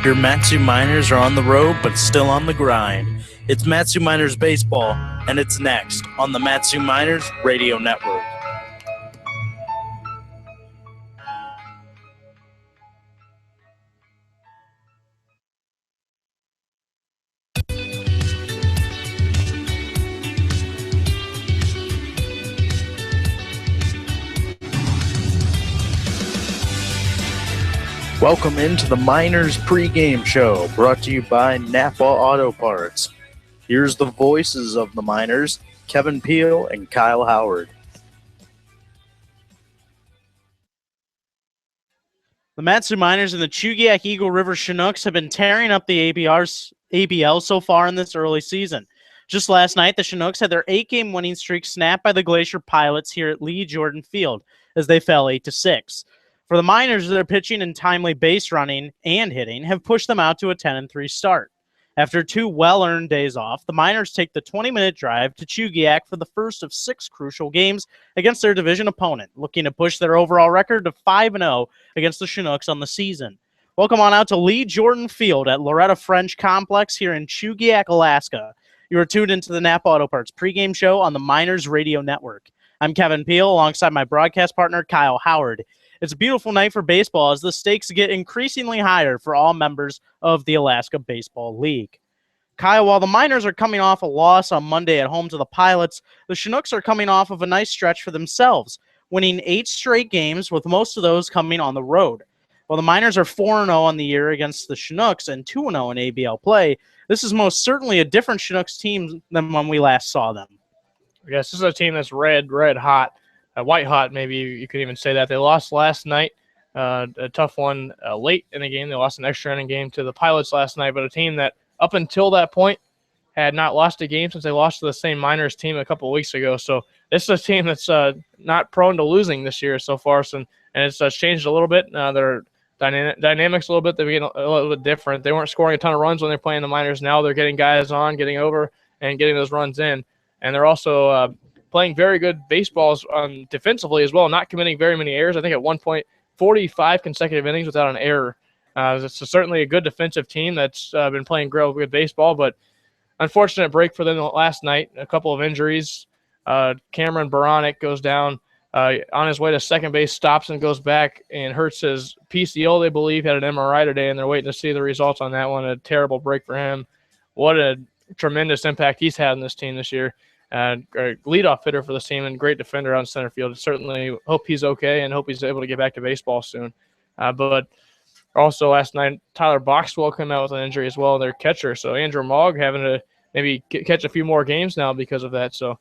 Your Matsu Miners are on the road, but still on the grind. It's Matsu Miners Baseball, and it's next on the Matsu Miners Radio Network. Welcome into the Miners pregame show, brought to you by Napa Auto Parts. Here's the voices of the Miners, Kevin Peel and Kyle Howard. The Matsu Miners and the Chugiak-Eagle River Chinooks have been tearing up the ABL so far in this early season. Just last night, the Chinooks had their 8-game winning streak snapped by the Glacier Pilots here at Lee Jordan Field as they fell 8-6. For the Miners, their pitching and timely base running and hitting have pushed them out to a 10-3 start. After 2 well-earned days off, the Miners take the 20-minute drive to Chugiak for the first of 6 crucial games against their division opponent, looking to push their overall record to 5-0 against the Chinooks on the season. Welcome on out to Lee Jordan Field at Loretta French Complex here in Chugiak, Alaska. You are tuned into the Napa Auto Parts pregame show on the Miners Radio Network. I'm Kevin Peel alongside my broadcast partner, Kyle Howard. It's a beautiful night for baseball as the stakes get increasingly higher for all members of the Alaska Baseball League. Kyle, while the Miners are coming off a loss on Monday at home to the Pilots, the Chinooks are coming off of a nice stretch for themselves, winning 8 straight games, with most of those coming on the road. While the Miners are 4-0 on the year against the Chinooks and 2-0 in ABL play, this is most certainly a different Chinooks team than when we last saw them. Yes, this is a team that's red hot. White hot, maybe you could even say that. They lost last night, a tough one late in the game. They lost an extra inning game to the Pilots last night, but a team that up until that point had not lost a game since they lost to the same Miners team a couple of weeks ago. So this is a team that's not prone to losing this year so far, and it's changed a little bit. Their dynamics a little bit. They're getting a little bit different. They weren't scoring a ton of runs when they're playing the Miners. Now they're getting guys on, getting over, and getting those runs in. And they're also playing very good baseballs defensively as well, not committing very many errors. I think at one point, 45 consecutive innings without an error. It's certainly a good defensive team that's been playing good baseball, but unfortunate break for them last night. A couple of injuries. Cameron Baronic goes down on his way to second base, stops and goes back and hurts his PCL, they believe. Had an MRI today, and they're waiting to see the results on that one. A terrible break for him. What a tremendous impact he's had in this team this year. A leadoff hitter for this team and great defender on center field. Certainly hope he's okay and hope he's able to get back to baseball soon. But also last night, Tyler Boxwell came out with an injury as well, their catcher. So Andrew Mogg having to maybe catch a few more games now because of that. So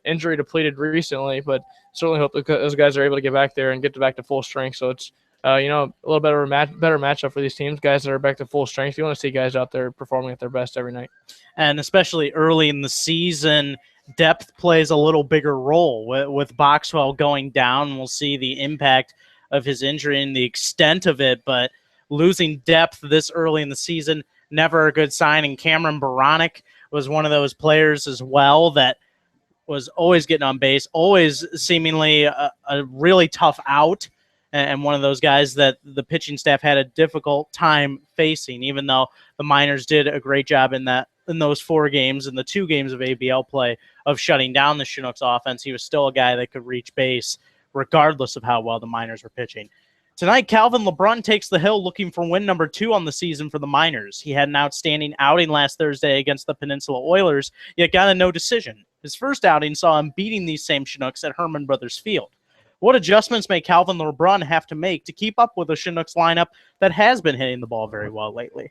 injury depleted recently, but certainly hope those guys are able to get back there and get back to full strength. So it's a little better matchup for these teams, guys that are back to full strength. You want to see guys out there performing at their best every night. And especially early in the season, depth plays a little bigger role. With Boxwell going down, we'll see the impact of his injury and the extent of it, but losing depth this early in the season, never a good sign. And Cameron Baronic was one of those players as well that was always getting on base, always seemingly a really tough out, and one of those guys that the pitching staff had a difficult time facing, even though the Miners did a great job in those 4 games and the 2 games of ABL play of shutting down the Chinooks offense. He was still a guy that could reach base regardless of how well the Miners were pitching. Tonight, Calvin LeBrun takes the hill looking for win number 2 on the season for the Miners. He had an outstanding outing last Thursday against the Peninsula Oilers, yet got a no decision. His first outing saw him beating these same Chinooks at Herman Brothers Field. What adjustments may Calvin LeBrun have to make to keep up with a Chinooks lineup that has been hitting the ball very well lately?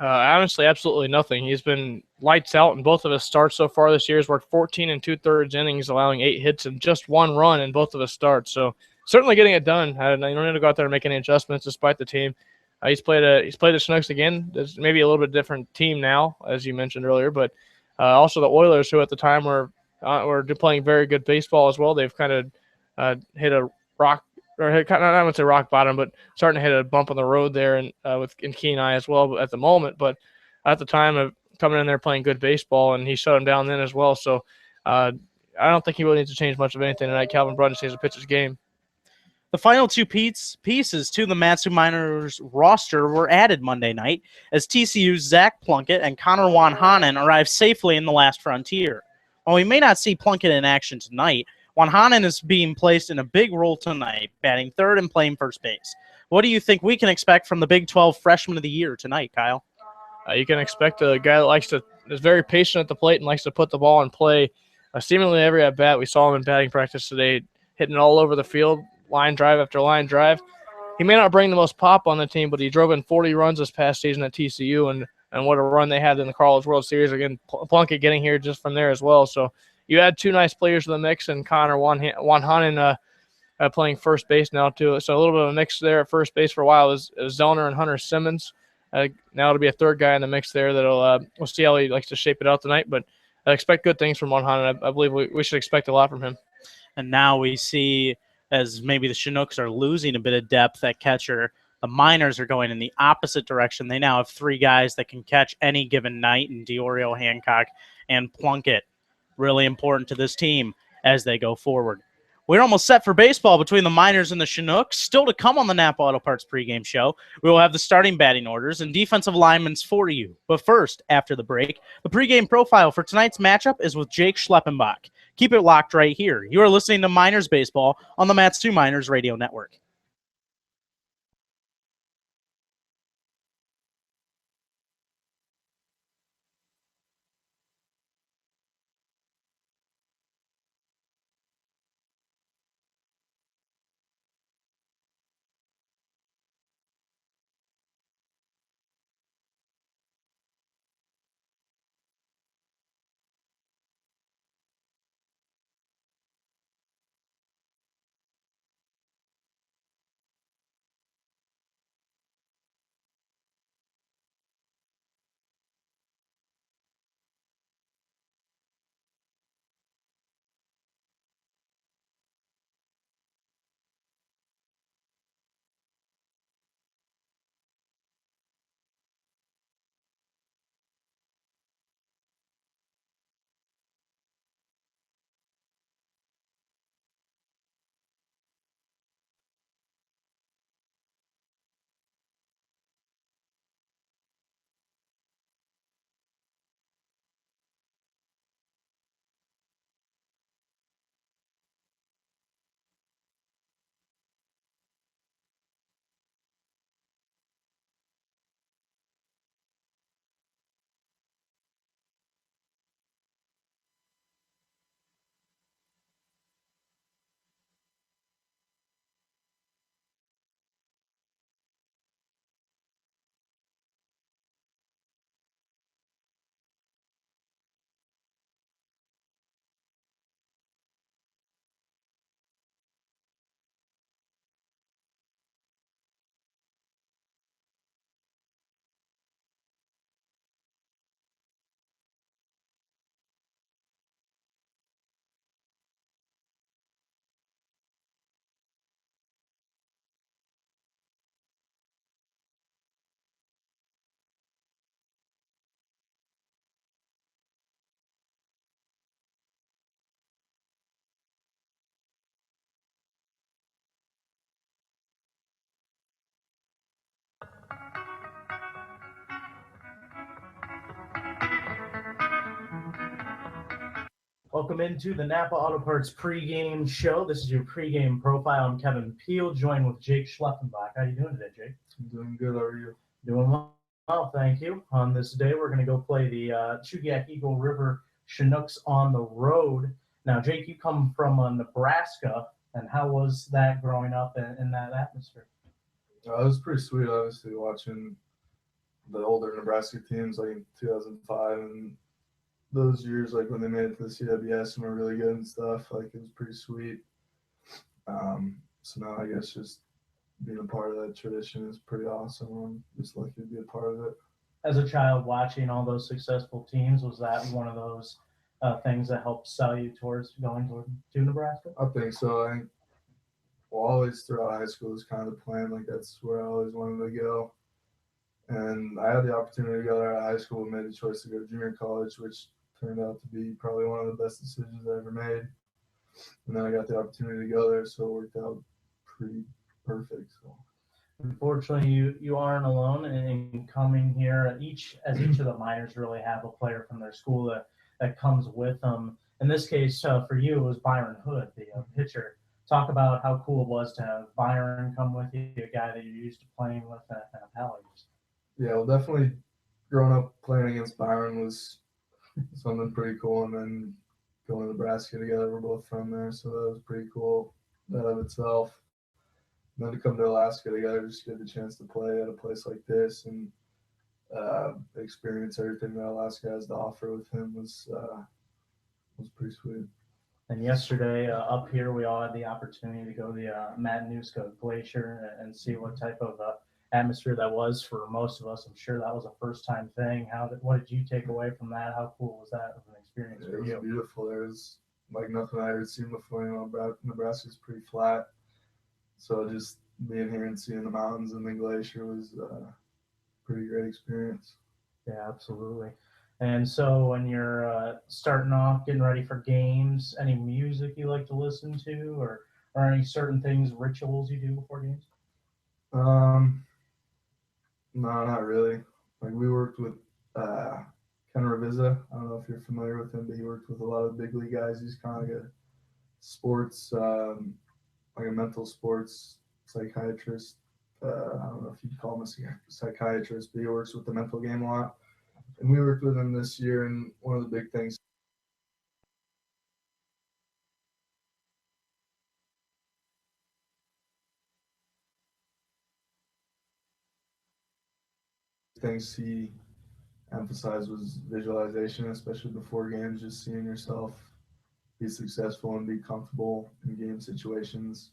Honestly, absolutely nothing. He's been lights out in both of his starts so far this year. He's worked 14 2/3 innings, allowing 8 hits and just 1 run in both of his starts. So certainly getting it done. You don't need to go out there and make any adjustments despite the team. He's played the Chinooks again. There's maybe a little bit different team now, as you mentioned earlier, but also the Oilers, who at the time were playing very good baseball as well. They've kind of hit a rock, or I don't want to say rock bottom, but starting to hit a bump on the road there, and in Kenai as well at the moment. But at the time of coming in there playing good baseball, and he shut him down then as well. So I don't think he really needs to change much of anything tonight. Calvin LeBrun just needs to pitch his game. The final two pieces to the Matsu Miners roster were added Monday night as TCU's Zach Plunkett and Connor Wanhanen arrived safely in the last frontier. While we may not see Plunkett in action tonight, Wanhanen is being placed in a big role tonight, batting third and playing first base. What do you think we can expect from the Big 12 Freshman of the Year tonight, Kyle? You can expect a guy that is very patient at the plate and likes to put the ball in play. Seemingly every at bat, we saw him in batting practice today, hitting it all over the field, line drive after line drive. He may not bring the most pop on the team, but he drove in 40 runs this past season at TCU, and what a run they had in the College World Series. Again, Plunkett getting here just from there as well. So you add two nice players to the mix, and Connor Wanhanen playing first base now too. So a little bit of a mix there at first base for a while is Zellner and Hunter Simmons. Now it'll be a third guy in the mix there that'll we'll see how he likes to shape it out tonight. But I expect good things from Wanhanen. I believe we should expect a lot from him. And now we see, as maybe the Chinooks are losing a bit of depth at catcher, the Miners are going in the opposite direction. They now have three guys that can catch any given night in Diorio, Hancock, and Plunkett. Really important to this team as they go forward. We're almost set for baseball between the Miners and the Chinooks. Still to come on the Napa Auto Parts pregame show. We will have the starting batting orders and defensive linemen for you. But first, after the break, the pregame profile for tonight's matchup is with Jake Schleppenbach. Keep it locked right here. You are listening to Miners Baseball on the Matsu Miners Radio Network. Welcome into the Napa Auto Parts pregame show. This is your pregame profile. I'm Kevin Peel, joined with Jake Schleppenbach. How are you doing today, Jake? I'm doing good. How are you? Doing well, thank you. On this day, we're going to go play the Chugiak-Eagle River Chinooks on the road. Now, Jake, you come from Nebraska, and how was that growing up in that atmosphere? It was pretty sweet, obviously, watching the older Nebraska teams like in 2005 and those years, like when they made it to the CWS and were really good and stuff. Like, it was pretty sweet. So now I guess just being a part of that tradition is pretty awesome. I'm just lucky to be a part of it. As a child, watching all those successful teams, was that one of those things that helped sell you towards going to Nebraska? I think so. I think, well, always throughout high school was kind of the plan. Like, that's where I always wanted to go. And I had the opportunity to go there out of high school and made the choice to go to junior college, which turned out to be probably one of the best decisions I ever made. And then I got the opportunity to go there, so it worked out pretty perfect. So. Unfortunately, you aren't alone in coming here. Each of the minors really have a player from their school that comes with them. In this case, for you, it was Byron Hood, the pitcher. Talk about how cool it was to have Byron come with you, a guy that you're used to playing with and a pal of yours. Yeah, well, definitely growing up playing against Byron was something pretty cool, and then going to Nebraska together, we're both from there, so that was pretty cool that of itself. And then to come to Alaska together, just get the chance to play at a place like this and experience everything that Alaska has to offer with him was pretty sweet. And yesterday up here, we all had the opportunity to go to the Matanuska Glacier and see what type of atmosphere that was for most of us. I'm sure that was a first-time thing. What did you take away from that? How cool was that of an experience for you? It was beautiful. There was like nothing I had seen before. You know, Nebraska's pretty flat, so just being here and seeing the mountains and the glacier was a pretty great experience. Yeah, absolutely. And so when you're starting off, getting ready for games, any music you like to listen to, or any certain things, rituals you do before games? No, not really. Like we worked with Ken Ravizza. I don't know if you're familiar with him, but he worked with a lot of big league guys. He's kind of like a sports, like a mental sports psychiatrist. I don't know if you'd call him a psychiatrist, but he works with the mental game a lot. And we worked with him this year, and one of the big things he emphasized was visualization, especially before games, just seeing yourself be successful and be comfortable in game situations.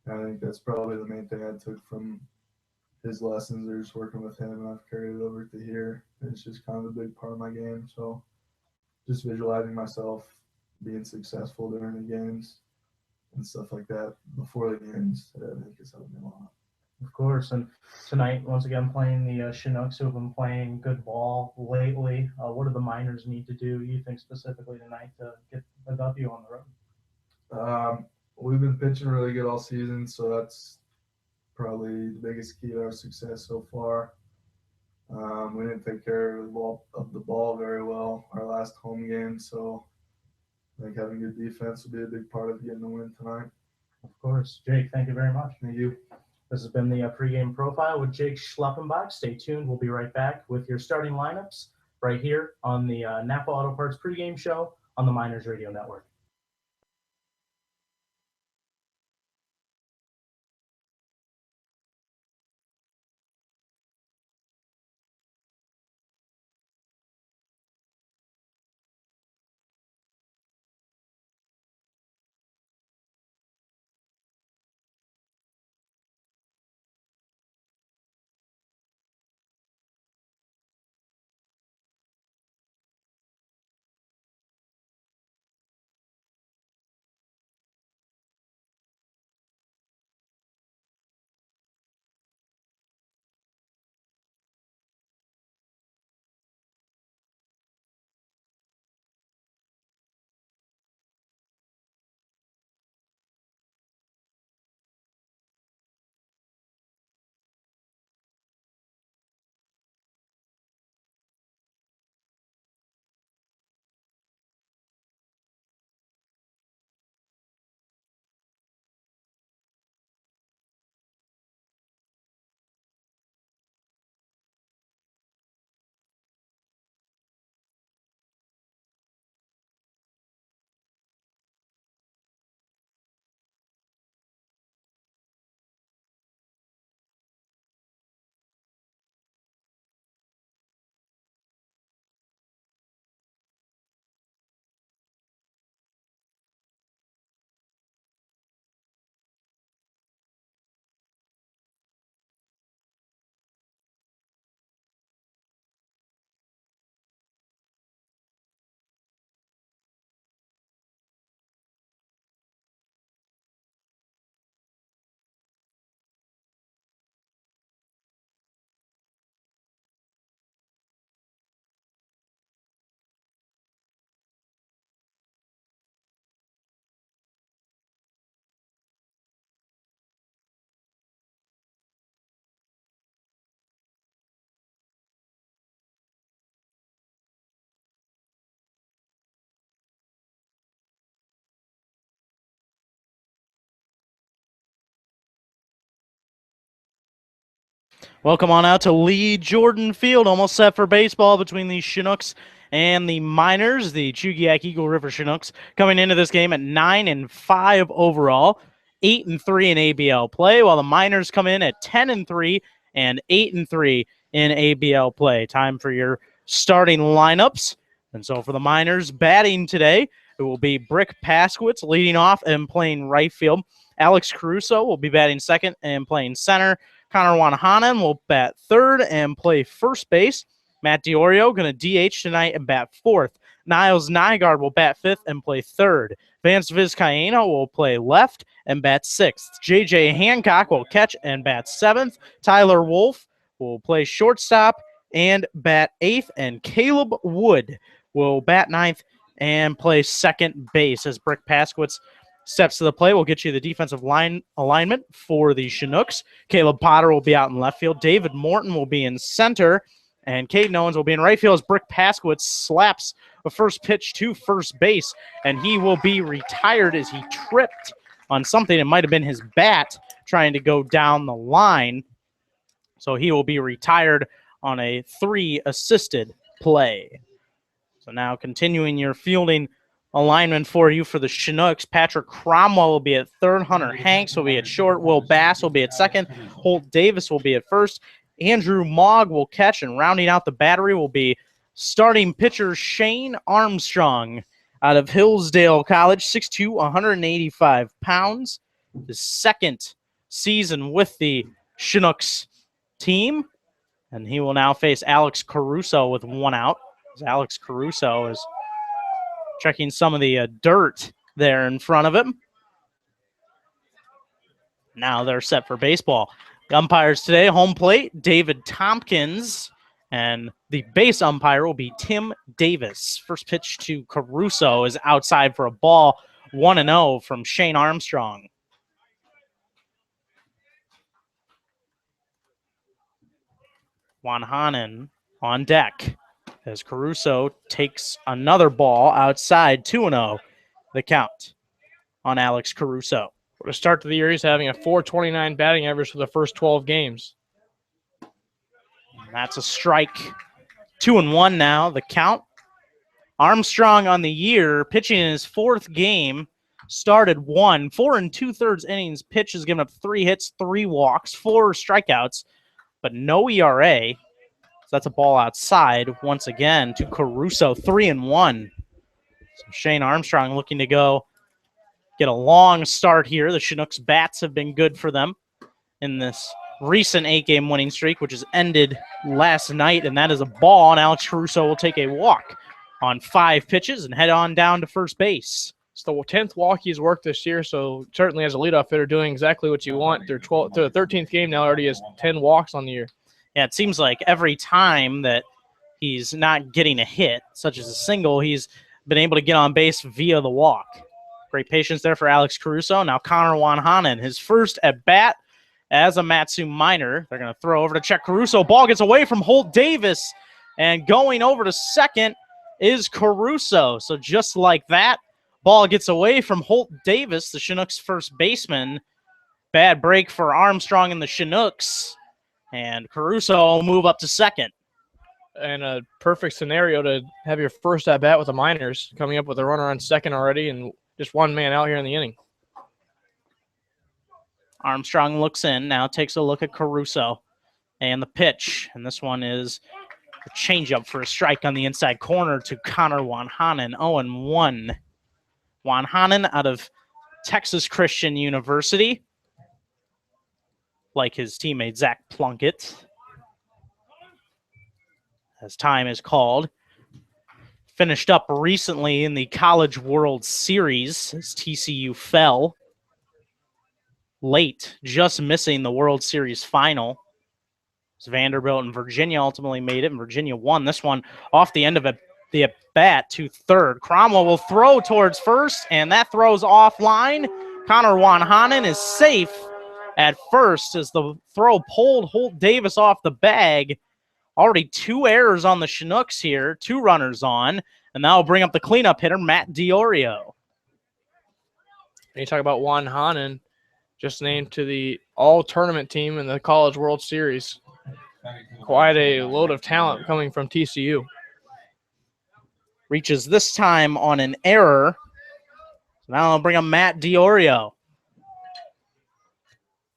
And I think that's probably the main thing I took from his lessons or just working with him, and I've carried it over to here. And it's just kind of a big part of my game. So just visualizing myself being successful during the games and stuff like that before the games, I think has helped me a lot. Of course. And tonight, once again, playing the Chinooks, who have been playing good ball lately. What do the miners need to do, you think, specifically tonight to get a W on the road? We've been pitching really good all season, so that's probably the biggest key to our success so far. We didn't take care of the ball very well our last home game, so I think having good defense will be a big part of getting the win tonight. Of course. Jake, thank you very much. Thank you. This has been the pregame profile with Jake Schleppenbach. Stay tuned. We'll be right back with your starting lineups right here on the Napa Auto Parts pregame show on the Miners Radio Network. Welcome on out to Lee Jordan Field, almost set for baseball between the Chinooks and the Miners, the Chugiak-Eagle River Chinooks, coming into this game at 9-5 overall, 8-3 in ABL play, while the Miners come in at 10-3 and 8-3 in ABL play. Time for your starting lineups. And so for the Miners batting today, it will be Brick Paskowitz leading off and playing right field. Alex Caruso will be batting second and playing center. Connor Wanhanen will bat third and play first base. Matt Diorio going to DH tonight and bat fourth. Niles Nygaard will bat fifth and play third. Vance Vizcaíno will play left and bat sixth. J.J. Hancock will catch and bat seventh. Tyler Wolf will play shortstop and bat eighth. And Caleb Wood will bat ninth and play second base as Brick Paskowitz steps to the plate. We'll get you the defensive line alignment for the Chinooks. Caleb Potter will be out in left field. David Morton will be in center. And Caden Owens will be in right field as Brick Paskowitz slaps a first pitch to first base. And he will be retired as he tripped on something. It might have been his bat trying to go down the line. So he will be retired on a 3-assisted play. So now continuing your fielding alignment for you for the Chinooks. Patrick Cromwell will be at third. Hunter Hanks will be at short. Will Bass will be at second. Holt Davis will be at first. Andrew Mogg will catch, and rounding out the battery will be starting pitcher Shane Armstrong out of Hillsdale College, 6'2", 185 pounds. His second season with the Chinooks team. And he will now face Alex Caruso with one out. As Alex Caruso is checking some of the dirt there in front of him. Now they're set for baseball. The umpires today, home plate, David Tompkins, and the base umpire will be Tim Davis. First pitch to Caruso is outside for a ball, 1-0 from Shane Armstrong. Wanhanen on deck as Caruso takes another ball outside, 2-0, the count on Alex Caruso. For the start of the year, he's having a .429 batting average for the first 12 games. That's a strike. 2-1 now, the count. Armstrong on the year, pitching in his fourth game, started 4 2/3 innings pitched, has given up 3 hits, 3 walks, 4 strikeouts, but no ERA. That's a ball outside once again to Caruso, 3-1. So Shane Armstrong looking to go get a long start here. The Chinooks bats have been good for them in this recent 8-game winning streak, which has ended last night, and that is a ball, and Alex Caruso will take a walk on 5 pitches and head on down to first base. It's the 10th walk he's worked this year, so certainly as a leadoff hitter doing exactly what you want. Their 13th game now already has 10 walks on the year. Yeah, it seems like every time that he's not getting a hit, such as a single, he's been able to get on base via the walk. Great patience there for Alex Caruso. Now Connor Wanhanen, his first at bat as a Matsu Miner. They're going to throw over to check Caruso. Ball gets away from Holt Davis, and going over to second is Caruso. So just like that, ball gets away from Holt Davis, the Chinooks first baseman. Bad break for Armstrong and the Chinooks. And Caruso will move up to second. And a perfect scenario to have your first at-bat with the Miners, coming up with a runner on second already and just one man out here in the inning. Armstrong looks in, now takes a look at Caruso and the pitch. And this one is a changeup for a strike on the inside corner to Connor Wanhanen, 0-1. Wanhanen out of Texas Christian University, like his teammate Zach Plunkett. As time is called. Finished up recently in the College World Series as TCU fell late, just missing the World Series final. As Vanderbilt and Virginia ultimately made it, and Virginia won this one off the end of the at-bat to third. Cromwell will throw towards first, and that throws offline. Connor Wanhanen is safe at first as the throw pulled Holt Davis off the bag. Already 2 errors on the Chinooks here, 2 runners on, and that will bring up the cleanup hitter, Matt Diorio. And you talk about Wanhanen, just named to the all-tournament team in the College World Series. Quite a load of talent coming from TCU. Reaches this time on an error. So now I'll bring up Matt Diorio.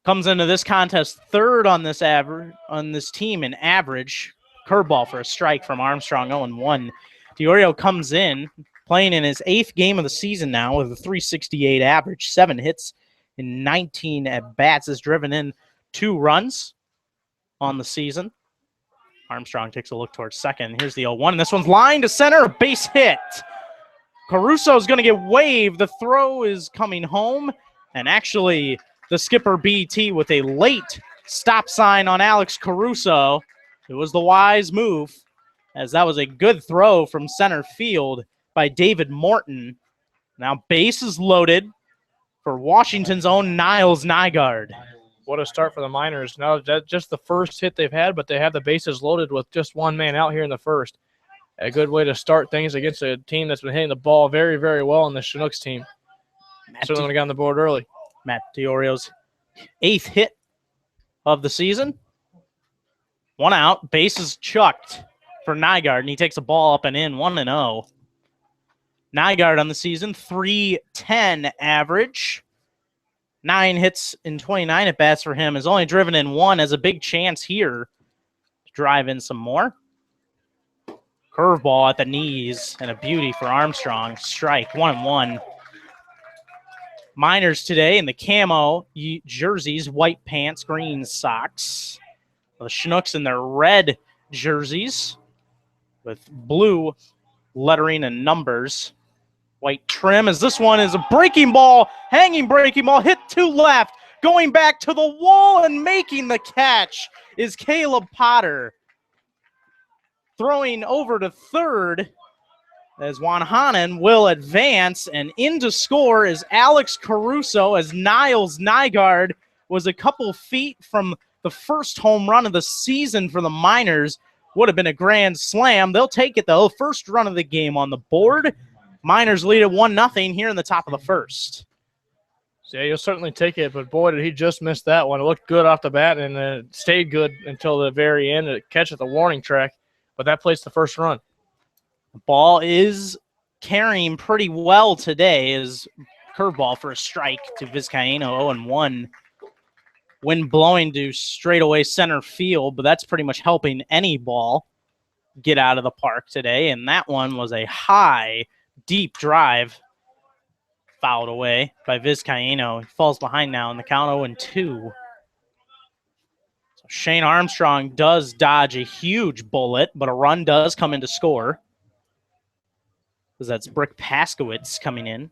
Comes into this contest third on this team in average. Curveball for a strike from Armstrong, 0-1. Diorio comes in, playing in his 8th game of the season now with a .368 average, 7 hits in 19 at-bats, has driven in 2 runs on the season. Armstrong takes a look towards second. Here's the 0-1, and this one's lined to center, a base hit. Caruso's going to get waved. The throw is coming home, and actually the skipper BT with a late stop sign on Alex Caruso. It was the wise move, as that was a good throw from center field by David Morton. Now bases loaded for Washington's own Niles Nygaard. What a start for the Miners. Now that's just the first hit they've had, but they have the bases loaded with just one man out here in the first. A good way to start things against a team that's been hitting the ball very, very well in the Chinooks team. Certainly would have gotten the board early. Matt Diorio's 8th hit of the season. 1 out, bases chucked for Nygaard, and he takes a ball up and in, 1-0. Nygaard on the season, .310 average. 9 hits in 29 at-bats for him. Has only driven in 1, has a big chance here to drive in some more. Curveball at the knees, and a beauty for Armstrong. Strike, 1-1. Miners today in the camo jerseys, white pants, green socks. The Chinooks in their red jerseys with blue lettering and numbers. White trim, as this one is a breaking ball, hanging breaking ball, hit to left, going back to the wall and making the catch is Caleb Potter. Throwing over to third as Juan Hanen will advance, and in to score is Alex Caruso, as Niles Nygaard was a couple feet from the first home run of the season for the Miners. Would have been a grand slam. They'll take it, though. First run of the game on the board. Miners lead at 1-0 here in the top of the first. So, yeah, you'll certainly take it, but boy, did he just miss that one. It looked good off the bat, and it stayed good until the very end. It catch at the warning track, but that placed the first run. The ball is carrying pretty well today, as curveball for a strike to Vizcaino, 0-1. Wind blowing to straightaway center field, but that's pretty much helping any ball get out of the park today, and that one was a high, deep drive fouled away by Vizcaino. He falls behind now in the count, 0-2. So Shane Armstrong does dodge a huge bullet, but a run does come in to score. Because that's Brick Paskowitz coming in.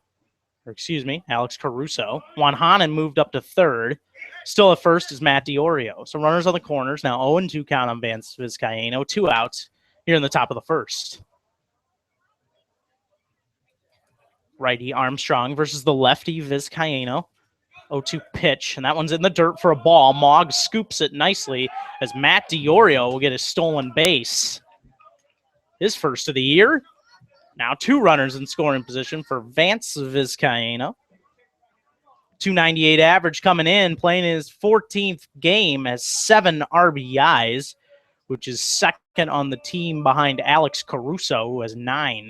Or excuse me, Alex Caruso. Juan Hanen moved up to third. Still at first is Matt Diorio. So runners on the corners. Now 0-2 count on Vance Vizcaino. 2 outs here in the top of the first. Righty Armstrong versus the lefty Vizcaino. 0-2 pitch, and that one's in the dirt for a ball. Mogg scoops it nicely as Matt Diorio will get a stolen base. His first of the year. Now 2 runners in scoring position for Vance Vizcaino. .298 average coming in, playing his 14th game, has 7 RBIs, which is second on the team behind Alex Caruso, who has 9.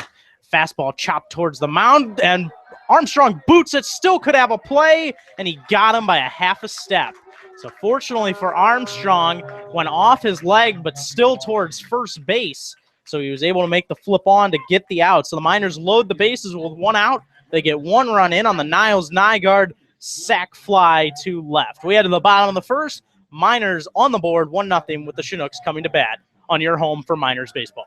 Fastball chopped towards the mound, and Armstrong boots it, still could have a play, and he got him by a half a step. So fortunately for Armstrong, went off his leg, but still towards first base. So he was able to make the flip on to get the out. So the Miners load the bases with 1 out. They get 1 run in on the Niles Nygaard sac fly to left. We head to the bottom of the first. Miners on the board, 1-0 with the Chinooks coming to bat on your home for Miners baseball.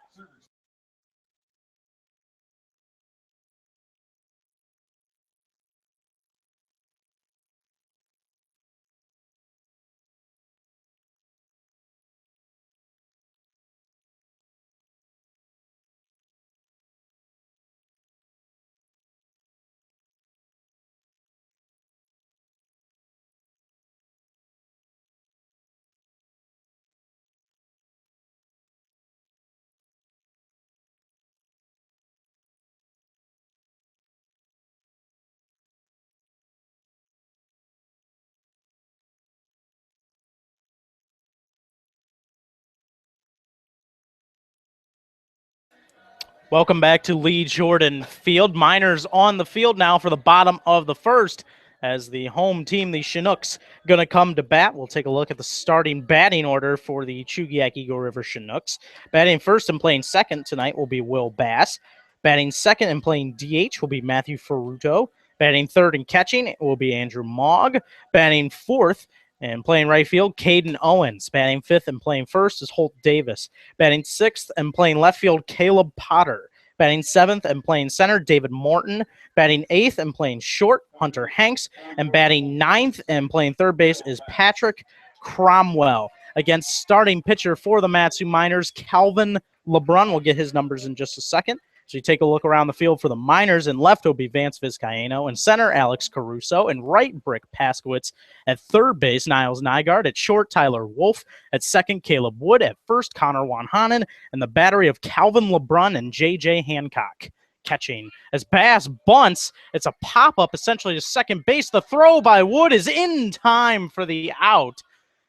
Welcome back to Lee Jordan Field. Miners on the field now for the bottom of the first as the home team, the Chinooks, going to come to bat. We'll take a look at the starting batting order for the Chugiak-Eagle River Chinooks. Batting first and playing second tonight will be Will Bass. Batting second and playing DH will be Matthew Ferruto. Batting third and catching will be Andrew Mogg. Batting fourth and playing right field, Caden Owens. Batting fifth and playing first is Holt Davis. Batting sixth and playing left field, Caleb Potter. Batting seventh and playing center, David Morton. Batting eighth and playing short, Hunter Hanks. And batting ninth and playing third base is Patrick Cromwell. Against starting pitcher for the Matsu Miners, Calvin LeBrun. We'll get his numbers in just a second. So you take a look around the field for the Miners. In left will be Vance Vizcaino. In center, Alex Caruso. In right, Brick Paskowitz. At third base, Niles Nygaard. At short, Tyler Wolf. At second, Caleb Wood. At first, Connor Wanhanen. And the battery of Calvin LeBrun and J.J. Hancock catching. As Bass bunts, it's a pop-up essentially to second base. The throw by Wood is in time for the out.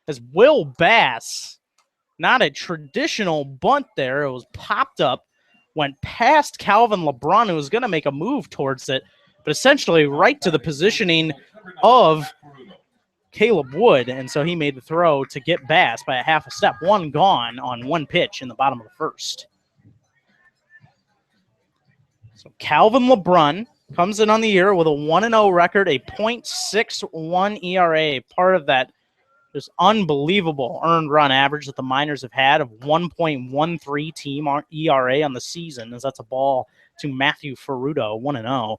As Will Bass, not a traditional bunt there. It was popped up. Went past Calvin LeBrun, who was going to make a move towards it, but essentially right to the positioning of Caleb Wood, and so he made the throw to get Bass by a half a step. One gone on one pitch in the bottom of the first. So Calvin LeBrun comes in on the year with a 1-0 record, a .61 ERA, part of that just unbelievable earned run average that the Miners have had of 1.13 team ERA on the season, as that's a ball to Matthew Ferruto, 1-0.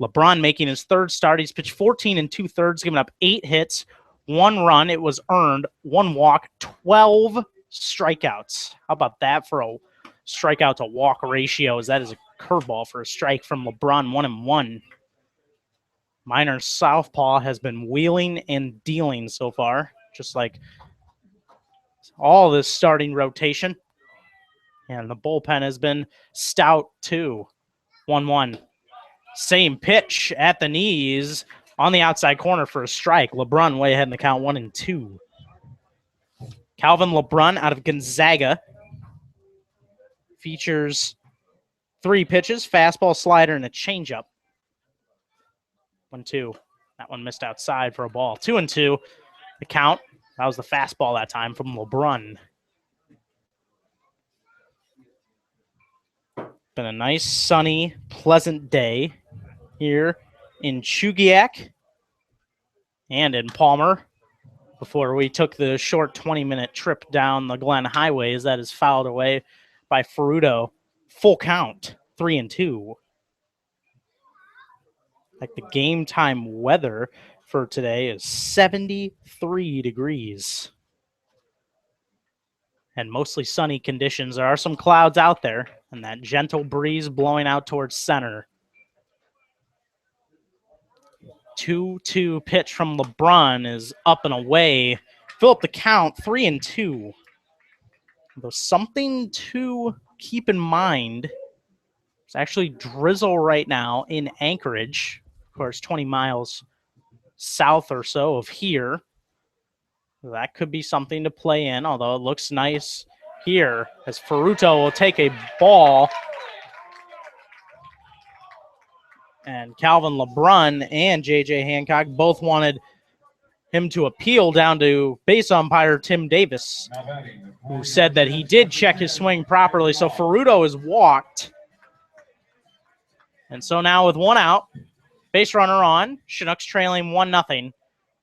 LeBrun making his third start. He's pitched 14 2/3, giving up 8 hits, 1 run. It was earned, 1 walk, 12 strikeouts. How about that for a strikeout to walk ratio, as that is a curveball for a strike from LeBrun, 1-1. Miners southpaw has been wheeling and dealing so far, just like all this starting rotation. And the bullpen has been stout too. 1-1. Same pitch at the knees on the outside corner for a strike. LeBrun way ahead in the count, 1-2. Calvin LeBrun out of Gonzaga features 3 pitches, fastball, slider, and a changeup. 1-2. That one missed outside for a ball. 2-2. The count. That was the fastball that time from LeBrun. Been a nice, sunny, pleasant day here in Chugiak and in Palmer before we took the short 20-minute trip down the Glen Highway, as that is fouled away by Ferruto. Full count, 3-2. Like the game time weather for today is 73 degrees. And mostly sunny conditions. There are some clouds out there, and that gentle breeze blowing out towards center. 2-2 pitch from LeBrun is up and away. Fill up the count, 3-2. Though something to keep in mind, it's actually drizzle right now in Anchorage. Of course, 20 miles south or so of here. That could be something to play in, although it looks nice here as Ferruto will take a ball. And Calvin LeBrun and J.J. Hancock both wanted him to appeal down to base umpire Tim Davis, who said that he did check his swing properly. So Ferruto is walked. And so now with 1 out, base runner on, Chinooks trailing 1-0,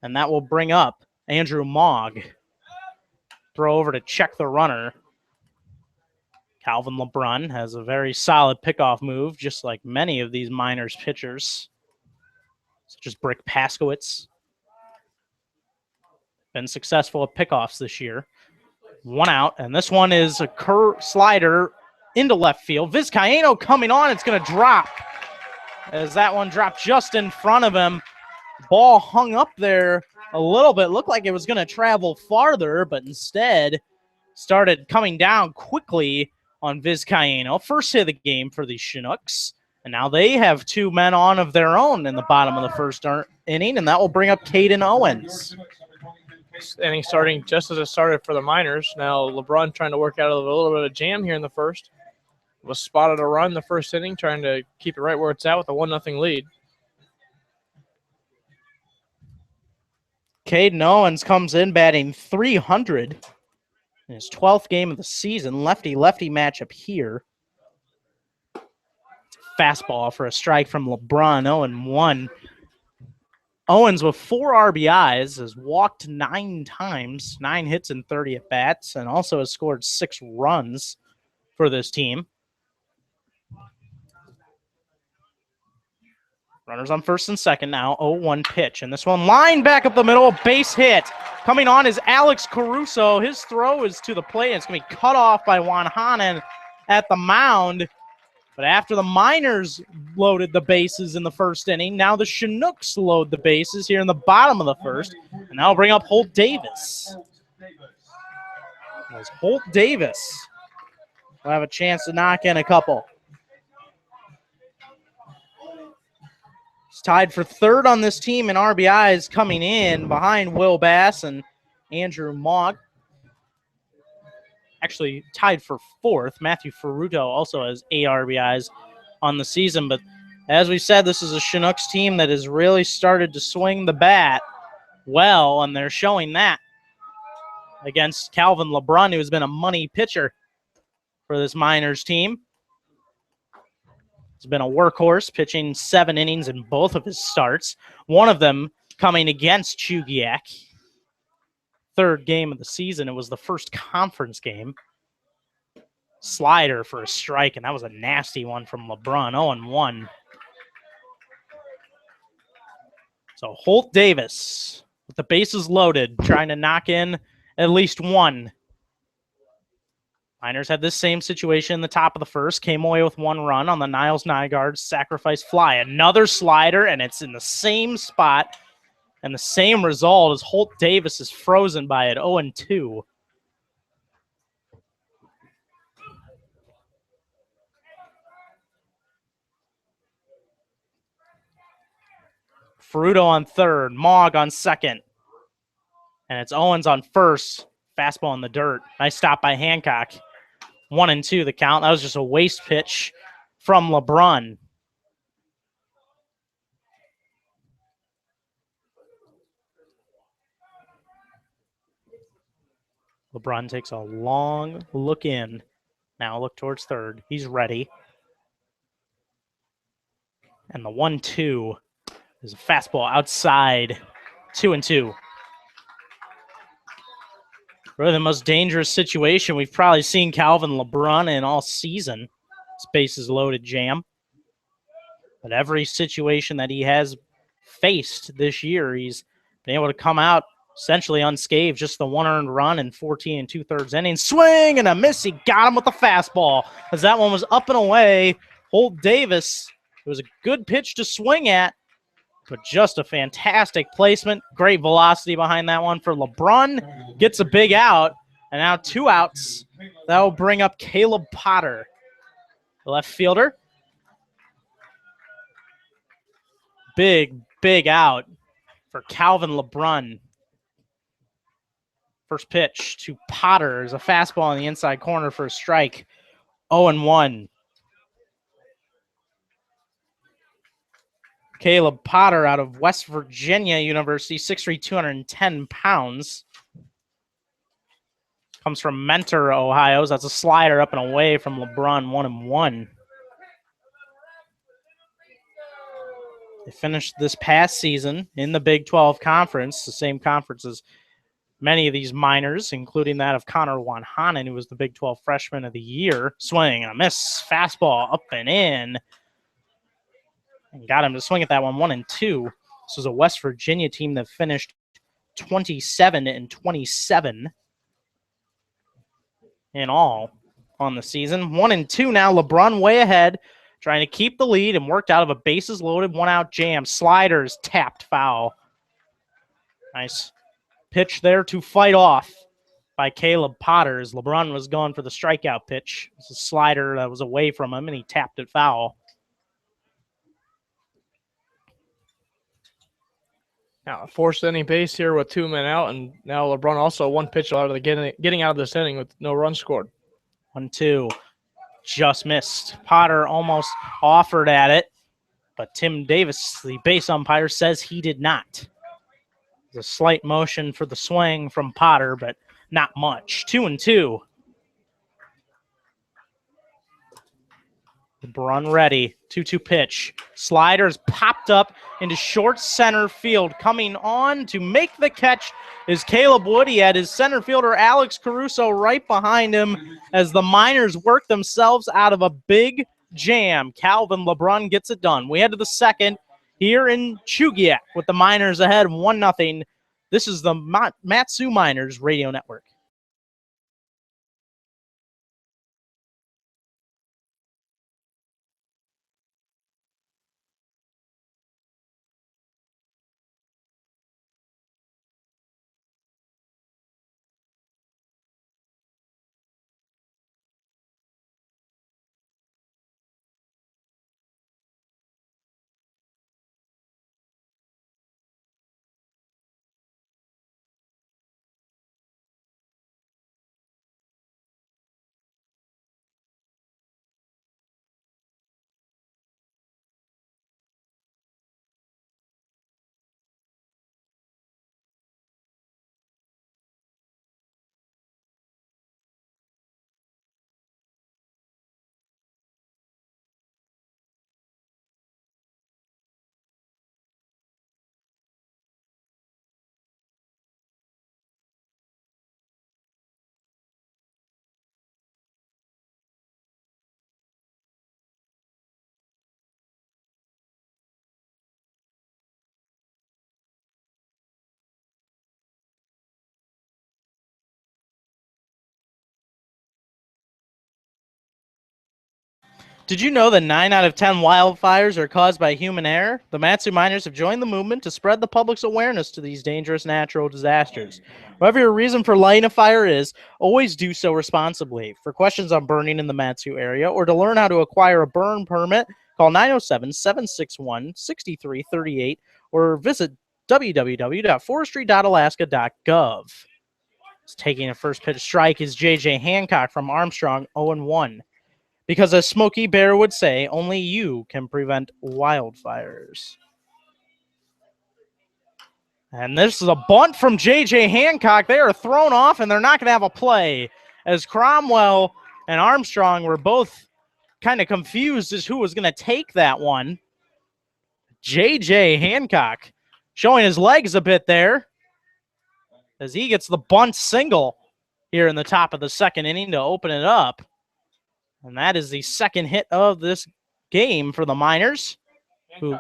and that will bring up Andrew Mogg. Throw over to check the runner. Calvin LeBrun has a very solid pickoff move, just like many of these Miners pitchers, such as Brick Paskowitz. Been successful at pickoffs this year. 1 out, and this one is a curve slider into left field. Vizcaino coming on. It's going to drop, as that one dropped just in front of him. Ball hung up there a little bit. Looked like it was going to travel farther, but instead started coming down quickly on Vizcaino. First hit of the game for the Chinooks. And now they have 2 men on of their own in the bottom of the first inning, and that will bring up Caden Owens. Inning starting just as it started for the Miners. Now LeBrun trying to work out a little bit of jam here in the first. was spotted a run the first inning, trying to keep it right where it's at with a 1-0 lead. Caden Owens comes in batting .300 in his 12th game of the season. Lefty-lefty matchup here. Fastball for a strike from LeBron, 0-1. Owens with 4 RBIs has walked 9 times, 9 hits and 30 at-bats, and also has scored 6 runs for this team. Runners on first and second now, 0-1 pitch. And this one line back up the middle, a base hit. Coming on is Alex Caruso. His throw is to the plate. It's going to be cut off by Juan Hanan at the mound. But after the Miners loaded the bases in the first inning, now the Chinooks load the bases here in the bottom of the first. And that'll bring up Holt Davis. As Holt Davis will have a chance to knock in a couple. He's tied for third on this team in RBIs coming in behind Will Bass and Andrew Mogg. Actually tied for fourth. Matthew Ferruto also has 8 RBIs on the season. But as we said, this is a Chinooks team that has really started to swing the bat well, and they're showing that against Calvin LeBrun, who has been a money pitcher for this Miners team. He's been a workhorse, pitching 7 innings in both of his starts, one of them coming against Chugiak. Third game of the season. It was the first conference game. Slider for a strike, and that was a nasty one from LeBron, 0-1. So Holt Davis, with the bases loaded, trying to knock in at least one. Miners had this same situation in the top of the first, came away with 1 run on the Niles Nygaard sacrifice fly. Another slider, and it's in the same spot. And the same result as Holt Davis is frozen by it, 0-2. Ferruto on third, Mogg on second. And it's Owens on first. Fastball in the dirt. Nice stop by Hancock. 1-2 the count. That was just a waste pitch from LeBron. LeBron takes a long look in. Now look towards third. He's ready. And the 1-2 is a fastball outside. 2-2. Really the most dangerous situation we've probably seen Calvin LeBron in all season. His bases loaded jam. But every situation that he has faced this year, he's been able to come out essentially unscathed. Just the 1 earned run in 14 2/3 innings. Swing and a miss. He got him with the fastball as that one was up and away. Holt Davis, it was a good pitch to swing at, but just a fantastic placement. Great velocity behind that one for LeBron. Gets a big out, and now 2 outs. That will bring up Caleb Potter, the left fielder. Big out for Calvin LeBron. First pitch to Potter is a fastball in the inside corner for a strike. 0-1. Caleb Potter out of West Virginia University, 6'3", 210 pounds. Comes from Mentor, Ohio. So that's a slider up and away from LeBron, 1-1. They finished this past season in the Big 12 Conference, the same conference as many of these Miners, including that of Connor Wanhanen, who was the Big 12 Freshman of the Year. Swing and a miss. Fastball up and in. And got him to swing at that one, 1-2. This was a West Virginia team that finished 27-27 in all on the season. 1-2 now. LeBron way ahead, trying to keep the lead and worked out of a bases loaded 1-out jam. Sliders tapped foul. Nice pitch there to fight off by Caleb Potter as LeBron was going for the strikeout pitch. It's a slider that was away from him, and he tapped it foul. Now a forced inning base here with 2 men out, and now LeBron also 1 pitch out of the getting out of this inning with no runs scored. 1-2. just missed. Potter almost offered at it, but Tim Davis, the base umpire, says he did not. There's a slight motion for the swing from Potter, but not much. 2-2. LeBron ready. 2-2 pitch. Sliders popped up into short center field. Coming on to make the catch is Caleb Wood. He had his center fielder Alex Caruso right behind him as the Miners work themselves out of a big jam. Calvin LeBron gets it done. We head to the second here in Chugiak with the Miners ahead 1-0. This is the Matsu Miners Radio Network. Did you know that 9 out of 10 wildfires are caused by human error? The Matsu Miners have joined the movement to spread the public's awareness to these dangerous natural disasters. Whatever your reason for lighting a fire is, always do so responsibly. For questions on burning in the Matsu area or to learn how to acquire a burn permit, call 907-761-6338 or visit www.forestry.alaska.gov. Taking a first pitch strike is J.J. Hancock from Armstrong, 0-1. Because as Smokey Bear would say, only you can prevent wildfires. And this is a bunt from J.J. Hancock. They are thrown off, and they're not going to have a play. As Cromwell and Armstrong were both kind of confused as who was going to take that one. J.J. Hancock showing his legs a bit there as he gets the bunt single here in the top of the second inning to open it up. And that is the second hit of this game for the Miners, who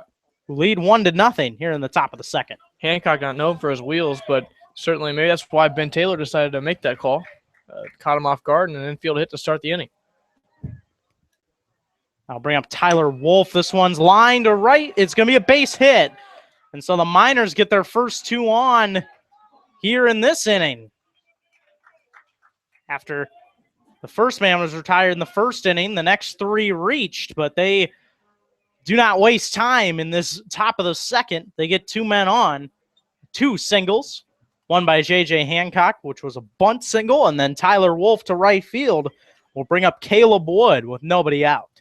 lead 1-0 here in the top of the second. Hancock not known for his wheels, but certainly maybe that's why Ben Taylor decided to make that call. Caught him off guard and an infield hit to start the inning. I'll bring up Tyler Wolf. This one's line to right. It's going to be a base hit. And so the Miners get their first two on here in this inning. After the first man was retired in the first inning, the next three reached, but they do not waste time in this top of the second. They get two men on, two singles, one by J.J. Hancock, which was a bunt single, and then Tyler Wolf to right field will bring up Caleb Wood with nobody out.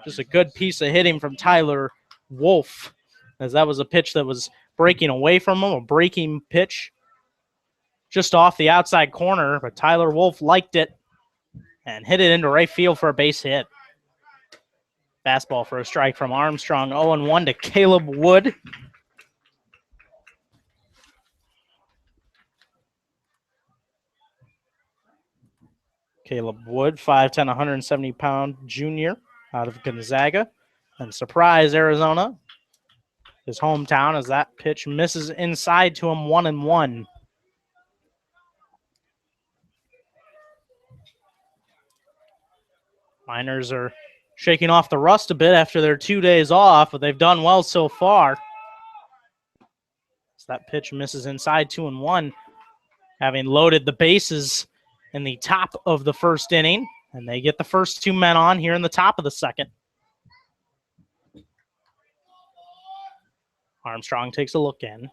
Just a good piece of hitting from Tyler Wolf, as that was a pitch that was breaking away from him, a breaking pitch just off the outside corner, but Tyler Wolf liked it and hit it into right field for a base hit. Fastball for a strike from Armstrong, 0-1 to Caleb Wood. Caleb Wood, 5'10", 170-pound junior out of Gonzaga. And Surprise, Arizona, his hometown, as that pitch misses inside to him, 1-1. Miners are shaking off the rust a bit after their 2 days off, but they've done well so far. So that pitch misses inside 2-1, having loaded the bases in the top of the first inning, and they get the first two men on here in the top of the second. Armstrong takes a look in.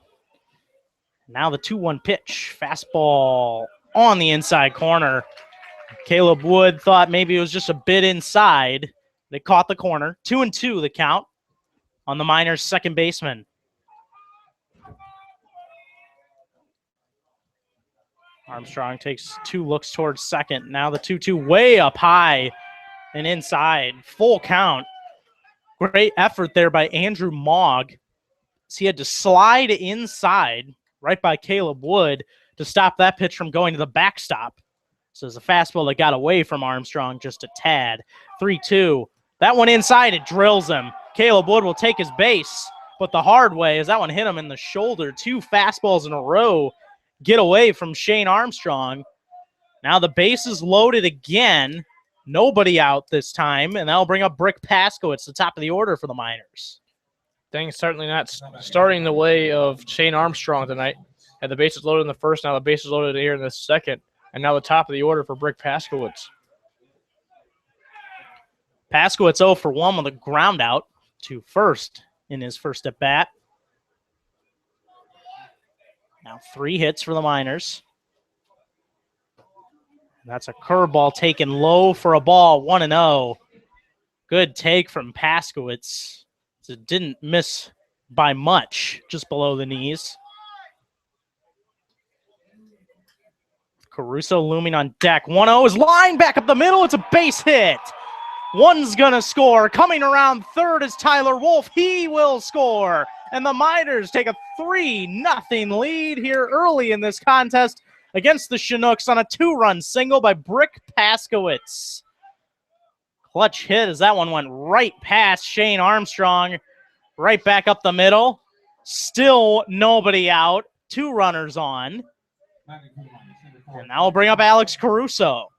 Now the 2-1 pitch. Fastball on the inside corner. Caleb Wood thought maybe it was just a bit inside. They caught the corner. 2-2 the count on the Miners' second baseman. Armstrong takes 2 looks towards second. Now the 2-2 way up high and inside. Full count. Great effort there by Andrew Mogg. He had to slide inside right by Caleb Wood to stop that pitch from going to the backstop. So it's a fastball that got away from Armstrong just a tad. 3-2. That one inside, it drills him. Caleb Wood will take his base, but the hard way is that one hit him in the shoulder. 2 fastballs in a row get away from Shane Armstrong. Now the base is loaded again. Nobody out this time, and that'll bring up Brick Paskowitz, the top of the order for the Miners. Things certainly not starting the way of Shane Armstrong tonight. Had the bases loaded in the first, now the bases loaded here in the second, and now the top of the order for Brick Paskowitz. Paskowitz 0 for 1 with a ground out to first in his first at bat. Now 3 hits for the Miners. That's a curveball taken low for a ball, 1-0. Good take from Paskowitz. It didn't miss by much, just below the knees. Caruso looming on deck. 1-0 is lined back up the middle. It's a base hit. One's going to score. Coming around third is Tyler Wolf. He will score. And the Miners take a 3-0 lead here early in this contest against the Chinooks on a 2-run single by Brick Paskowitz. Clutch hit as that one went right past Shane Armstrong. Right back up the middle. Still nobody out. 2 runners on. And now we'll bring up Alex Caruso.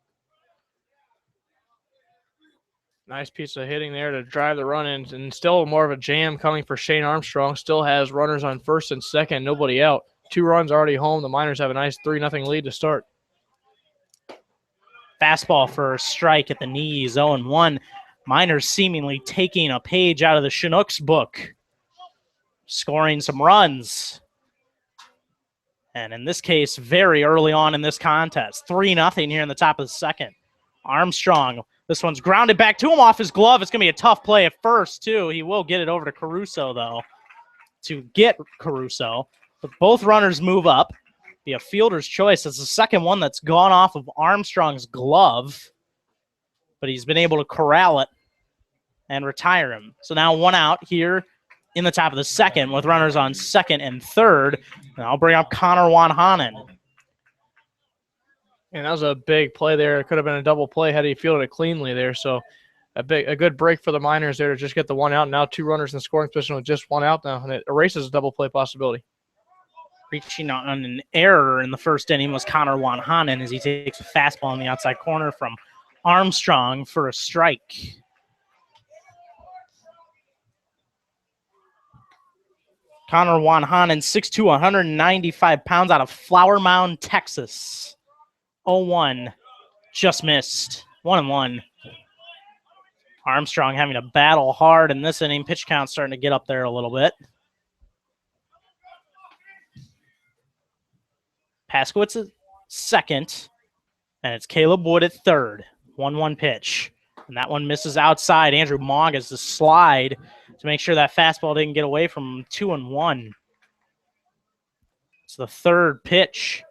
Nice piece of hitting there to drive the run in, and still more of a jam coming for Shane Armstrong. Still has runners on first and second, nobody out. 2 runs already home. The Miners have a nice 3-0 lead to start. Fastball for a strike at the knees, 0-1. Miners seemingly taking a page out of the Chinooks book, scoring some runs. And in this case, very early on in this contest. 3-0 here in the top of the second. Armstrong, this one's grounded back to him off his glove. It's going to be a tough play at first, too. He will get it over to Caruso, though, to get Caruso. But both runners move up. Be a fielder's choice. It's the second one that's gone off of Armstrong's glove, but he's been able to corral it and retire him. So now 1 out here in the top of the second with runners on second and third. And I'll bring up Connor Wanhanen. And that was a big play there. It could have been a double play had he fielded it cleanly there. So a good break for the Miners there to just get the 1 out. Now 2 runners in the scoring position with just 1 out now, and it erases a double play possibility. Reaching on an error in the first inning was Connor Wanhanen as he takes a fastball in the outside corner from Armstrong for a strike. Connor Wanhanen, 6'2", 195 pounds, out of Flower Mound, Texas. 0-1, just missed. 1-1. Armstrong having to battle hard in this inning. Pitch count starting to get up there a little bit. Paskowitz at second, and it's Caleb Wood at third. 1-1 pitch, and that one misses outside. Andrew Mogg has to slide to make sure that fastball didn't get away from him. 2-1. It's the third pitch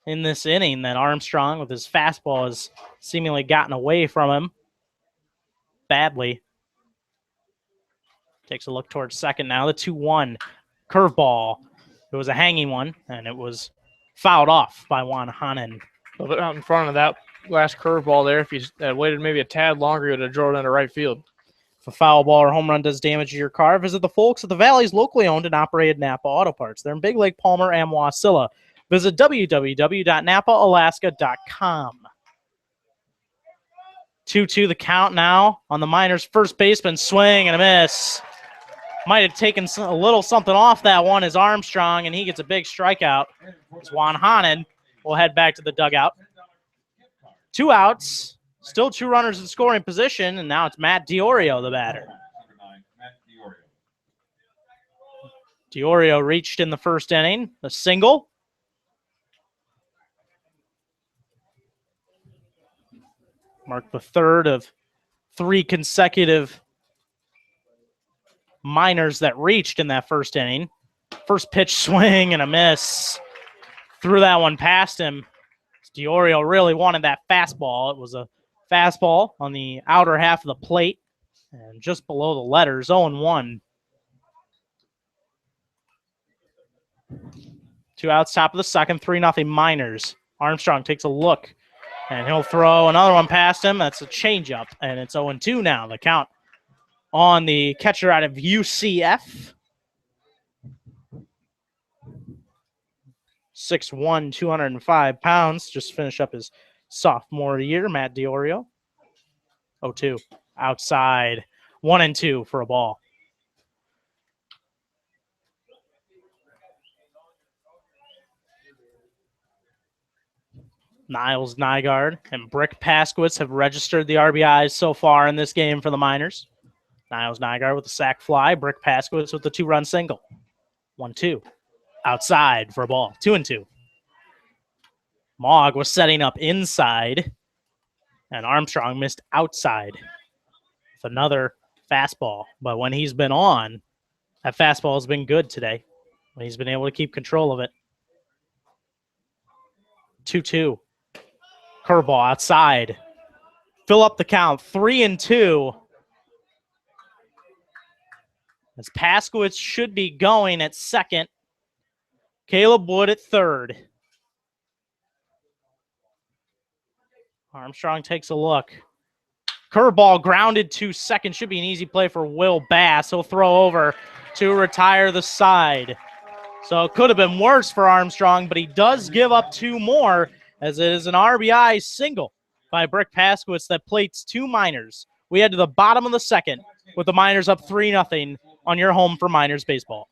in this inning that Armstrong with his fastball has seemingly gotten away from him badly. Takes a look towards second now. The 2-1 curveball. It was a hanging one, and it was fouled off by Wanhanen. A little bit out in front of that last curveball there. If he had waited maybe a tad longer, he would have drove it into right field. If a foul ball or home run does damage to your car, visit the folks at the Valley's locally owned and operated Napa Auto Parts. They're in Big Lake, Palmer, and Wasilla. Visit www.napaalaska.com. 2-2 the count now on the Miners' first baseman. Swing and a miss. Might have taken a little something off that one as Armstrong, and he gets a big strikeout. It's Wanhanen. We'll head back to the dugout. 2 outs. Still 2 runners in scoring position, and now it's Matt Diorio, the batter. Diorio reached in the first inning, a single. Marked the third of 3 consecutive Miners that reached in that first inning. First pitch swing and a miss. Threw that one past him. Diorio really wanted that fastball. It was a fastball on the outer half of the plate and just below the letters, 0-1. 2 outs, top of the second, 3-0 Miners. Armstrong takes a look, and he'll throw another one past him. That's a changeup, and it's 0-2 now. The count on the catcher out of UCF. 6'1", 205 pounds. Just finished up his sophomore year, Matt Diorio. 0-2. Outside. 1-2 for a ball. Niles Nygaard and Brick Paskowitz have registered the RBIs so far in this game for the Miners. Niles Nygaard with the sac fly. Brick Paskowitz with the 2-run single. 1-2. Outside for a ball. 2-2. Mogg was setting up inside, and Armstrong missed outside with another fastball. But when he's been on, that fastball has been good today. When he's been able to keep control of it. 2-2. Curveball outside. Fill up the count. 3-2. As Paskowitz should be going at second. Caleb Wood at third. Armstrong takes a look. Curveball grounded to second. Should be an easy play for Will Bass. He'll throw over to retire the side. So it could have been worse for Armstrong, but he does give up 2 more, as it is an RBI single by Brick Paskowitz that plates 2 Miners. We head to the bottom of the second with the Miners up 3-0 on your home for Miners baseball.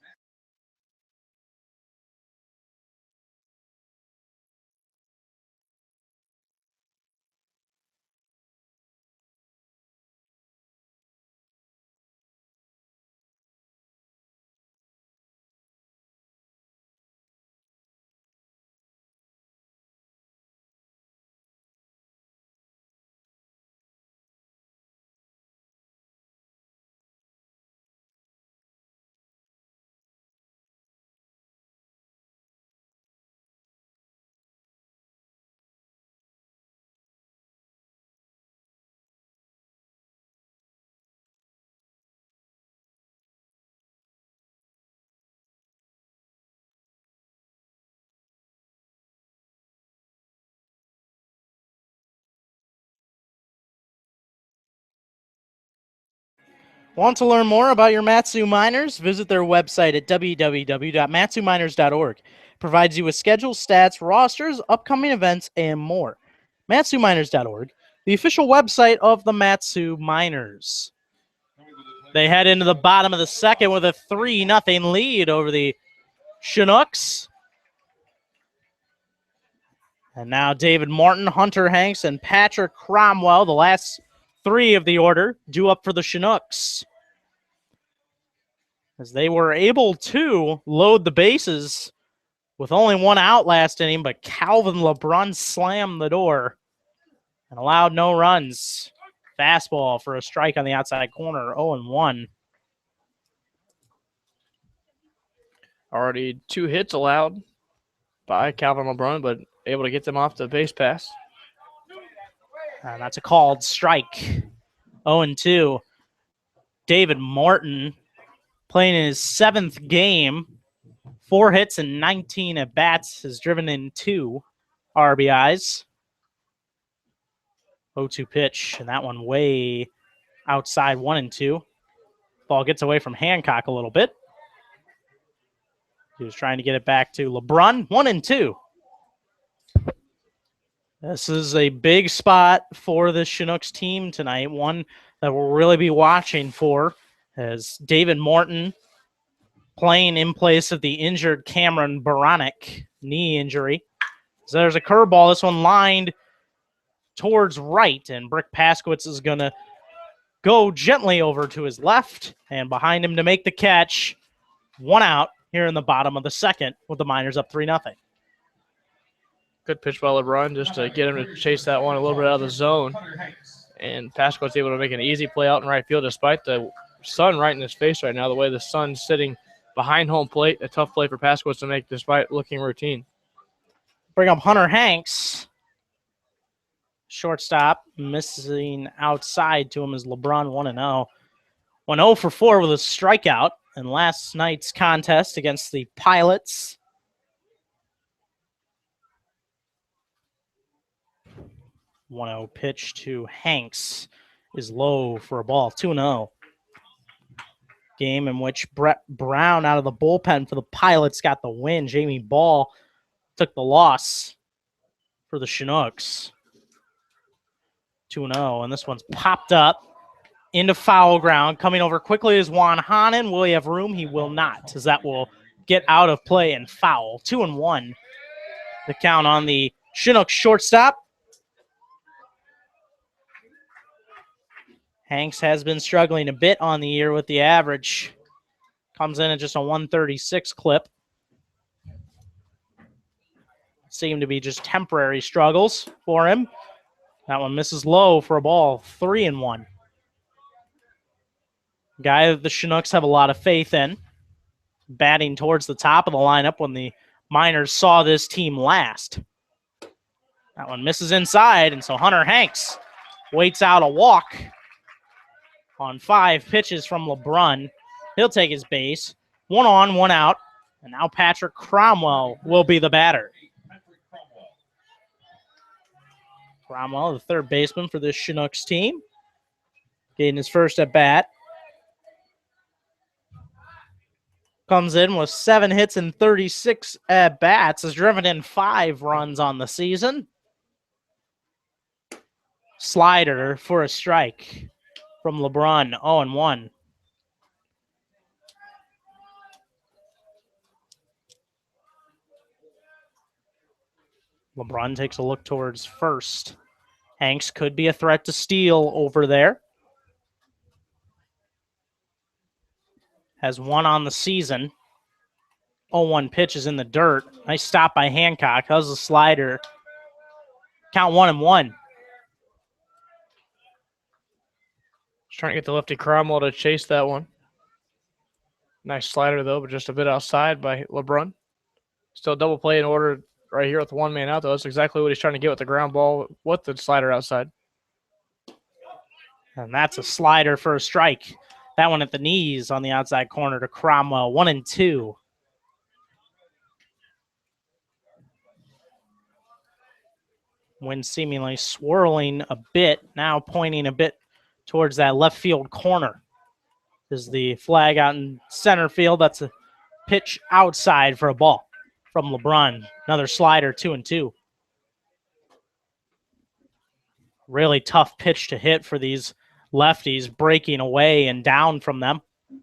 Want to learn more about your Matsu Miners? Visit their website at www.matsuminers.org. Provides you with schedules, stats, rosters, upcoming events, and more. MatsuMiners.org, the official website of the Matsu Miners. They head into the bottom of the second with a 3-0 lead over the Chinooks. And now David Martin, Hunter Hanks, and Patrick Cromwell, the last 3 of the order, due up for the Chinooks. As they were able to load the bases with only 1 out last inning, but Calvin LeBrun slammed the door and allowed no runs. Fastball for a strike on the outside corner, 0-1. Already 2 hits allowed by Calvin LeBrun, but able to get them off the base pass. And that's a called strike. 0-2. David Martin playing in his 7th game. 4 hits and 19 at-bats. Has driven in 2 RBIs. 0-2 pitch. And that one way outside, 1-2. Ball gets away from Hancock a little bit. He was trying to get it back to LeBrun. 1-2. This is a big spot for the Chinooks team tonight. One that we'll really be watching for, as David Morton playing in place of the injured Cameron Baranek, knee injury. So there's a curveball. This one lined towards right, and Brick Paskowitz is going to go gently over to his left, and behind him to make the catch. 1 out here in the bottom of the second with the Miners up 3-0. Good pitch by LeBron just to get him to chase that one a little bit out of the zone. And Pasco's able to make an easy play out in right field despite the sun right in his face right now. The way the sun's sitting behind home plate, a tough play for Pasco to make despite looking routine. Bring up Hunter Hanks. Shortstop missing outside to him is LeBron 1-0. 1-0 for 4 with a strikeout in last night's contest against the Pilots. .0 pitch to Hanks is low for a ball. 2-0. Game in which Brett Brown out of the bullpen for the Pilots got the win. Jamie Ball took the loss for the Chinooks. 2-0, and this one's popped up into foul ground. Coming over quickly is Juan Hanen. Will he have room? He will not, as that will get out of play and foul. 2-1. The count on the Chinook shortstop. Hanks has been struggling a bit on the year with the average. Comes in at just a 136 clip. Seem to be just temporary struggles for him. That one misses low for a ball. 3-1. Guy that the Chinooks have a lot of faith in. Batting towards the top of the lineup when the Miners saw this team last. That one misses inside, and so Hunter Hanks waits out a walk on 5 pitches from LeBron. He'll take his base. 1 on, 1 out. And now Patrick Cromwell will be the batter. Cromwell, the third baseman for this Chinooks team, getting his first at bat. Comes in with 7 hits and 36 at bats. Has driven in 5 runs on the season. Slider for a strike from LeBron. 0-1. LeBron takes a look towards first. Hanks could be a threat to steal over there. Has 1 on the season. 0-1 pitch is in the dirt. Nice stop by Hancock. How's the slider? Count 1-1. Just trying to get the lefty Cromwell to chase that one. Nice slider, though, but just a bit outside by LeBron. Still double play in order right here with 1 man out, though. That's exactly what he's trying to get with the ground ball with the slider outside. And that's a slider for a strike. That one at the knees on the outside corner to Cromwell. 1-2. Wind seemingly swirling a bit, now pointing a bit towards that left field corner. This is the flag out in center field. That's a pitch outside for a ball from LeBron. Another slider, 2-2. Really tough pitch to hit for these lefties, breaking away and down from them. A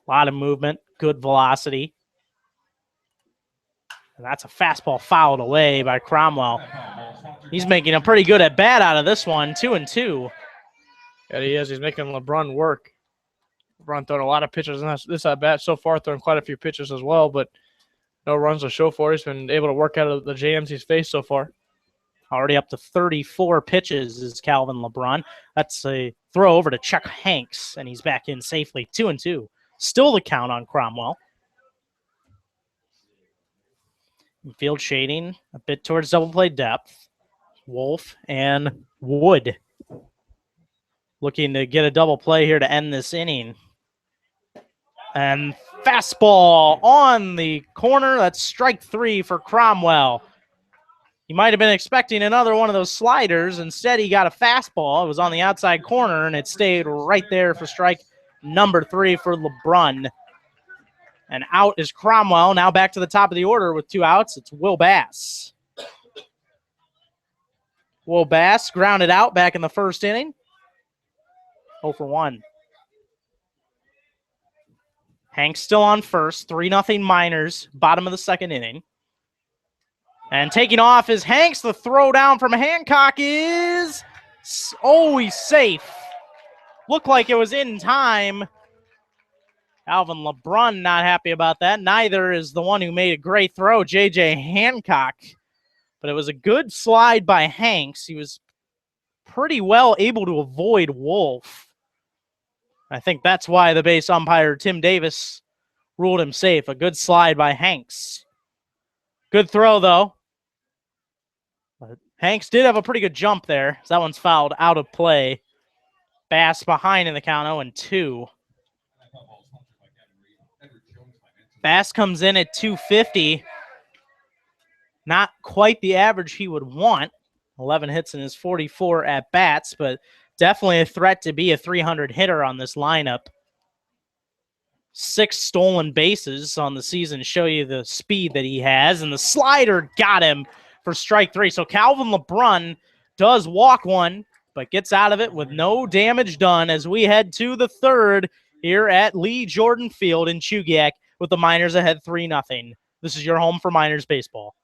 lot of movement, good velocity. And that's a fastball fouled away by Cromwell. He's making a pretty good at bat out of this one, 2-2. Yeah, he is. He's making LeBron work. LeBron throwing a lot of pitches in this at bat so far, throwing quite a few pitches as well, but no runs to show for it. He's been able to work out of the jams he's faced so far. Already up to 34 pitches is Calvin LeBron. That's a throw over to Chuck Hanks, and he's back in safely, 2-2. Still the count on Cromwell. Field shading a bit towards double play depth. Wolf and Wood looking to get a double play here to end this inning. And fastball on the corner. That's strike 3 for Cromwell. He might have been expecting another one of those sliders. Instead, he got a fastball. It was on the outside corner, and it stayed right there for strike number 3 for LeBron. And out is Cromwell. Now back to the top of the order with 2 outs. It's Will Bass. Will Bass grounded out back in the first inning. 0-1. Hanks still on first. 3-0 Miners. Bottom of the second inning. And taking off is Hanks. The throw down from Hancock is always safe. Looked like it was in time. Calvin LeBrun not happy about that. Neither is the one who made a great throw, J.J. Hancock. But it was a good slide by Hanks. He was pretty well able to avoid Wolf. I think that's why the base umpire, Tim Davis, ruled him safe. A good slide by Hanks. Good throw, though. But Hanks did have a pretty good jump there. So that one's fouled out of play. Bass behind in the count, 0-2. Bass comes in at 250. Not quite the average he would want. 11 hits in his 44 at-bats, but definitely a threat to be a 300 hitter on this lineup. 6 stolen bases on the season show you the speed that he has, and the slider got him for strike 3. So Calvin LeBrun does walk one, but gets out of it with no damage done as we head to the third here at Lee Jordan Field in Chugiak with the Miners ahead 3-0. This is your home for Miners baseball.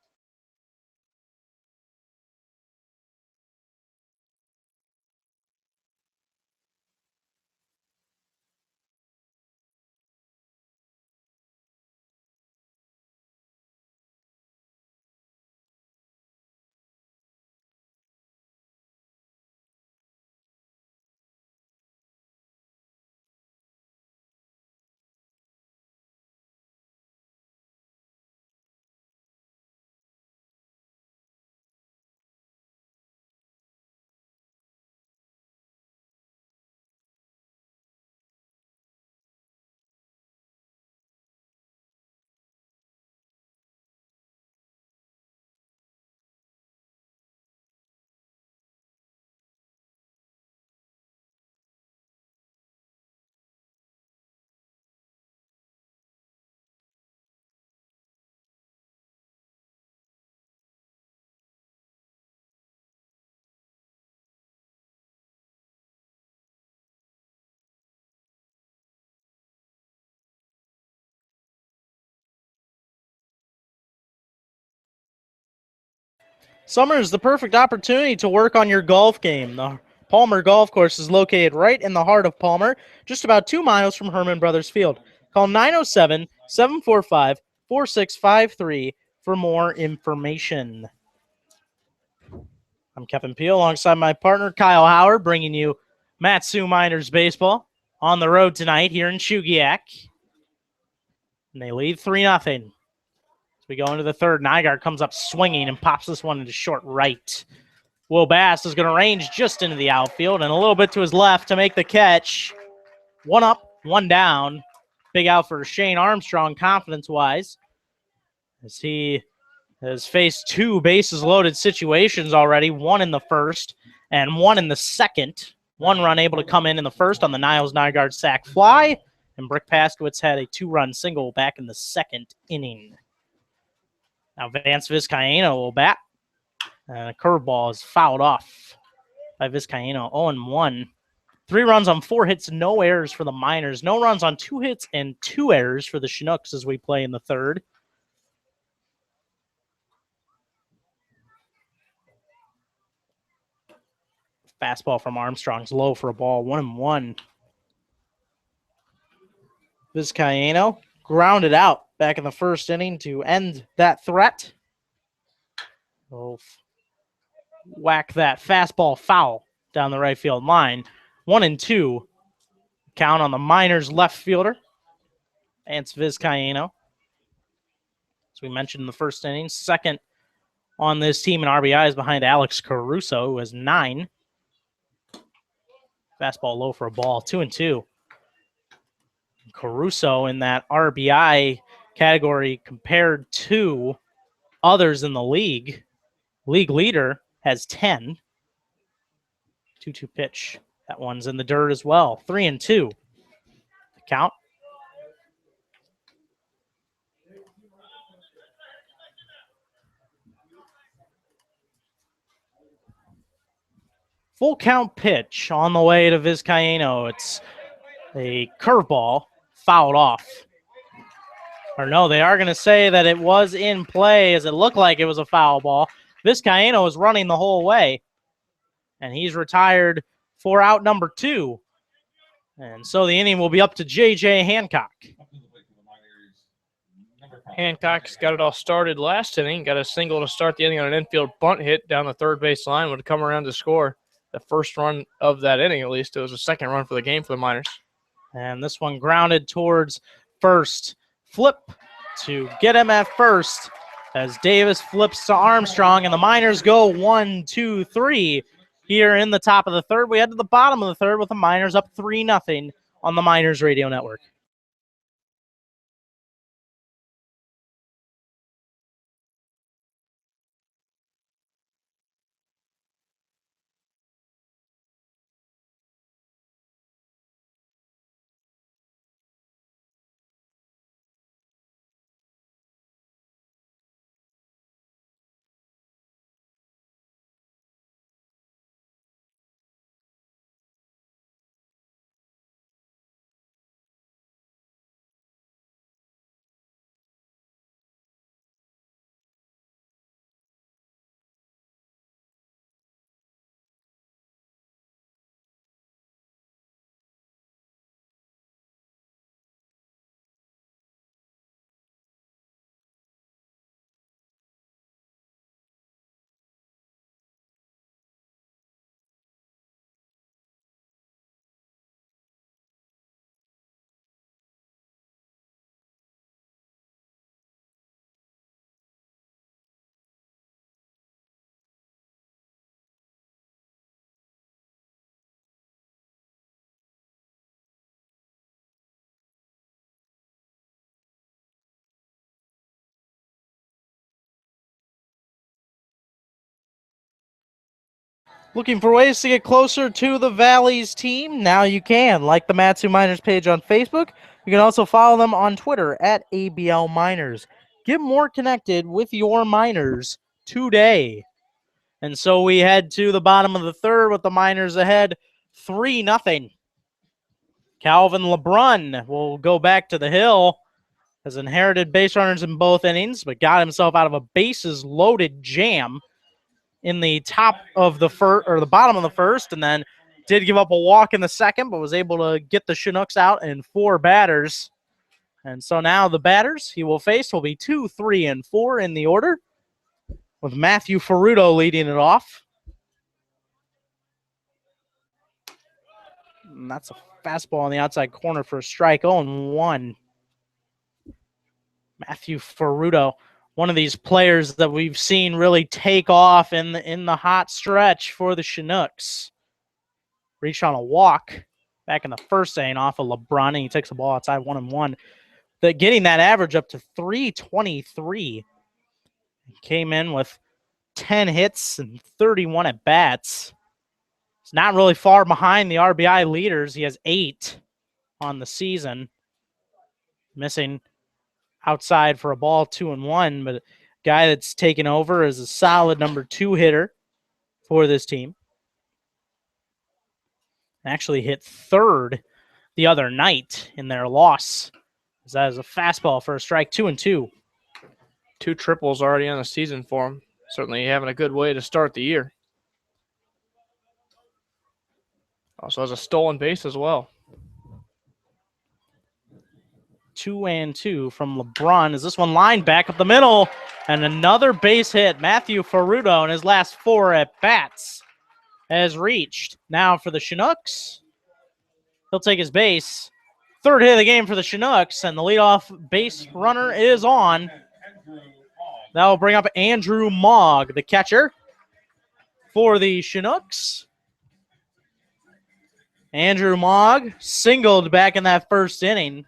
Summer is the perfect opportunity to work on your golf game. The Palmer Golf Course is located right in the heart of Palmer, just about 2 miles from Herman Brothers Field. Call 907-745-4653 for more information. I'm Kevin Peel alongside my partner Kyle Howard, bringing you Matsu Miners baseball on the road tonight here in Chugiak. And they lead 3-0. We go into the third. Nygaard comes up swinging and pops this one into short right. Will Bass is going to range just into the outfield and a little bit to his left to make the catch. 1 up, 1 down. Big out for Shane Armstrong confidence-wise, as he has faced 2 bases-loaded situations already, 1 in the first and 1 in the second. 1 run able to come in the first on the Niles Nygaard sac fly, and Brick Paskowitz had a 2-run single back in the second inning. Now Vance Vizcaino will bat. And a curveball is fouled off by Vizcaino. 0-1. 3 runs on 4 hits, no errors for the Miners. No runs on 2 hits and 2 errors for the Chinooks as we play in the third. Fastball from Armstrong's low for a ball. 1-1. Vizcaino grounded out back in the first inning to end that threat. We'll whack that fastball foul down the right field line. 1-2. Count on the Miners left fielder, Vance Vizcaino. As we mentioned in the first inning, second on this team in RBIs behind Alex Caruso, who has 9. Fastball low for a ball. 2-2. Caruso in that RBI category compared to others in the league. League leader has 10. 2-2 pitch. That one's in the dirt as well. 3-2. The count. Full count pitch on the way to Vizcaino. It's a curveball fouled off. Or no, they are going to say that it was in play as it looked like it was a foul ball. Vizcaino was running the whole way. And he's retired for out number 2. And so the inning will be up to J.J. Hancock. Hancock's got it all started last inning. Got a single to start the inning on an infield bunt hit down the third base line. Would come around to score the first run of that inning, at least. It was the second run for the game for the Miners. And this one grounded towards first. Flip to get him at first as Davis flips to Armstrong, and the Miners go 1, 2, 3 here in the top of the third. We head to the bottom of the third with the Miners up 3-0 on the Miners Radio Network. Looking for ways to get closer to the Valley's team? Now you can. Like the Matsu Miners page on Facebook. You can also follow them on Twitter at ABL Miners. Get more connected with your Miners today. And so we head to the bottom of the third with the Miners ahead 3-0. Calvin LeBrun will go back to the hill. Has inherited base runners in both innings, but got himself out of a bases-loaded jam in the top of the first, or the bottom of the first, and then did give up a walk in the second, but was able to get the Chinooks out in 4 batters. And so now the batters he will face will be 2, 3, and 4 in the order, with Matthew Ferruto leading it off. And that's a fastball on the outside corner for a strike. 0-1. Matthew Ferruto, one of these players that we've seen really take off in the hot stretch for the Chinooks. Reached on a walk back in the first inning off of LeBron, and he takes the ball outside 1-1. Getting that average up to 323. Came in with 10 hits and 31 at bats. It's not really far behind the RBI leaders. He has 8 on the season. Missing outside for a ball 2-1, but a guy that's taken over as a solid number 2 hitter for this team. Actually hit 3rd the other night in their loss. That is a fastball for a strike. 2-2. 2 triples already on the season for him. Certainly having a good way to start the year. Also has a stolen base as well. 2-2 from LeBron. Is this one lined back up the middle? And another base hit. Matthew Ferruto in his last 4 at-bats has reached. Now for the Chinooks. He'll take his base. 3rd hit of the game for the Chinooks, and the leadoff base runner is on. That will bring up Andrew Mogg, the catcher for the Chinooks. Andrew Mogg singled back in that first inning.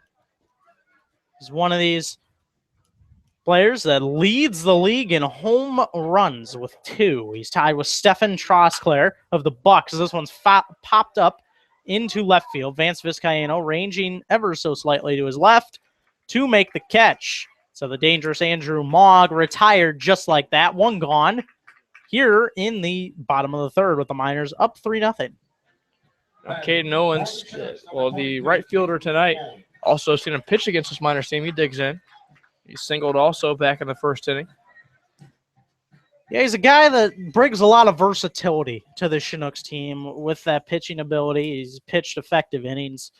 He's one of these players that leads the league in home runs with 2. He's tied with Stefan Trosclair of the Bucks. This one's popped up into left field. Vance Vizcaino ranging ever so slightly to his left to make the catch. So the dangerous Andrew Mogg retired just like that. 1 gone here in the bottom of the third with the Miners up 3-0. Caden Owens, well, the right fielder tonight, also seen him pitch against this Miners team. He digs in. He singled also back in the first inning. Yeah, he's a guy that brings a lot of versatility to the Chinooks team with that pitching ability. He's pitched effective innings,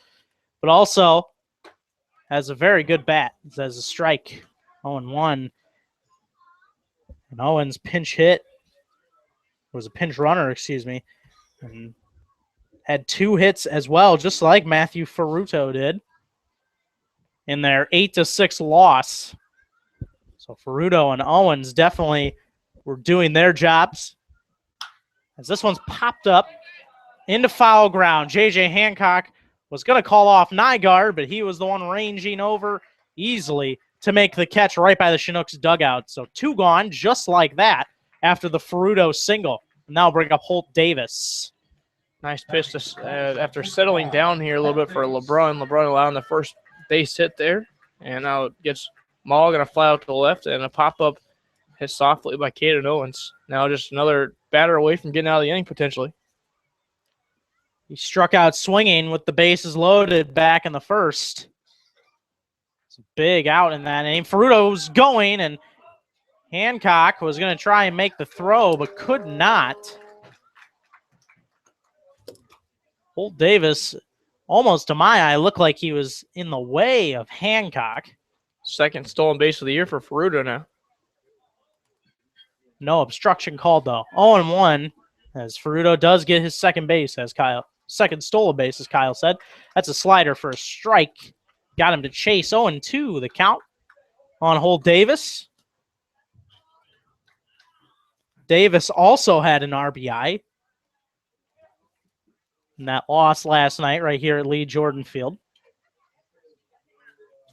but also has a very good bat. Has a strike 0-1. And Owens pinch hit. It was a pinch runner, excuse me. And had 2 hits as well, just like Matthew Ferruto did in their 8-6 loss. So Ferruto and Owens definitely were doing their jobs. As this one's popped up into foul ground. J.J. Hancock was going to call off Nygaard, but he was the one ranging over easily to make the catch right by the Chinooks dugout. So 2 gone just like that after the Ferruto single. Now bring up Holt Davis. Nice pitch after settling down here a little bit for LeBrun. LeBrun allowing the first base hit there. And now it gets Maul going to fly out to the left, and a pop-up hit softly by Caden Owens. Now just another batter away from getting out of the inning potentially. He struck out swinging with the bases loaded back in the first. It's a big out in that inning. Ferruto's going, and Hancock was going to try and make the throw, but could not. Holt Davis, almost to my eye, looked like he was in the way of Hancock. Second stolen base of the year for Ferruto now. No obstruction called, though. 0-1, as Ferruto does get his second stolen base, as Kyle said. That's a slider for a strike. Got him to chase. 0-2, the count on Holt Davis. Davis also had an RBI in that loss last night right here at Lee Jordan Field.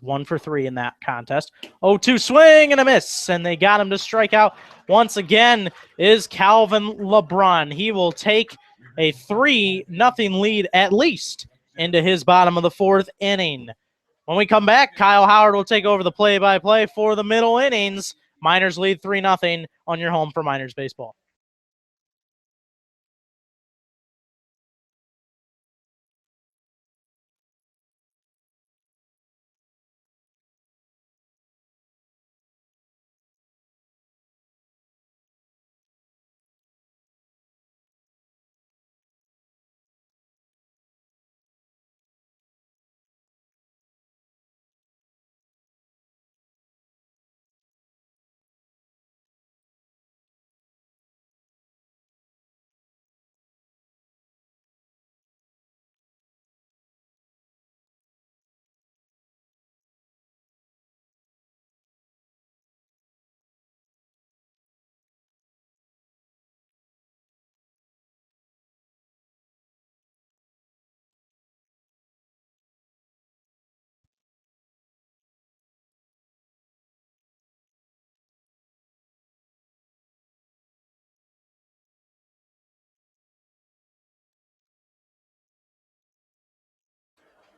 1 for 3 in that contest. 0-2 swing and a miss, and they got him to strike out once again is Calvin LeBrun. He will take a 3-0 lead at least into his bottom of the 4th inning. When we come back, Kyle Howard will take over the play-by-play for the middle innings. Miners lead 3-0 on your home for Miners baseball.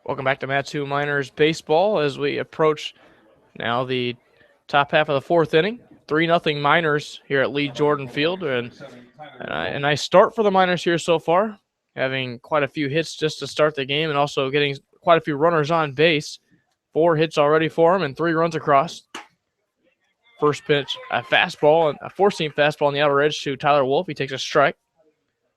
Welcome back to Matsu Miners Baseball as we approach now the top half of the 4th inning. 3-0 Miners here at Lee Jordan Field. And a nice start for the Miners here so far, having quite a few hits just to start the game and also getting quite a few runners on base. 4 hits already for them and 3 runs across. First pitch, a fastball, a 4-seam fastball on the outer edge to Tyler Wolf. He takes a strike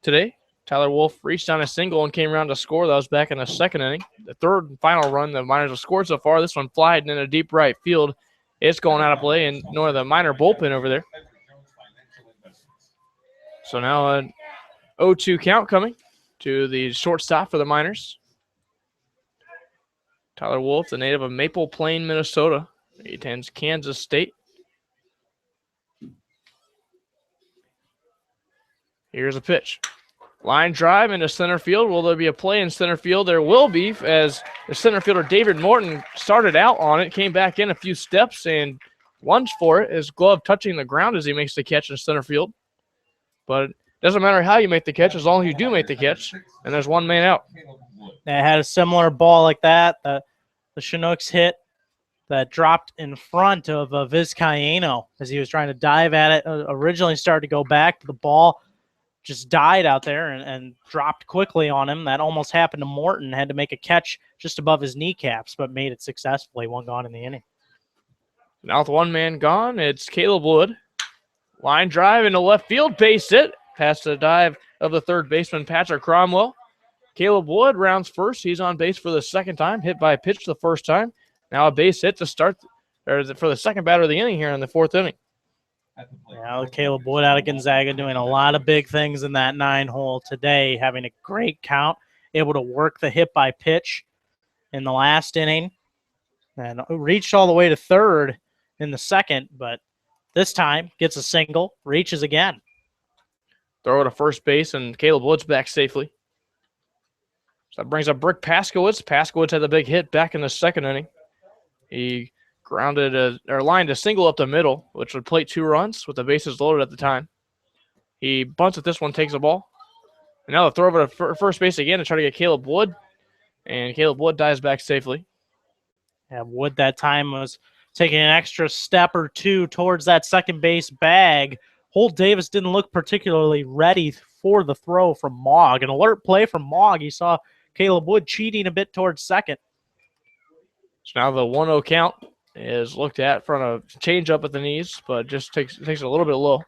today. Tyler Wolf reached on a single and came around to score. That was back in the 2nd inning. The 3rd and final run the Miners have scored so far. This one flied in a deep right field. It's going out of play, and nor the Miner bullpen over there. So now an 0-2 count coming to the shortstop for the Miners. Tyler Wolf, the native of Maple Plain, Minnesota. He attends Kansas State. Here's a pitch. Line drive into center field. Will there be a play in center field? There will be, as the center fielder David Morton started out on it, came back in a few steps and lunged for it. His glove touching the ground as he makes the catch in center field. But it doesn't matter how you make the catch as long as you do make the catch. And there's one man out. They had a similar ball like that. The Chinooks hit that dropped in front of Vizcaíno as he was trying to dive at it. Originally started to go back, but the ball just died out there and dropped quickly on him. That almost happened to Morton. Had to make a catch just above his kneecaps, but made it successfully. 1 gone in the inning. Now with 1 man gone, it's Caleb Wood. Line drive into left field, base hit. Past the dive of the 3rd baseman, Patrick Cromwell. Caleb Wood rounds first. He's on base for the 2nd time. Hit by a pitch the 1st time. Now a base hit to start or for the second batter of the inning here in the fourth inning. Yeah, Caleb Wood out of Gonzaga doing a lot of big things in that 9-hole today, having a great count, able to work the hit by pitch in the last inning, and reached all the way to third in the second, but this time gets a single, reaches again. Throw to first base, and Caleb Wood's back safely. So that brings up Brick Paskowitz. Paskowitz had the big hit back in the second inning. He lined a single up the middle, which would plate 2 runs with the bases loaded at the time. He bunts at this one, takes the ball. And now the throw over to first base again to try to get Caleb Wood. And Caleb Wood dives back safely. Yeah, Wood that time was taking an extra step or two towards that second base bag. Holt Davis didn't look particularly ready for the throw from Mogg. An alert play from Mogg. He saw Caleb Wood cheating a bit towards second. So now the 1-0 count is looked at from a change-up at the knees, but just takes it a little bit low.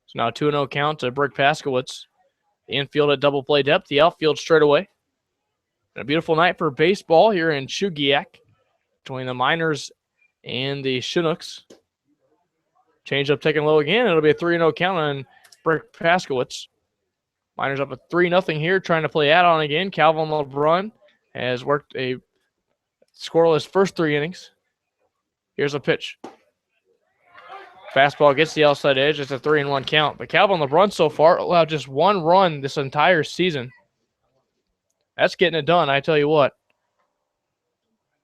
So now 2-0 count to Brick Paskowitz. The infield at double play depth, the outfield straight away. And a beautiful night for baseball here in Chugiak between the Miners and the Chinooks. Change up taking low again. It'll be a 3-0 count on Brick Paskowitz. Miners up at 3-0 here, trying to play add-on again. Calvin LeBrun has worked a scoreless first 3 innings. Here's a pitch. Fastball gets the outside edge. It's a 3-1 count. But Calvin LeBrun so far allowed just 1 run this entire season. That's getting it done, I tell you what.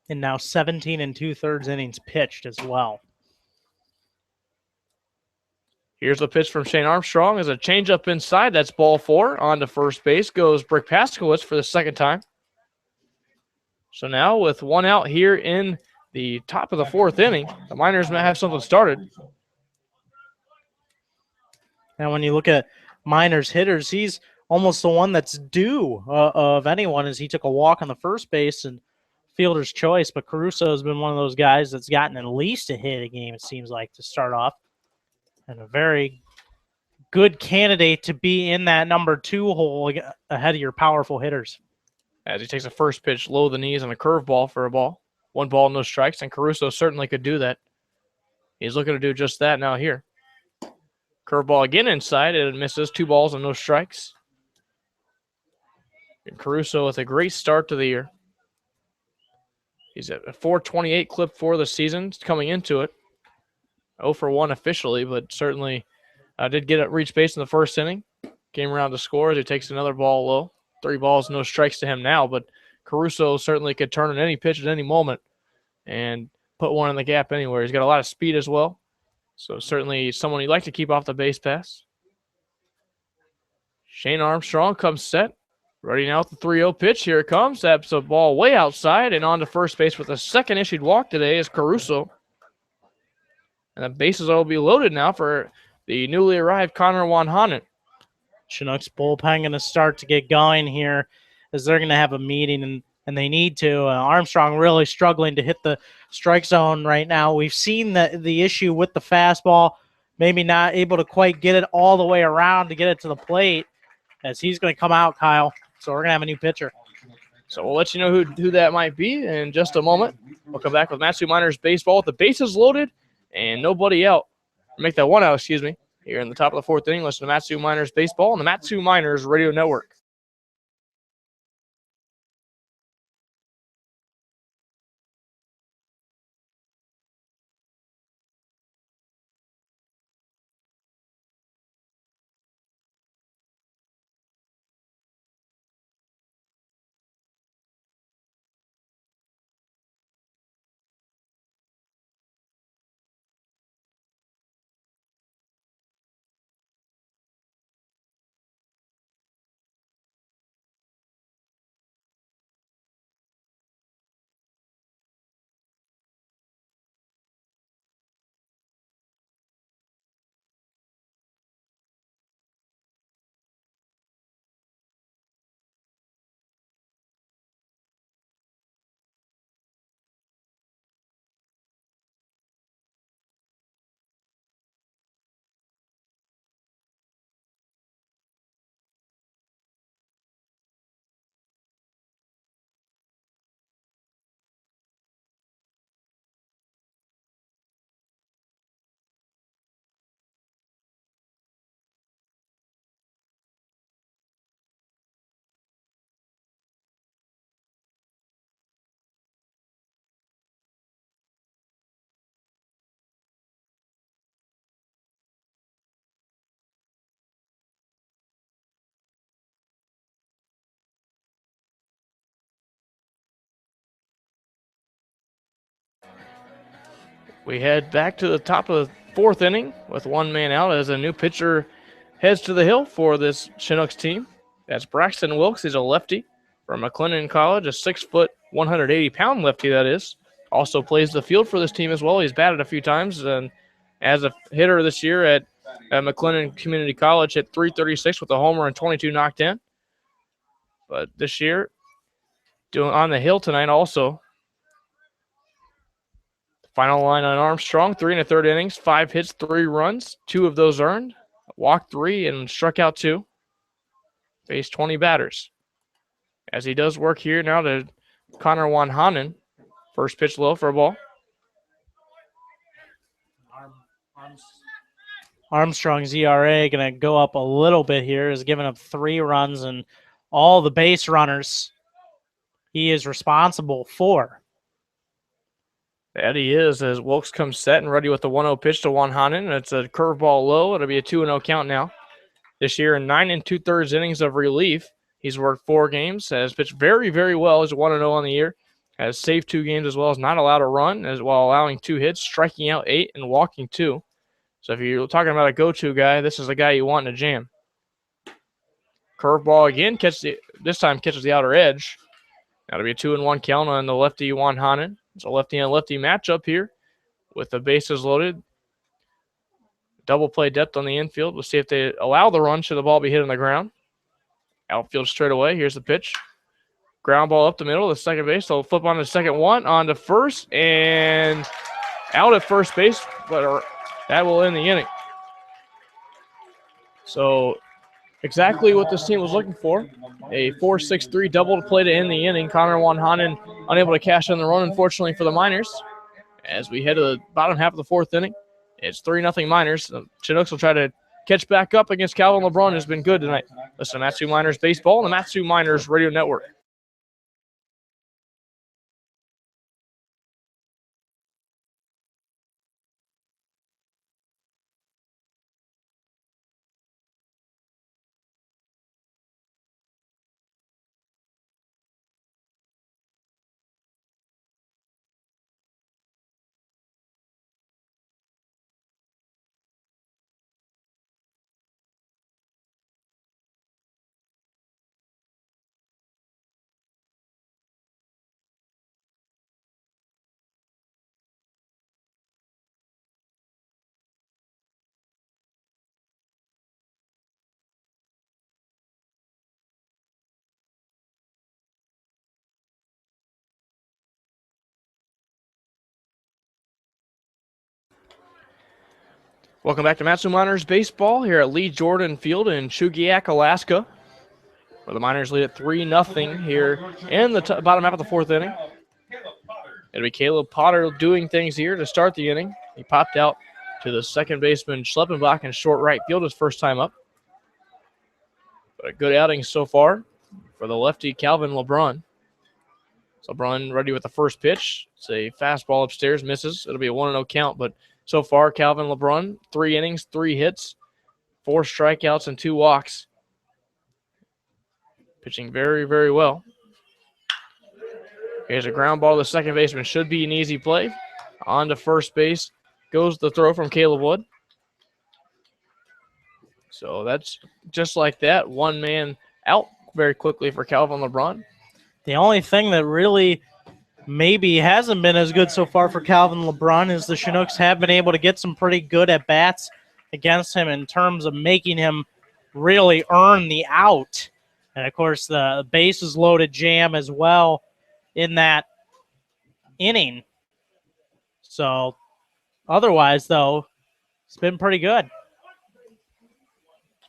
And now 17 2/3 innings pitched as well. Here's the pitch from Shane Armstrong as a changeup inside. That's ball 4. On to first base goes Brick Paskowitz for the second time. So now with 1 out here in the top of the 4th inning, the Miners might have something started. Now when you look at Miners hitters, he's almost the one that's due of anyone, as he took a walk on the first base and fielder's choice. But Caruso has been one of those guys that's gotten at least a hit a game, it seems like, to start off. And a very good candidate to be in that number 2 hole ahead of your powerful hitters. As he takes a first pitch low the knees on a curveball for a ball. 1 ball, no strikes, and Caruso certainly could do that. He's looking to do just that now here. Curveball again inside, and it misses. 2 balls and no strikes. And Caruso with a great start to the year. He's at a 428 clip for the season coming into it. 0 for 1 officially, but certainly did get it reach base in the first inning. Came around to score as he takes another ball low. 3 balls, no strikes to him now, but Caruso certainly could turn in any pitch at any moment and put one in the gap anywhere. He's got a lot of speed as well, so certainly someone you'd like to keep off the base pass. Shane Armstrong comes set, ready now with the 3-0 pitch. Here it comes. That's a ball way outside, and on to first base with a second issued walk today is Caruso. And the bases will be loaded now for the newly arrived Connor Wanhanen. Chinooks bullpen going to start to get going here, as they're going to have a meeting, and they need to. Armstrong really struggling to hit the strike zone right now. We've seen the issue with the fastball, maybe not able to quite get it all the way around to get it to the plate, as he's going to come out, Kyle. So we're going to have a new pitcher. So we'll let you know who that might be in just a moment. We'll come back with Matsu Miners baseball with the bases loaded and nobody out. Make that 1 out, excuse me. Here in the top of the 4th inning, listen to Matsu Miners baseball on the Matsu Miners Radio Network. We head back to the top of the fourth inning with one man out as a new pitcher heads to the hill for this Chinooks team. That's Braxton Wilkes. He's a lefty from McLennan College, a 6-foot, 180-pound lefty, that is. Also plays the field for this team as well. He's batted a few times, and as a hitter this year at McLennan Community College, hit .336 with a homer and 22 knocked in. But this year, doing on the hill tonight also. Final line on Armstrong, 3 1/3 innings, 5 hits, 3 runs, 2 of those earned, walked 3 and struck out 2. Faced 20 batters. As he does work here now to Connor Wanhanen. First pitch low for a ball. Armstrong's ERA going to go up a little bit here. Has given up 3 runs and all the base runners he is responsible for. That he is, as Wilkes comes set and ready with the 1-0 pitch to Wanhanen. It's a curveball low. It'll be a 2-0 count now. This year in 9 2/3 innings of relief, he's worked 4 games, has pitched very, very well. He's 1-0 on the year, has saved 2 games as well as not allowed a run, as while allowing 2 hits, striking out 8 and walking 2. So if you're talking about a go-to guy, this is a guy you want in a jam. Curveball again, this time catches the outer edge. That'll be a 2-1 count on the lefty Wanhanen. It's a lefty and lefty matchup here with the bases loaded. Double play depth on the infield. We'll see if they allow the run should the ball be hit on the ground. Outfield straight away. Here's the pitch. Ground ball up the middle of the second base. They'll flip on to second one, on to first, and out at first base, but that will end the inning. So exactly what this team was looking for. A 4-6-3 double play to end the inning. Connor Wanhanen unable to cash in the run, unfortunately, for the Miners. As we head to the bottom half of the fourth inning, it's 3-0 Miners. The Chinooks will try to catch back up against Calvin LeBron, who's been good tonight. Listen to Matsu Miners Baseball on the Matsu Miners Radio Network. Welcome back to Matsu Miners Baseball here at Lee Jordan Field in Chugiak, Alaska, where the Miners lead at 3-0 here in the bottom half of the fourth inning. It'll be Caleb Potter doing things here to start the inning. He popped out to the second baseman Schleppenbach in short right field his first time up. But a good outing so far for the lefty Calvin LeBron. So LeBron ready with the first pitch. It's a fastball upstairs, misses. It'll be a 1-0 count, but so far, Calvin LeBron, 3 innings, 3 hits, 4 strikeouts, and 2 walks. Pitching very, very well. Here's a ground ball to the second baseman. Should be an easy play. On to first base goes the throw from Caleb Wood. So that's just like that. One man out very quickly for Calvin LeBron. The only thing that really maybe hasn't been as good so far for Calvin LeBron is the Chinooks have been able to get some pretty good at-bats against him in terms of making him really earn the out. And, of course, the bases loaded jam as well in that inning. So, otherwise, though, it's been pretty good.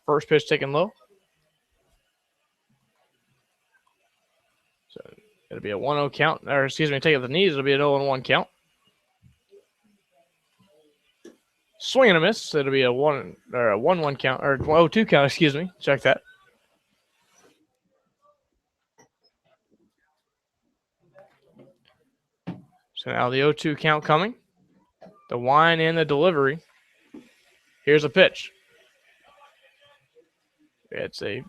First pitch taken low. So it'll be a 1-0 count, or excuse me, take it to the knees. It'll be an 0-1 count. Swing and a miss. It'll be a 1-1 count, or 0-2 count, excuse me. Check that. So now the 0-2 count coming. The wind and the delivery. Here's a pitch. It's a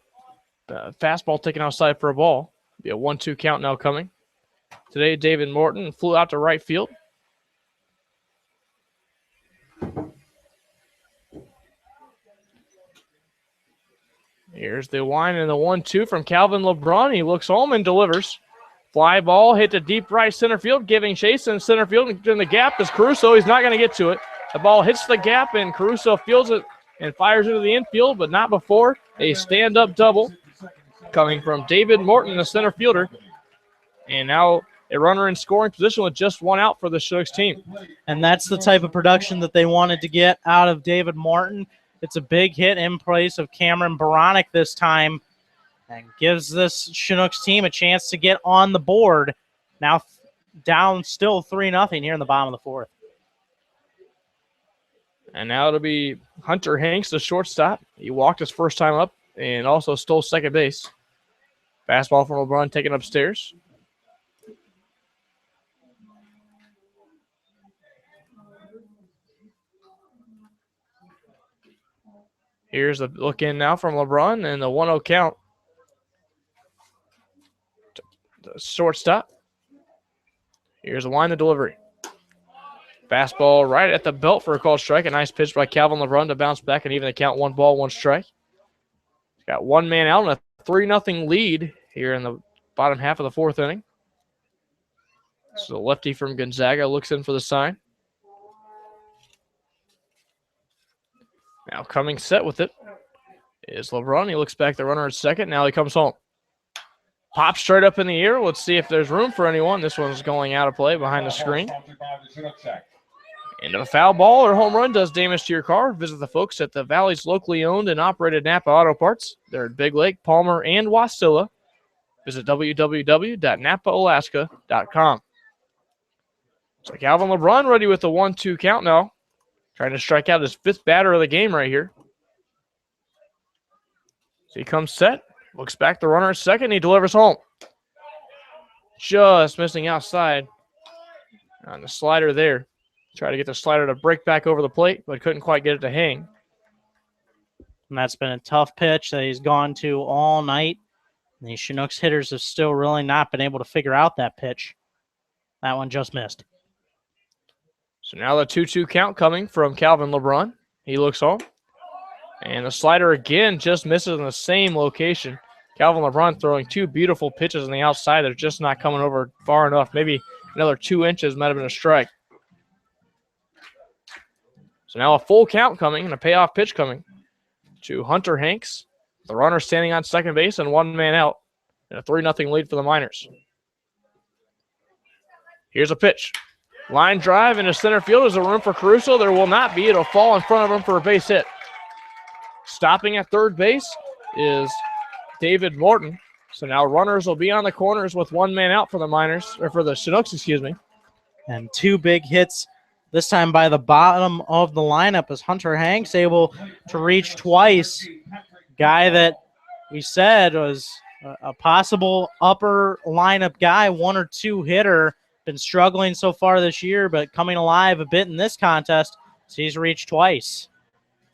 fastball taken outside for a ball. Be a 1-2 count now coming. Today, David Morton flew out to right field. Here's the wind and the 1-2 from Calvin LeBron. He looks home and delivers. Fly ball hit to deep right center field, giving chase in center field. In the gap is Caruso. He's not going to get to it. The ball hits the gap, and Caruso fields it and fires into the infield, but not before a stand-up double coming from David Morton, the center fielder. And now a runner in scoring position with just one out for the Chinooks team. And that's the type of production that they wanted to get out of David Morton. It's a big hit in place of Cameron Baronic this time and gives this Chinooks team a chance to get on the board. Now down still 3-0 here in the bottom of the fourth. And now it'll be Hunter Hanks, the shortstop. He walked his first time up and also stole second base. Fastball from LeBron taken upstairs. Here's a look in now from LeBron and the 1-0 count. The shortstop. Here's a line of delivery. Fastball right at the belt for a called strike. A nice pitch by Calvin LeBron to bounce back and even the count. 1 ball, 1 strike. He's got one man out and a 3-0 lead here in the bottom half of the fourth inning. So the lefty from Gonzaga looks in for the sign. Now coming set with it is LeBron. He looks back the runner at second. Now he comes home. Pops straight up in the air. Let's see if there's room for anyone. This one's going out of play behind the screen. And if a foul ball or home run does damage to your car, visit the folks at the Valley's locally owned and operated Napa Auto Parts. They're at Big Lake, Palmer, and Wasilla. Visit www.napaalaska.com. So Calvin LeBron ready with the 1-2 count now. Trying to strike out his 5th batter of the game right here. So he comes set. Looks back the runner at second. He delivers home. Just missing outside on the slider there. Try to get the slider to break back over the plate, but couldn't quite get it to hang. And that's been a tough pitch that he's gone to all night. And these Chinooks hitters have still really not been able to figure out that pitch. That one just missed. So now the 2-2 count coming from Calvin LeBron. He looks home. And the slider again just misses in the same location. Calvin LeBron throwing 2 beautiful pitches on the outside. They're just not coming over far enough. Maybe another 2 inches might have been a strike. So now a full count coming and a payoff pitch coming to Hunter Hanks. The runner standing on second base and 1 man out. And a 3-0 lead for the Miners. Here's a pitch. Line drive into center field. Is there room for Caruso? There will not be. It'll fall in front of him for a base hit. Stopping at third base is David Morton. So now runners will be on the corners with 1 man out for the Miners, or for the Chinooks, excuse me. And 2 big hits, this time by the bottom of the lineup, as Hunter Hanks able to reach twice. Guy that we said was a possible upper lineup guy, 1 or 2 hitter. Been struggling so far this year, but coming alive a bit in this contest. So he's reached twice.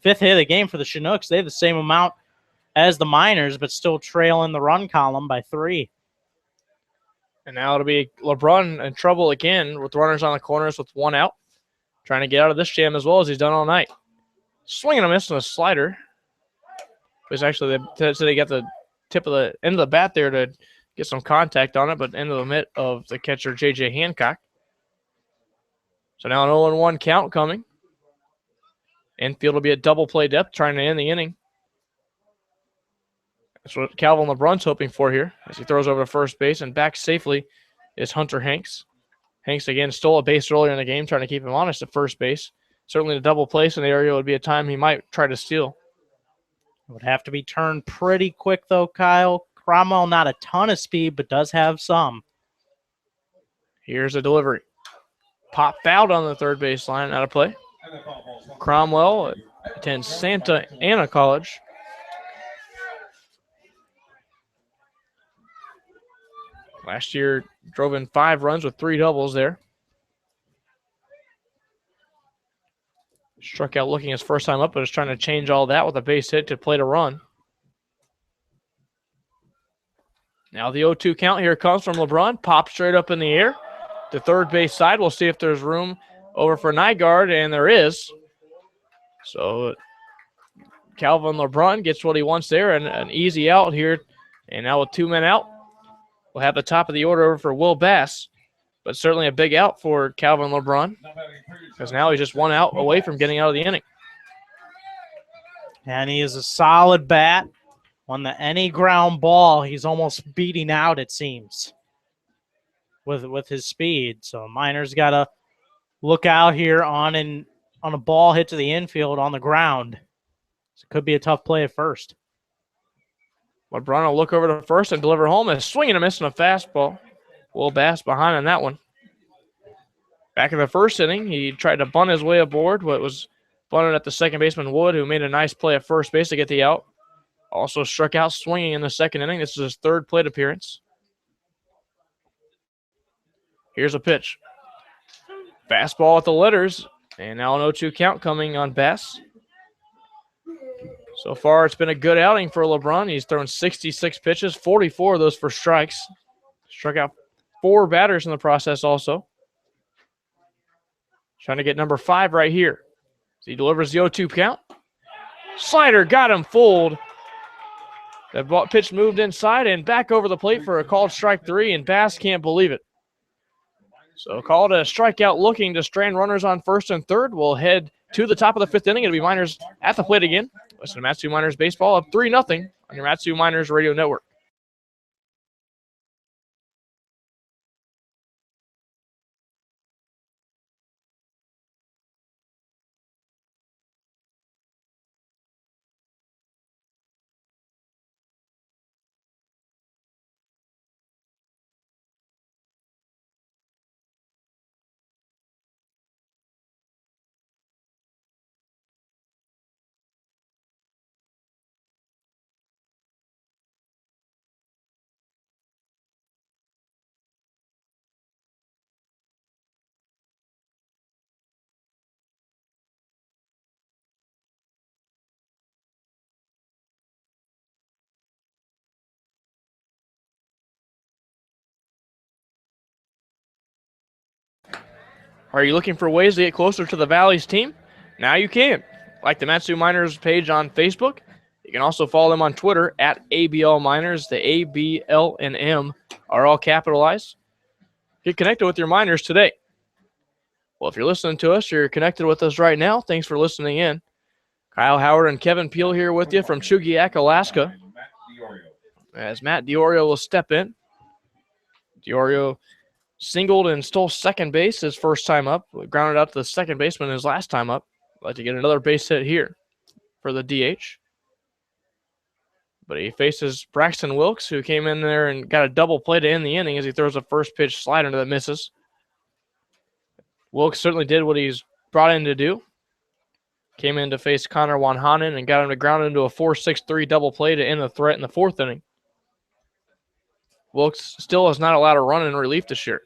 5th hit of the game for the Chinooks. They have the same amount as the Miners, but still trailing the run column by 3. And now it'll be LeBron in trouble again with runners on the corners with 1 out. Trying to get out of this jam as well as he's done all night. Swinging a miss on a slider. It was actually, they got the tip of the end of the bat there to get some contact on it, but into the mitt of the catcher, J.J. Hancock. So now an 0-1 count coming. Infield will be at double play depth, trying to end the inning. That's what Calvin LeBron's hoping for here as he throws over to first base, and back safely is Hunter Hanks. Hanks, again, stole a base earlier in the game, trying to keep him honest at first base. Certainly the double place in the area would be a time he might try to steal. It would have to be turned pretty quick, though, Kyle. Cromwell, not a ton of speed, but does have some. Here's a delivery. Pop fouled on the third base line, out of play. Cromwell attends Santa Ana College. Last year, drove in 5 runs with 3 doubles there. Struck out looking his first time up, but is trying to change all that with a base hit to play to run. Now the 0-2 count here comes from LeBron. Pop straight up in the air. The third base side, we'll see if there's room over for Nygaard, and there is. So Calvin LeBrun gets what he wants there, and an easy out here. And now with 2 men out, we'll have the top of the order over for Will Bass. But certainly a big out for Calvin LeBrun, because now he's just 1 out away from getting out of the inning. And he is a solid bat. On any ground ball, he's almost beating out, it seems, with his speed. So Miners got to look out here on a ball hit to the infield on the ground. So it could be a tough play at first. LeBron will look over to first and deliver home. A swing and a miss on a fastball. Will Bass behind on that one. Back in the first inning, he tried to bunt his way aboard. What was bunted at the second baseman Wood, who made a nice play at first base to get the out. Also struck out swinging in the second inning. This is his 3rd plate appearance. Here's a pitch. Fastball at the letters, and now an 0-2 count coming on Bass. So far, it's been a good outing for LeBron. He's thrown 66 pitches, 44 of those for strikes. Struck out 4 batters in the process also. Trying to get number 5 right here. He delivers the 0-2 count. Slider got him fooled. That pitch moved inside and back over the plate for a called strike 3, and Bass can't believe it. So called a strikeout looking to strand runners on first and third. We'll head to the top of the 5th inning. It'll be Miners at the plate again. Listen to Matsu Miners Baseball up 3-0 on your Matsu Miners Radio Network. Are you looking for ways to get closer to the Valley's team? Now you can. Like the Matsu Miners page on Facebook. You can also follow them on Twitter at ABL Miners. The A, B, L, and M are all capitalized. Get connected with your Miners today. Well, if you're listening to us, you're connected with us right now. Thanks for listening in. Kyle Howard and Kevin Peel here with you from Chugiak, Alaska. As Matt DiOrio will step in. DiOrio singled and stole second base his first time up. Grounded out to the second baseman his last time up. Like to get another base hit here for the DH. But he faces Braxton Wilkes, who came in there and got a double play to end the inning as he throws a first pitch slider that misses. Wilkes certainly did what he's brought in to do. Came in to face Connor Wanhanen and got him to ground into a 4-6-3 double play to end the threat in the 4th inning. Wilkes still is not allowed to run in relief this year.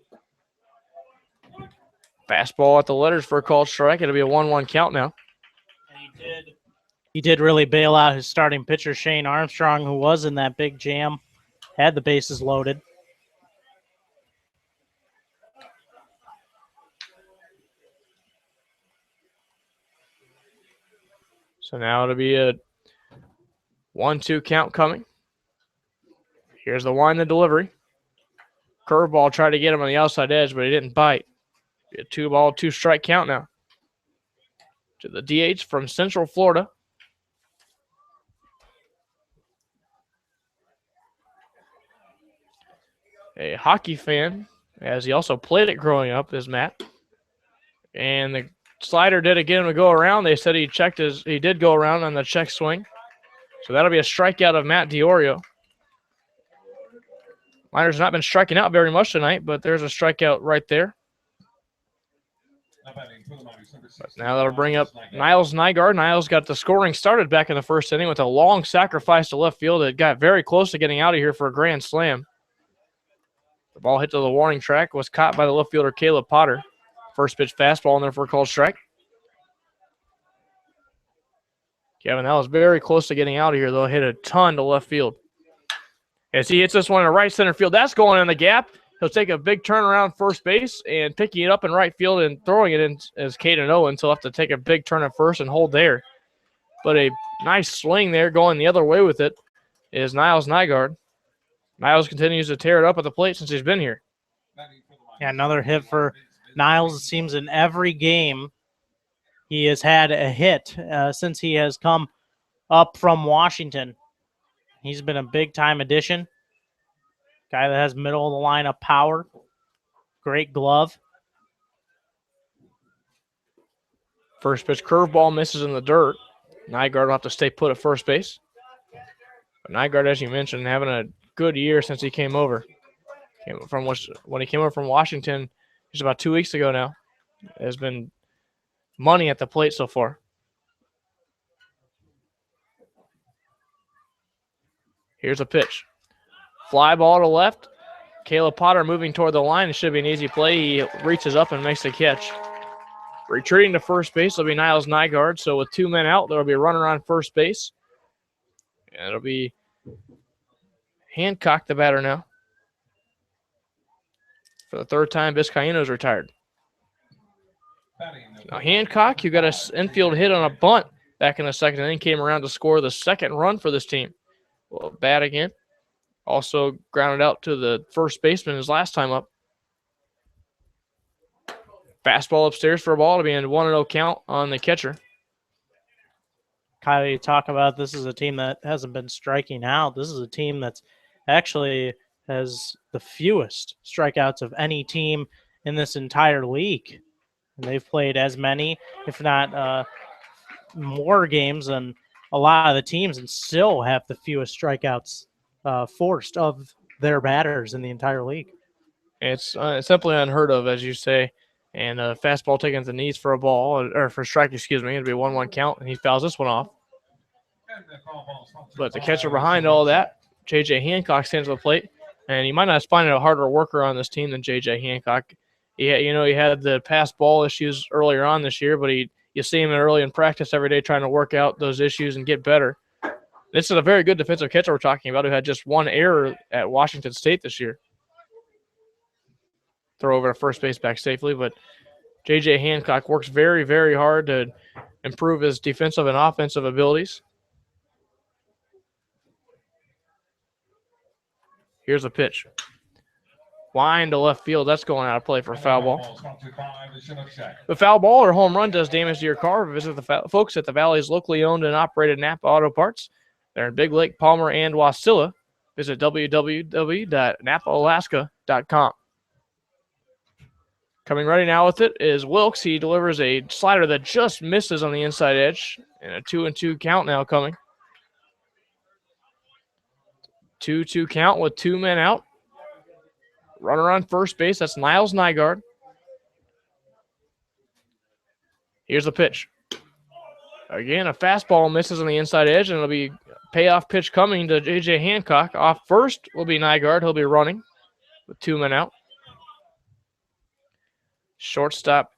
Fastball at the letters for a called strike. It'll be a 1-1 count now. And he did really bail out his starting pitcher, Shane Armstrong, who was in that big jam, had the bases loaded. So now it'll be a 1-2 count coming. Here's the wind and delivery. Curveball tried to get him on the outside edge, but he didn't bite. Be a 2-ball, 2-strike count now. To the DH from Central Florida. A hockey fan, as he also played it growing up, is Matt. And the slider did get him to go around. They said he did go around on the check swing. So that'll be a strikeout of Matt DiOrio. Miners have not been striking out very much tonight, but there's a strikeout right there. But now that'll bring up Niles Nygaard. Niles got the scoring started back in the first inning with a long sacrifice to left field. It got very close to getting out of here for a grand slam. The ball hit to the warning track, was caught by the left fielder Caleb Potter. First pitch fastball in there for a called strike. Kevin, that was very close to getting out of here, though. Hit a ton to left field. As he hits this one in right center field, that's going in the gap. He'll take a big turn around first base and picking it up in right field and throwing it in as Caden Owens. He'll have to take a big turn at first and hold there. but a nice swing there going the other way with it is Niles Nygaard. Niles continues to tear it up at the plate since he's been here. Yeah, another hit for Niles. It seems in every game he has had a hit since he has come up from Washington. He's been a big-time addition. Guy that has middle of the lineup power. Great glove. First pitch curveball misses in the dirt. Nygaard will have to stay put at first base. But Nygaard, as you mentioned, having a good year since he came over. When he came over from Washington just about 2 weeks ago now. Has been money at the plate so far. Here's a pitch. Fly ball to left. Caleb Potter moving toward the line. It should be an easy play. He reaches up and makes the catch. Retreating to first base will be Niles Nygaard. So with 2 men out, there will be a runner on first base. And it'll be Hancock, the batter now. For the third time, Vizcaíno's retired. Now Hancock, you got an infield hit on a bunt back in the second inning. Came around to score the second run for this team. Well, bat again. Also grounded out to the first baseman his last time up. Fastball upstairs for a ball to be in 1-0 count on the catcher. Kyle, you talk about this is a team that hasn't been striking out. This is a team that's actually has the fewest strikeouts of any team in this entire league. And they've played as many, if not more games than a lot of the teams and still have the fewest strikeouts forced of their batters in the entire league. It's simply unheard of, as you say. And a fastball taken to the knees for a ball, or for a strike, excuse me. It'll be a 1-1 count, and he fouls this one off. But the catcher behind all that, J.J. Hancock, stands at the plate. And you might not find a harder worker on this team than J.J. Hancock. He had the pass ball issues earlier on this year, but you see him early in practice every day trying to work out those issues and get better. This is a very good defensive catcher we're talking about who had just one error at Washington State this year. Throw over to first base back safely, but J.J. Hancock works very, very hard to improve his defensive and offensive abilities. Here's a pitch. Line to left field. That's going out of play for a foul ball. The foul ball or home run does damage to your car. Visit the folks at the Valley's locally owned and operated Napa Auto Parts. They're in Big Lake, Palmer, and Wasilla. Visit www.napaalaska.com. Coming ready now with it is Wilkes. He delivers a slider that just misses on the inside edge. And a 2-2 count now coming. 2-2 count with 2 men out. Runner on first base. That's Niles Nygaard. Here's the pitch. Again, a fastball misses on the inside edge, and it'll be a payoff pitch coming to J.J. Hancock. Off first will be Nygaard. He'll be running with 2 men out. Shortstop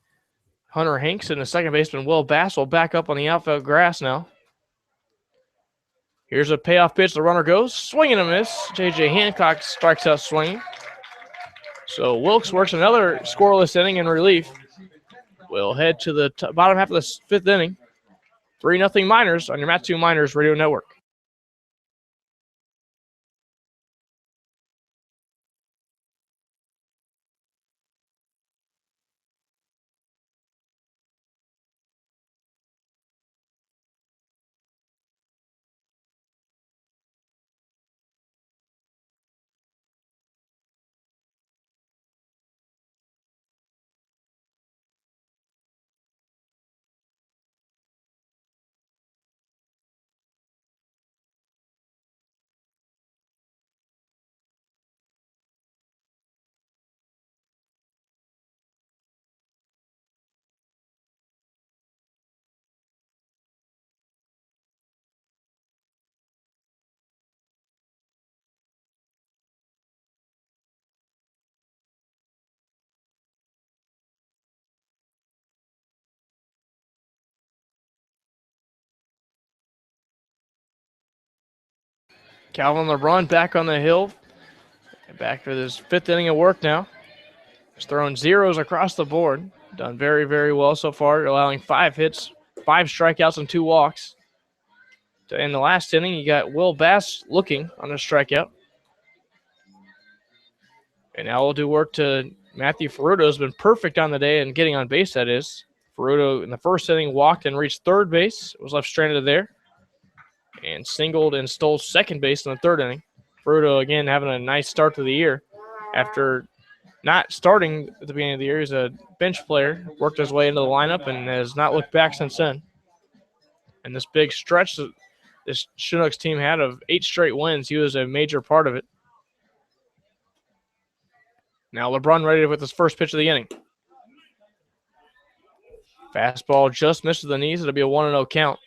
Hunter Hanks and the second baseman Will Bass will back up on the outfield grass now. Here's a payoff pitch. The runner goes. Swing and a miss. J.J. Hancock strikes out swinging. So Wilkes works another scoreless inning in relief. We'll head to the bottom half of the 5th inning. 3-0 Miners on your Matsu Miners Radio Network. Calvin LeBron back on the hill. Back for this 5th inning of work now. He's throwing zeros across the board. Done very, very well so far, allowing 5 hits, 5 strikeouts, and 2 walks. In the last inning, you got Will Bass looking on a strikeout. And now we'll do work to Matthew Ferruto. Has been perfect on the day and getting on base, that is. Ferruto in the first inning walked and reached third base. Was left stranded there. And singled and stole second base in the third inning. Ferruto, again, having a nice start to the year. After not starting at the beginning of the year, he's a bench player. Worked his way into the lineup and has not looked back since then. And this big stretch that this Chinooks team had of 8 straight wins, he was a major part of it. Now LeBron ready with his first pitch of the inning. Fastball just misses the knees. It'll be a 1-0 count.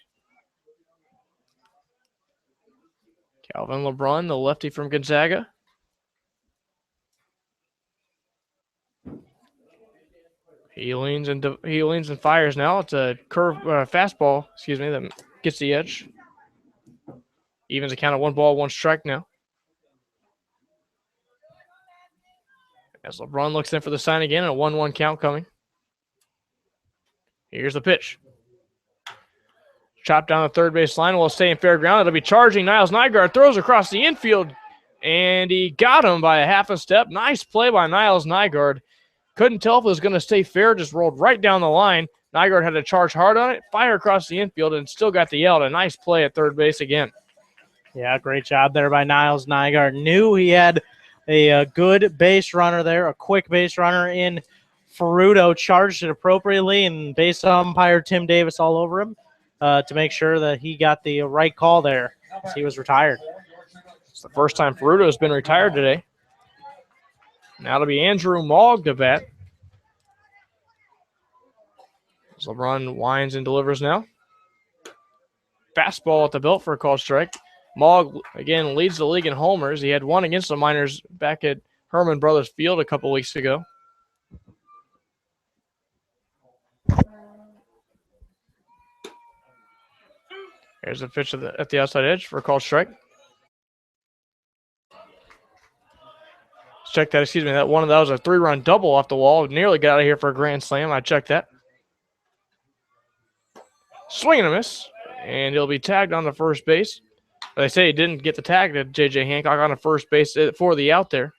Calvin LeBron, the lefty from Gonzaga. He leans and fires now. It's a fastball, that gets the edge. Evens a count of 1 ball, 1 strike now. As LeBron looks in for the sign again, and a 1-1 count coming. Here's the pitch. Chopped down the third base line while staying fair ground. It'll be charging. Niles Nygaard throws across the infield, and he got him by a half a step. Nice play by Niles Nygaard. Couldn't tell if it was going to stay fair, just rolled right down the line. Nygaard had to charge hard on it, fire across the infield, and still got the out. A nice play at third base again. Yeah, great job there by Niles Nygaard. Knew he had a good base runner there, a quick base runner in Ferruto. Charged it appropriately, and base umpire Tim Davis all over him to make sure that he got the right call there as he was retired. It's the first time Ferruto has been retired today. Now it'll be Andrew Mogg to bat. As LeBron winds and delivers now. Fastball at the belt for a called strike. Mogg, again, leads the league in homers. He had 1 against the Miners back at Herman Brothers Field a couple weeks ago. Here's a pitch at the outside edge for a called strike. Check that, that was a 3-run double off the wall. Nearly got out of here for a grand slam. I checked that. Swing and a miss, and he'll be tagged on the first base. They say he didn't get the tag to J.J. Hancock on the first base for the out there.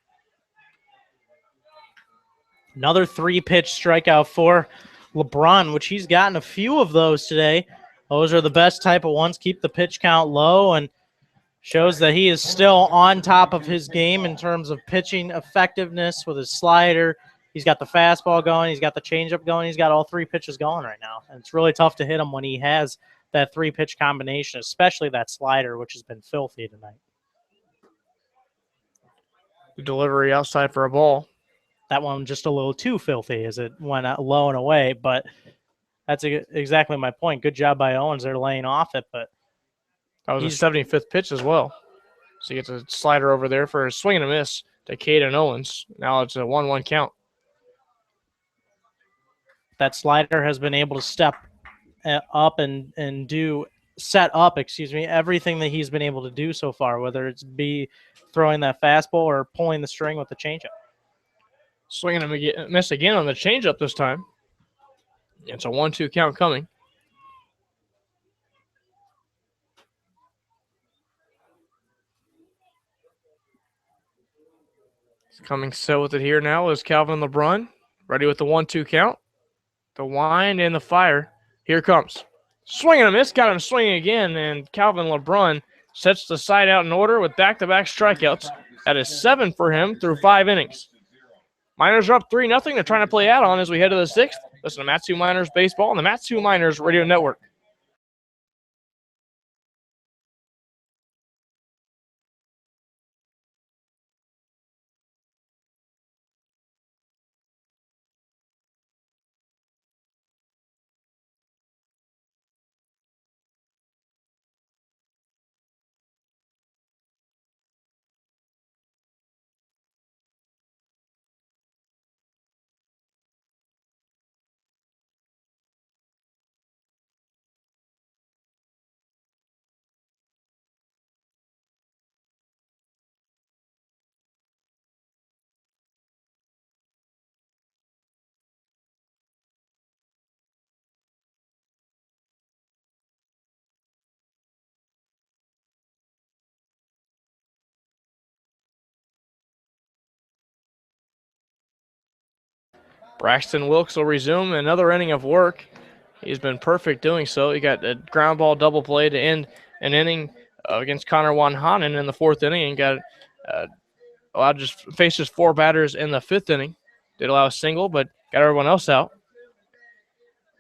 Another 3-pitch strikeout for LeBron, which he's gotten a few of those today. Those are the best type of ones. Keep the pitch count low and shows that he is still on top of his game in terms of pitching effectiveness with his slider. He's got the fastball going. He's got the changeup going. He's got all 3 pitches going right now. And it's really tough to hit him when he has that 3-pitch combination, especially that slider, which has been filthy tonight. The delivery outside for a ball. That one just a little too filthy as it went out low and away, but that's exactly my point. Good job by Owens. They're laying off it, but that was a 75th pitch as well. So he gets a slider over there for a swing and a miss to Caden Owens. Now it's a 1-1 count. That slider has been able to step up and set up everything that he's been able to do so far, whether it's be throwing that fastball or pulling the string with the changeup. Swinging a miss again on the changeup this time. It's a 1-2 count coming. Coming set with it here now is Calvin LeBron. Ready with the 1-2 count. The wind and the fire. Here comes. Swing and a miss. Got him swinging again. And Calvin LeBron sets the side out in order with back-to-back strikeouts. That is 7 for him through 5 innings. Miners are up 3-0. They're trying to play out on as we head to the 6th. Listen to Matsu Miners Baseball on the Matsu Miners Radio Network. Braxton Wilkes will resume another inning of work. He's been perfect doing so. He got a ground ball double play to end an inning against Connor Wanhanen in the 4th inning, and got allowed to just face just 4 batters in the 5th inning. Did allow a single, but got everyone else out.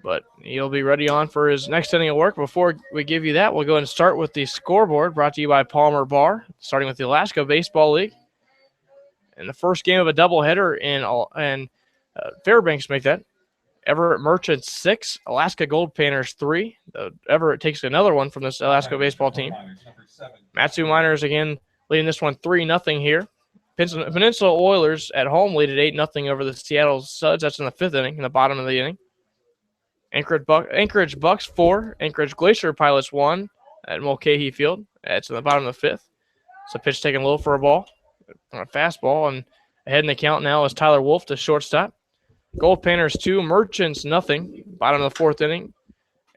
But he'll be ready on for his next inning of work. Before we give you that, we'll go ahead and start with the scoreboard brought to you by Palmer Bar, starting with the Alaska Baseball League. In the first game of a doubleheader in Fairbanks, make that. Everett Merchants 6, Alaska Gold Painters 3. Everett takes another one from this Alaska baseball team. Matsu Miners again leading this one 3-0 here. Peninsula Oilers at home lead at 8-0 over the Seattle Suds. That's in the 5th inning, in the bottom of the inning. Anchorage Bucks 4, Anchorage Glacier Pilots 1 at Mulcahy Field. That's in the bottom of the 5th. It's a pitch taken low for a ball, on a fastball, and ahead in the count now is Tyler Wolf, the shortstop. Gold Painters 2, Merchants 0. Bottom of the 4th inning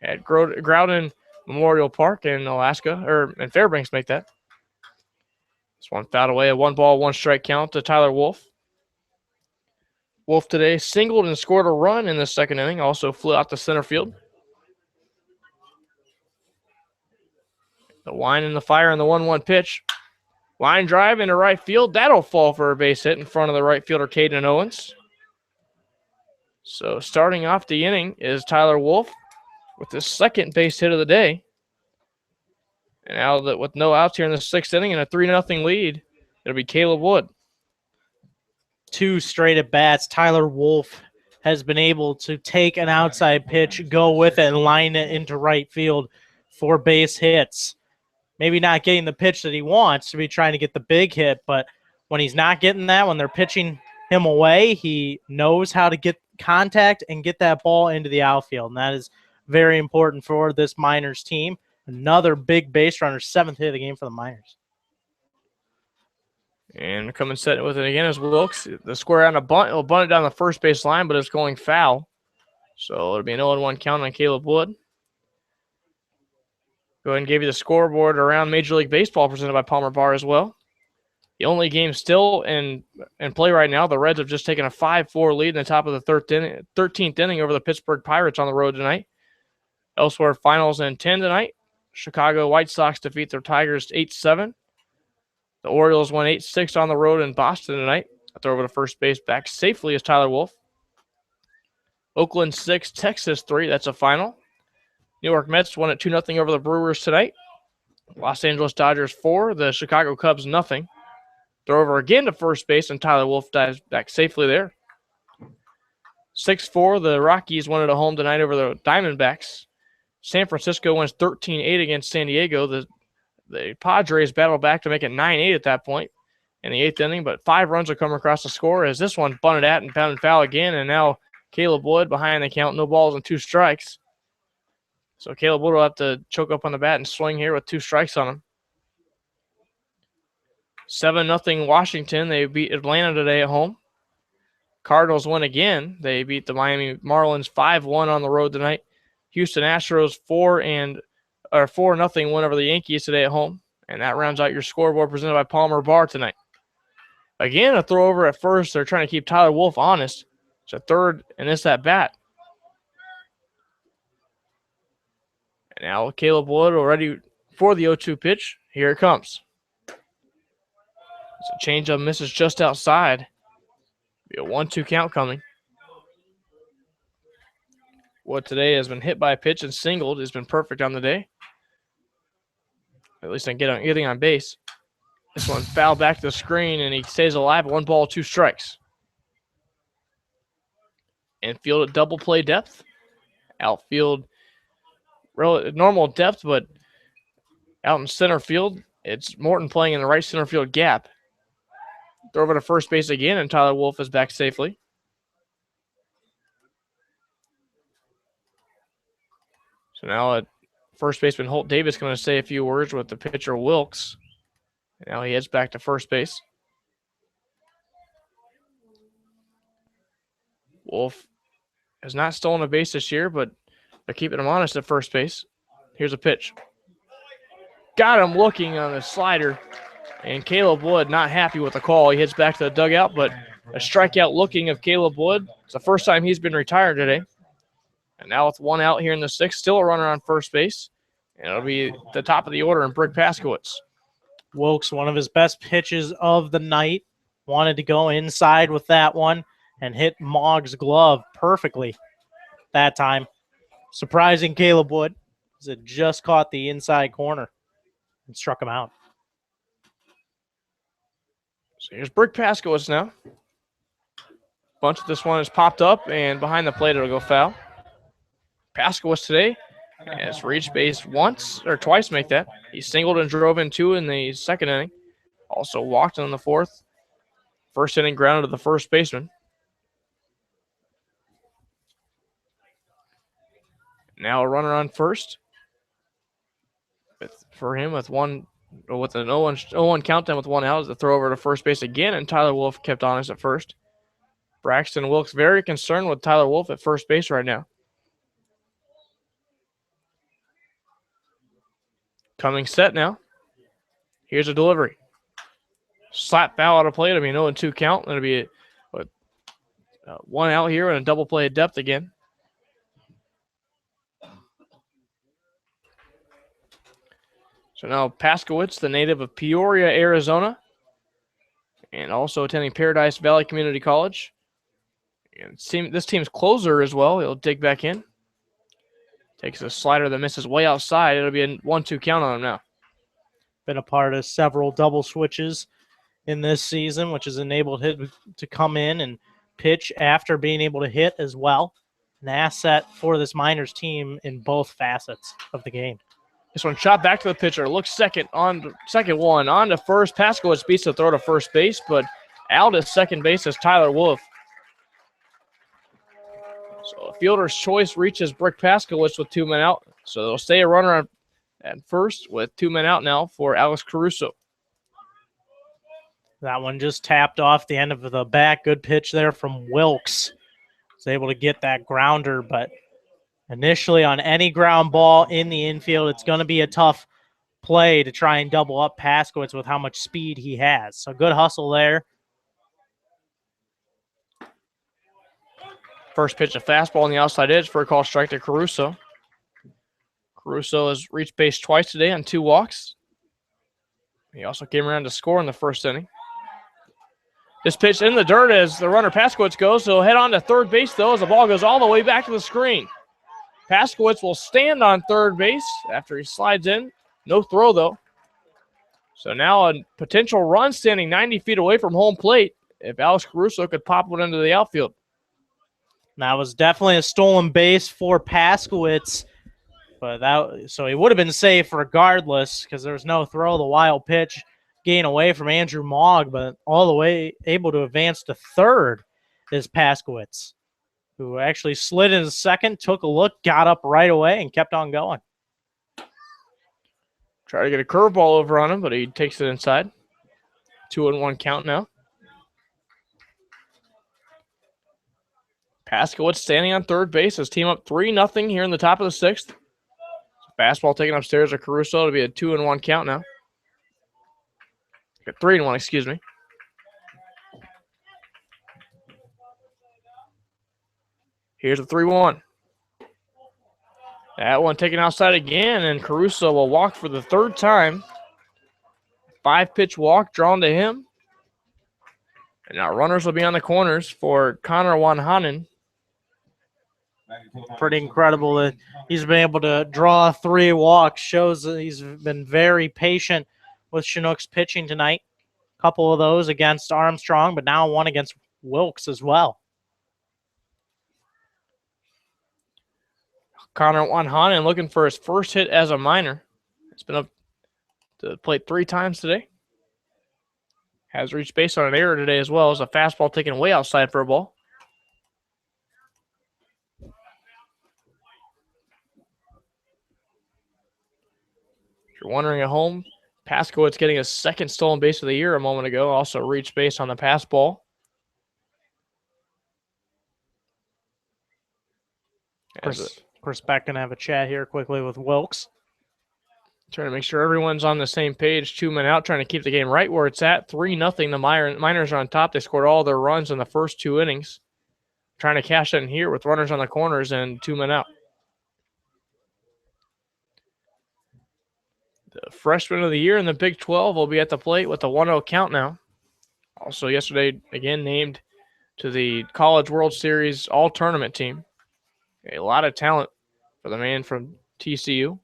at Groudon Memorial Park in Fairbanks make that. This one fouled away, a 1-ball, 1-strike count to Tyler Wolf. Wolf today singled and scored a run in the 2nd inning, also flew out to center field. The line and the fire on the 1-1 pitch. Line drive into right field. That'll fall for a base hit in front of the right fielder, Caden Owens. So starting off the inning is Tyler Wolf with his 2nd base hit of the day. And now with no outs here in the 6th inning and a 3-0 lead, it'll be Caleb Wood. 2 straight at bats. Tyler Wolf has been able to take an outside pitch, go with it, and line it into right field for base hits. Maybe not getting the pitch that he wants to be trying to get the big hit, but when he's not getting that, when they're pitching him away, he knows how to get contact and get that ball into the outfield, and that is very important for this Miners team. Another big base runner, 7th hit of the game for the Miners. And coming set with it again is Wilkes. The square on a bunt. He'll bunt it down the first base line, but it's going foul. So it'll be an 0-1 count on Caleb Wood. Go ahead and give you the scoreboard around Major League Baseball presented by Palmer Bar as well. The only game still in play right now, the Reds have just taken a 5-4 lead in the top of the 13th inning over the Pittsburgh Pirates on the road tonight. Elsewhere, finals in 10 tonight. Chicago White Sox defeat their Tigers 8-7. The Orioles won 8-6 on the road in Boston tonight. I throw over to first base back safely is Tyler Wolf. Oakland 6, Texas 3. That's a final. New York Mets won at 2-0 over the Brewers tonight. Los Angeles Dodgers 4. The Chicago Cubs 0. Throw over again to first base, and Tyler Wolf dives back safely there. 6-4. The Rockies won at home tonight over the Diamondbacks. San Francisco wins 13-8 against San Diego. The Padres battle back to make it 9-8 at that point in the 8th inning, but 5 runs will come across the score as this one bunted at and pounded foul again, and now Caleb Wood behind the count, no balls and 2 strikes. So Caleb Wood will have to choke up on the bat and swing here with 2 strikes on him. 7-0 Washington. They beat Atlanta today at home. Cardinals win again. They beat the Miami Marlins 5-1 on the road tonight. Houston Astros 4-0 win over the Yankees today at home. And that rounds out your scoreboard presented by Palmer Bar tonight. Again, a throw over at first. They're trying to keep Tyler Wolf honest. It's a third, and it's at bat. And now Caleb Wood already for the 0-2 pitch. Here it comes. It's a changeup, misses just outside. Be a 1-2 count coming. Wood today has been hit by a pitch and singled. He's been perfect on the day. At least on getting on base. This one fouled back to the screen, and he stays alive. 1 ball, 2 strikes. Infield at double play depth. Outfield, normal depth, but out in center field, it's Morton playing in the right center field gap. Throw over to first base again, and Tyler Wolf is back safely. So now at first baseman Holt Davis going to say a few words with the pitcher Wilkes. Now he heads back to first base. Wolf has not stolen a base this year, but they're keeping him honest at first base. Here's a pitch. Got him looking on the slider, and Caleb Wood not happy with the call. He heads back to the dugout, but a strikeout looking of Caleb Wood. It's the first time he's been retired today. And now with one out here in the sixth, still a runner on first base. And it'll be the top of the order in Brick Paskowitz. Wilkes, one of his best pitches of the night, wanted to go inside with that one and hit Mog's glove perfectly that time. Surprising Caleb Wood, as it just caught the inside corner and struck him out. So here's Brick Paskowitz now. Bunch of this one has popped up, and behind the plate it'll go foul. Paskowitz today has reached base once or twice, make that. He singled and drove in 2 in the second inning. Also walked in the fourth. First inning grounded to the first baseman. Now a runner on first. For him with an 0-1 countdown with one out is the throw over to first base again, and Tyler Wolf kept honest at first. Braxton Wilkes very concerned with Tyler Wolf at first base right now. Coming set now. Here's a delivery. Slap foul out of play. It'll be an 0-2 count. It'll be one out here and a double play at depth again. So now Paskowitz, the native of Peoria, Arizona, and also attending Paradise Valley Community College. And this team's closer as well. He'll dig back in. Takes a slider that misses way outside. It'll be a 1-2 count on him now. Been a part of several double switches in this season, which has enabled him to come in and pitch after being able to hit as well. An asset for this Miners team in both facets of the game. This one shot back to the pitcher. Looks second one. On to first. Paskowitz beats the throw to first base, but out at second base is Tyler Wolf. So a fielder's choice reaches Brick Paskowitz with 2 men out. So they'll stay a runner at first with 2 men out now for Alex Caruso. That one just tapped off the end of the bat. Good pitch there from Wilkes. Was able to get that grounder, but initially on any ground ball in the infield, it's going to be a tough play to try and double up Paskowitz with how much speed he has. So good hustle there. First pitch, a fastball on the outside edge for a call strike to Caruso. Caruso has reached base twice today on 2 walks. He also came around to score in the first inning. This pitch in the dirt as the runner Paskowitz goes. So he'll head on to third base, though, as the ball goes all the way back to the screen. Paskowitz will stand on third base after he slides in. No throw, though. So now a potential run standing 90 feet away from home plate if Alex Caruso could pop one into the outfield. That was definitely a stolen base for Paskowitz, so he would have been safe regardless because there was no throw. The wild pitch gain away from Andrew Mogg, but all the way able to advance to third is Paskowitz, who actually slid into second, took a look, got up right away, and kept on going. Try to get a curveball over on him, but he takes it inside. 2-1 count now. Paskowitz standing on third base. His team up 3-0 here in the top of the sixth. Fastball taken upstairs to Caruso to be a 2-1 count now. 3-1, excuse me. Here's a 3-1. That one taken outside again, and Caruso will walk for the third time. 5-pitch walk drawn to him. And now runners will be on the corners for Connor Wanhanen. Pretty incredible that he's been able to draw 3 walks. Shows that he's been very patient with Chinooks pitching tonight. A couple of those against Armstrong, but now one against Wilkes as well. Connor Wanhanen looking for his first hit as a Miner. It's been up to the plate 3 times today. Has reached base on an error today as well as a fastball taken way outside for a ball. If you're wondering at home, Paskowitz getting his second stolen base of the year a moment ago. Also reached base on the pass ball. Chris Beck going to have a chat here quickly with Wilkes. Trying to make sure everyone's on the same page. 2 men out, trying to keep the game right where it's at. 3-0. The Miners are on top. They scored all their runs in the first 2 innings. Trying to cash in here with runners on the corners and 2 men out. The freshman of the year in the Big 12 will be at the plate with a 1-0 count now. Also yesterday, again, named to the College World Series All-Tournament team. A lot of talent for the man from TCU.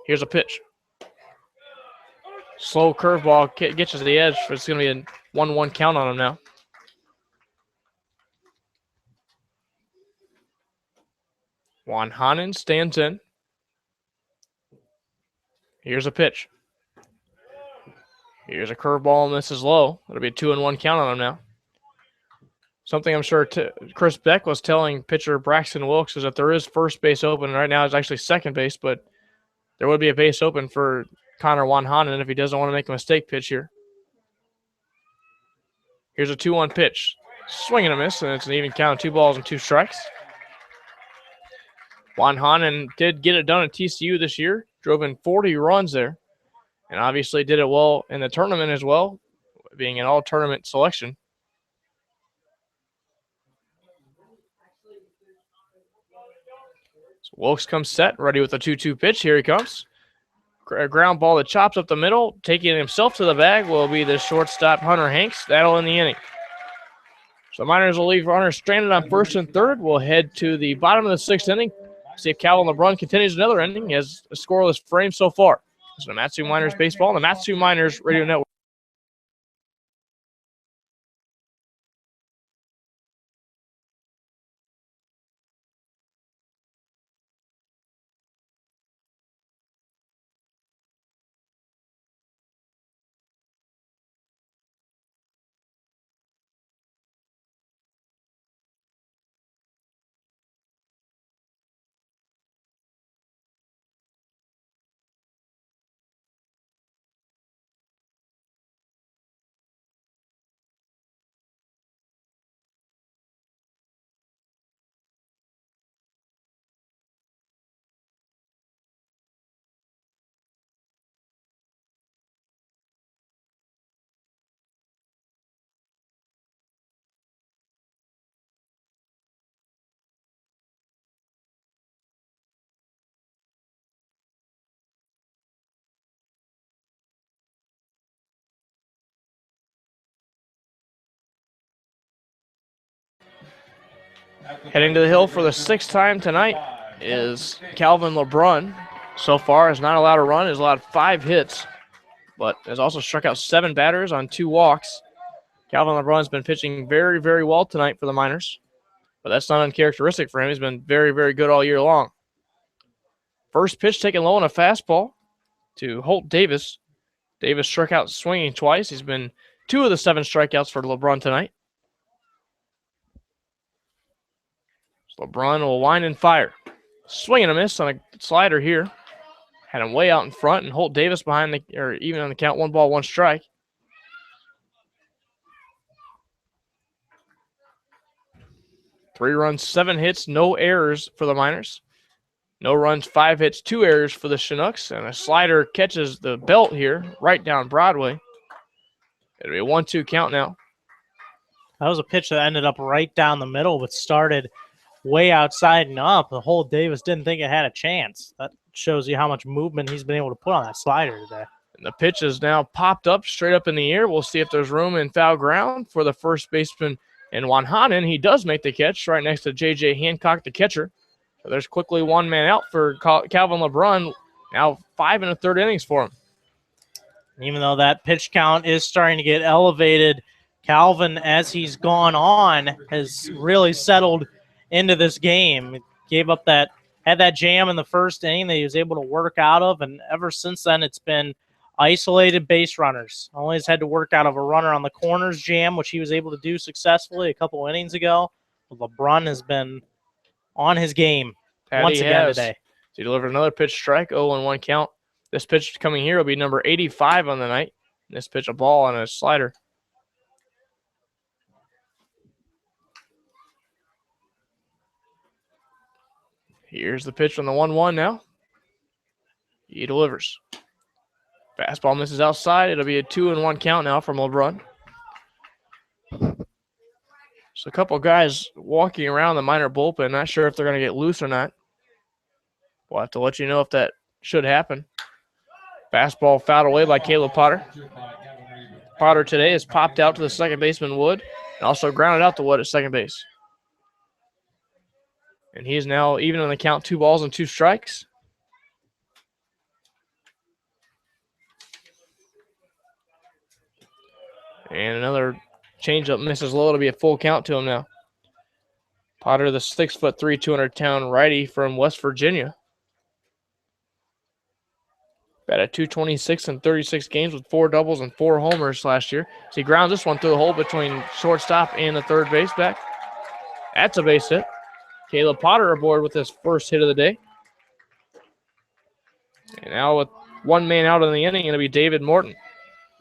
Here's a pitch. Slow curveball gets to the edge. It's going to be a 1-1 count on him now. Juan Hanen stands in. Here's a pitch. Here's a curveball, and this is low. It'll be a 2-1 count on him now. Something I'm sure Chris Beck was telling pitcher Braxton Wilkes is that there is first base open. Right now it's actually second base, but there would be a base open for Connor Juan Hanen if he doesn't want to make a mistake pitch here. Here's a 2-1 pitch. Swing and a miss, and it's an even count, 2 balls and 2 strikes. Juan Hanen did get it done at TCU this year, drove in 40 runs there, and obviously did it well in the tournament as well, being an all-tournament selection. So Wilkes comes set, ready with a 2-2 pitch. Here he comes. A ground ball that chops up the middle. Taking himself to the bag will be the shortstop, Hunter Hanks. That'll end the inning. So the Miners will leave runners stranded on first and third. We'll head to the bottom of the 6th inning. See if Calvin LeBrun continues another inning as a scoreless frame so far. So the Matsu Miners baseball and the Matsu Miners radio network. Heading to the hill for the 6th time tonight is Calvin LeBrun. So far has not allowed a run, has allowed 5 hits, but has also struck out 7 batters on 2 walks. Calvin LeBrun's been pitching very, very well tonight for the Miners, but that's not uncharacteristic for him. He's been very, very good all year long. First pitch taken low on a fastball to Holt Davis. Davis struck out swinging twice. He's been 2 of the 7 strikeouts for LeBrun tonight. LeBrun will wind and fire. Swing and a miss on a slider here. Had him way out in front, and Holt Davis behind even on the count, 1 ball, 1 strike. Three runs, 7 hits, no errors for the Miners. No runs, 5 hits, 2 errors for the Chinooks, and a slider catches the belt here, right down Broadway. It'll be a 1-2 count now. That was a pitch that ended up right down the middle, but started way outside and up. The whole Davis didn't think it had a chance. That shows you how much movement he's been able to put on that slider today. And the pitch is now popped up straight up in the air. We'll see if there's room in foul ground for the first baseman in Juan Hanen. He does make the catch right next to J.J. Hancock, the catcher. So there's quickly 1 man out for Calvin LeBrun. Now 5 1/3 innings for him. Even though that pitch count is starting to get elevated, Calvin, as he's gone on, has really settled into this game. Gave up had that jam in the first inning that he was able to work out of, and ever since then it's been isolated base runners. Always had to work out of a runner on the corners jam, which he was able to do successfully a couple innings ago. But LeBrun has been on his game once again today. He delivered another pitch strike, 0-1 count. This pitch coming here will be number 85 on the night. This pitch, a ball on a slider. Here's the pitch on the 1-1 now. He delivers. Fastball misses outside. It'll be a 2-1 count now from LeBron. So a couple guys walking around the minor bullpen. Not sure if they're going to get loose or not. We'll have to let you know if that should happen. Fastball fouled away by Caleb Potter. Potter today has popped out to the second baseman Wood and also grounded out to Wood at second base. And he is now even on the count, 2 balls and 2 strikes. And another changeup misses low. It'll be a full count to him now. Potter, the 6'3", 200-pound righty from West Virginia. Batted .226 in 36 games with 4 doubles and 4 homers last year. So he grounds this one through the hole between shortstop and the third base back. That's a base hit. Caleb Potter aboard with his first hit of the day. And now with 1 man out in the inning, it'll be David Morton.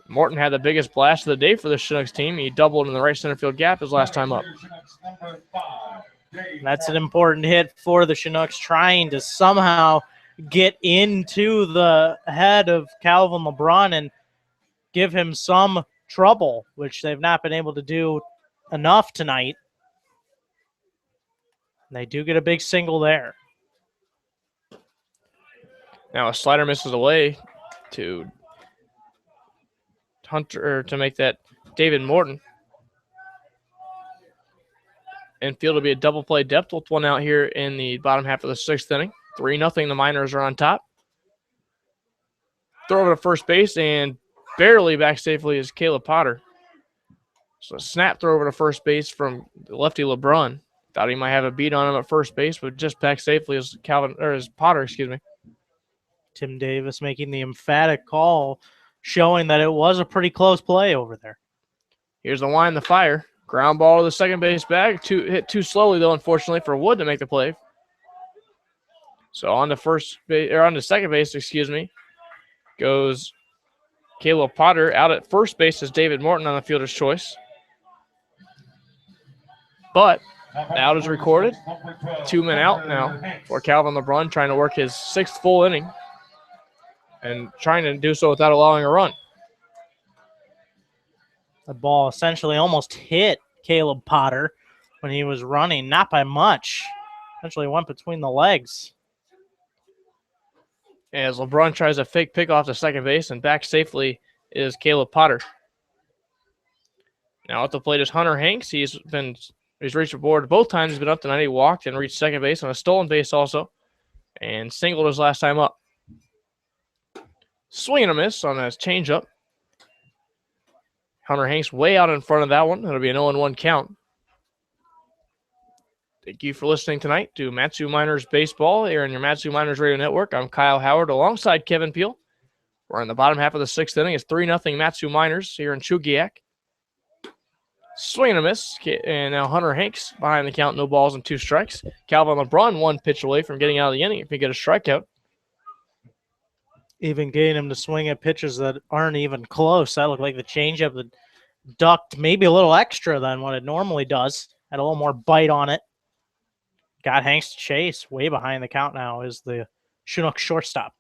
Morton had the biggest blast of the day for the Chinooks team. He doubled in the right center field gap his last time up. That's an important hit for the Chinooks, trying to somehow get into the head of Calvin LeBron and give him some trouble, which they've not been able to do enough tonight. And they do get a big single there. Now a slider misses away to Hunter to make that David Morton. Infield will be a double play depth with 1 out here in the bottom half of the 6th inning. 3-0. The Miners are on top. Throw over to first base and barely back safely is Caleb Potter. So a snap throw over to first base from lefty LeBron. Thought he might have a beat on him at first base, but just back safely as Potter. Tim Davis making the emphatic call, showing that it was a pretty close play over there. Here's the line, the fire. Ground ball to the second base bag. Hit too slowly, though, unfortunately, for Wood to make the play. So on to second base, goes Caleb Potter. Out at first base is David Morton on the fielder's choice. But the out is recorded. 2 men out now for Calvin LeBron, trying to work his 6th full inning and trying to do so without allowing a run. The ball essentially almost hit Caleb Potter when he was running, not by much. Essentially went between the legs. As LeBron tries a fake pick off to second base, and back safely is Caleb Potter. Now at the plate is Hunter Hanks. He's reached the board both times. He's been up tonight. He walked and reached second base on a stolen base also, and singled his last time up. Swing and a miss on that changeup. Hunter Hanks way out in front of that one. It'll be an 0-1 count. Thank you for listening tonight to Matsu Miners Baseball here on your Matsu Miners Radio Network. I'm Kyle Howard alongside Kevin Peel. We're in the bottom half of the 6th inning. It's 3-0 Matsu Miners here in Chugiak. Swing and a miss. And now Hunter Hanks behind the count, no balls and 2 strikes. Calvin LeBron 1 pitch away from getting out of the inning if he get a strikeout. Even getting him to swing at pitches that aren't even close. That looked like the changeup that ducked maybe a little extra than what it normally does. Had a little more bite on it. Got Hanks to chase. Way behind the count now is the Chinook shortstop.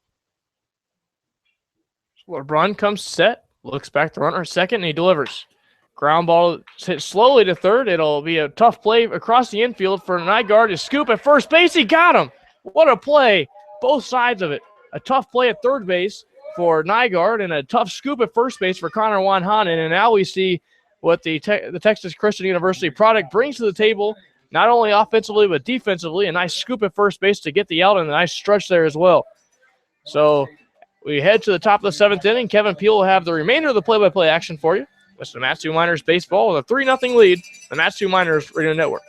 LeBron comes set, looks back to runner second, and he delivers. Ground ball hit slowly to third. It'll be a tough play across the infield for Nygaard to scoop at first base. He got him. What a play. Both sides of it. A tough play at third base for Nygaard and a tough scoop at first base for Connor Wanhanen. And now we see what the Texas Christian University product brings to the table, not only offensively but defensively. A nice scoop at first base to get the out and a nice stretch there as well. So we head to the top of the 7th inning. Kevin Peel will have the remainder of the play-by-play action for you. This is Matsu Miners Baseball with a 3-0 lead. The Matsu Miners Radio Network.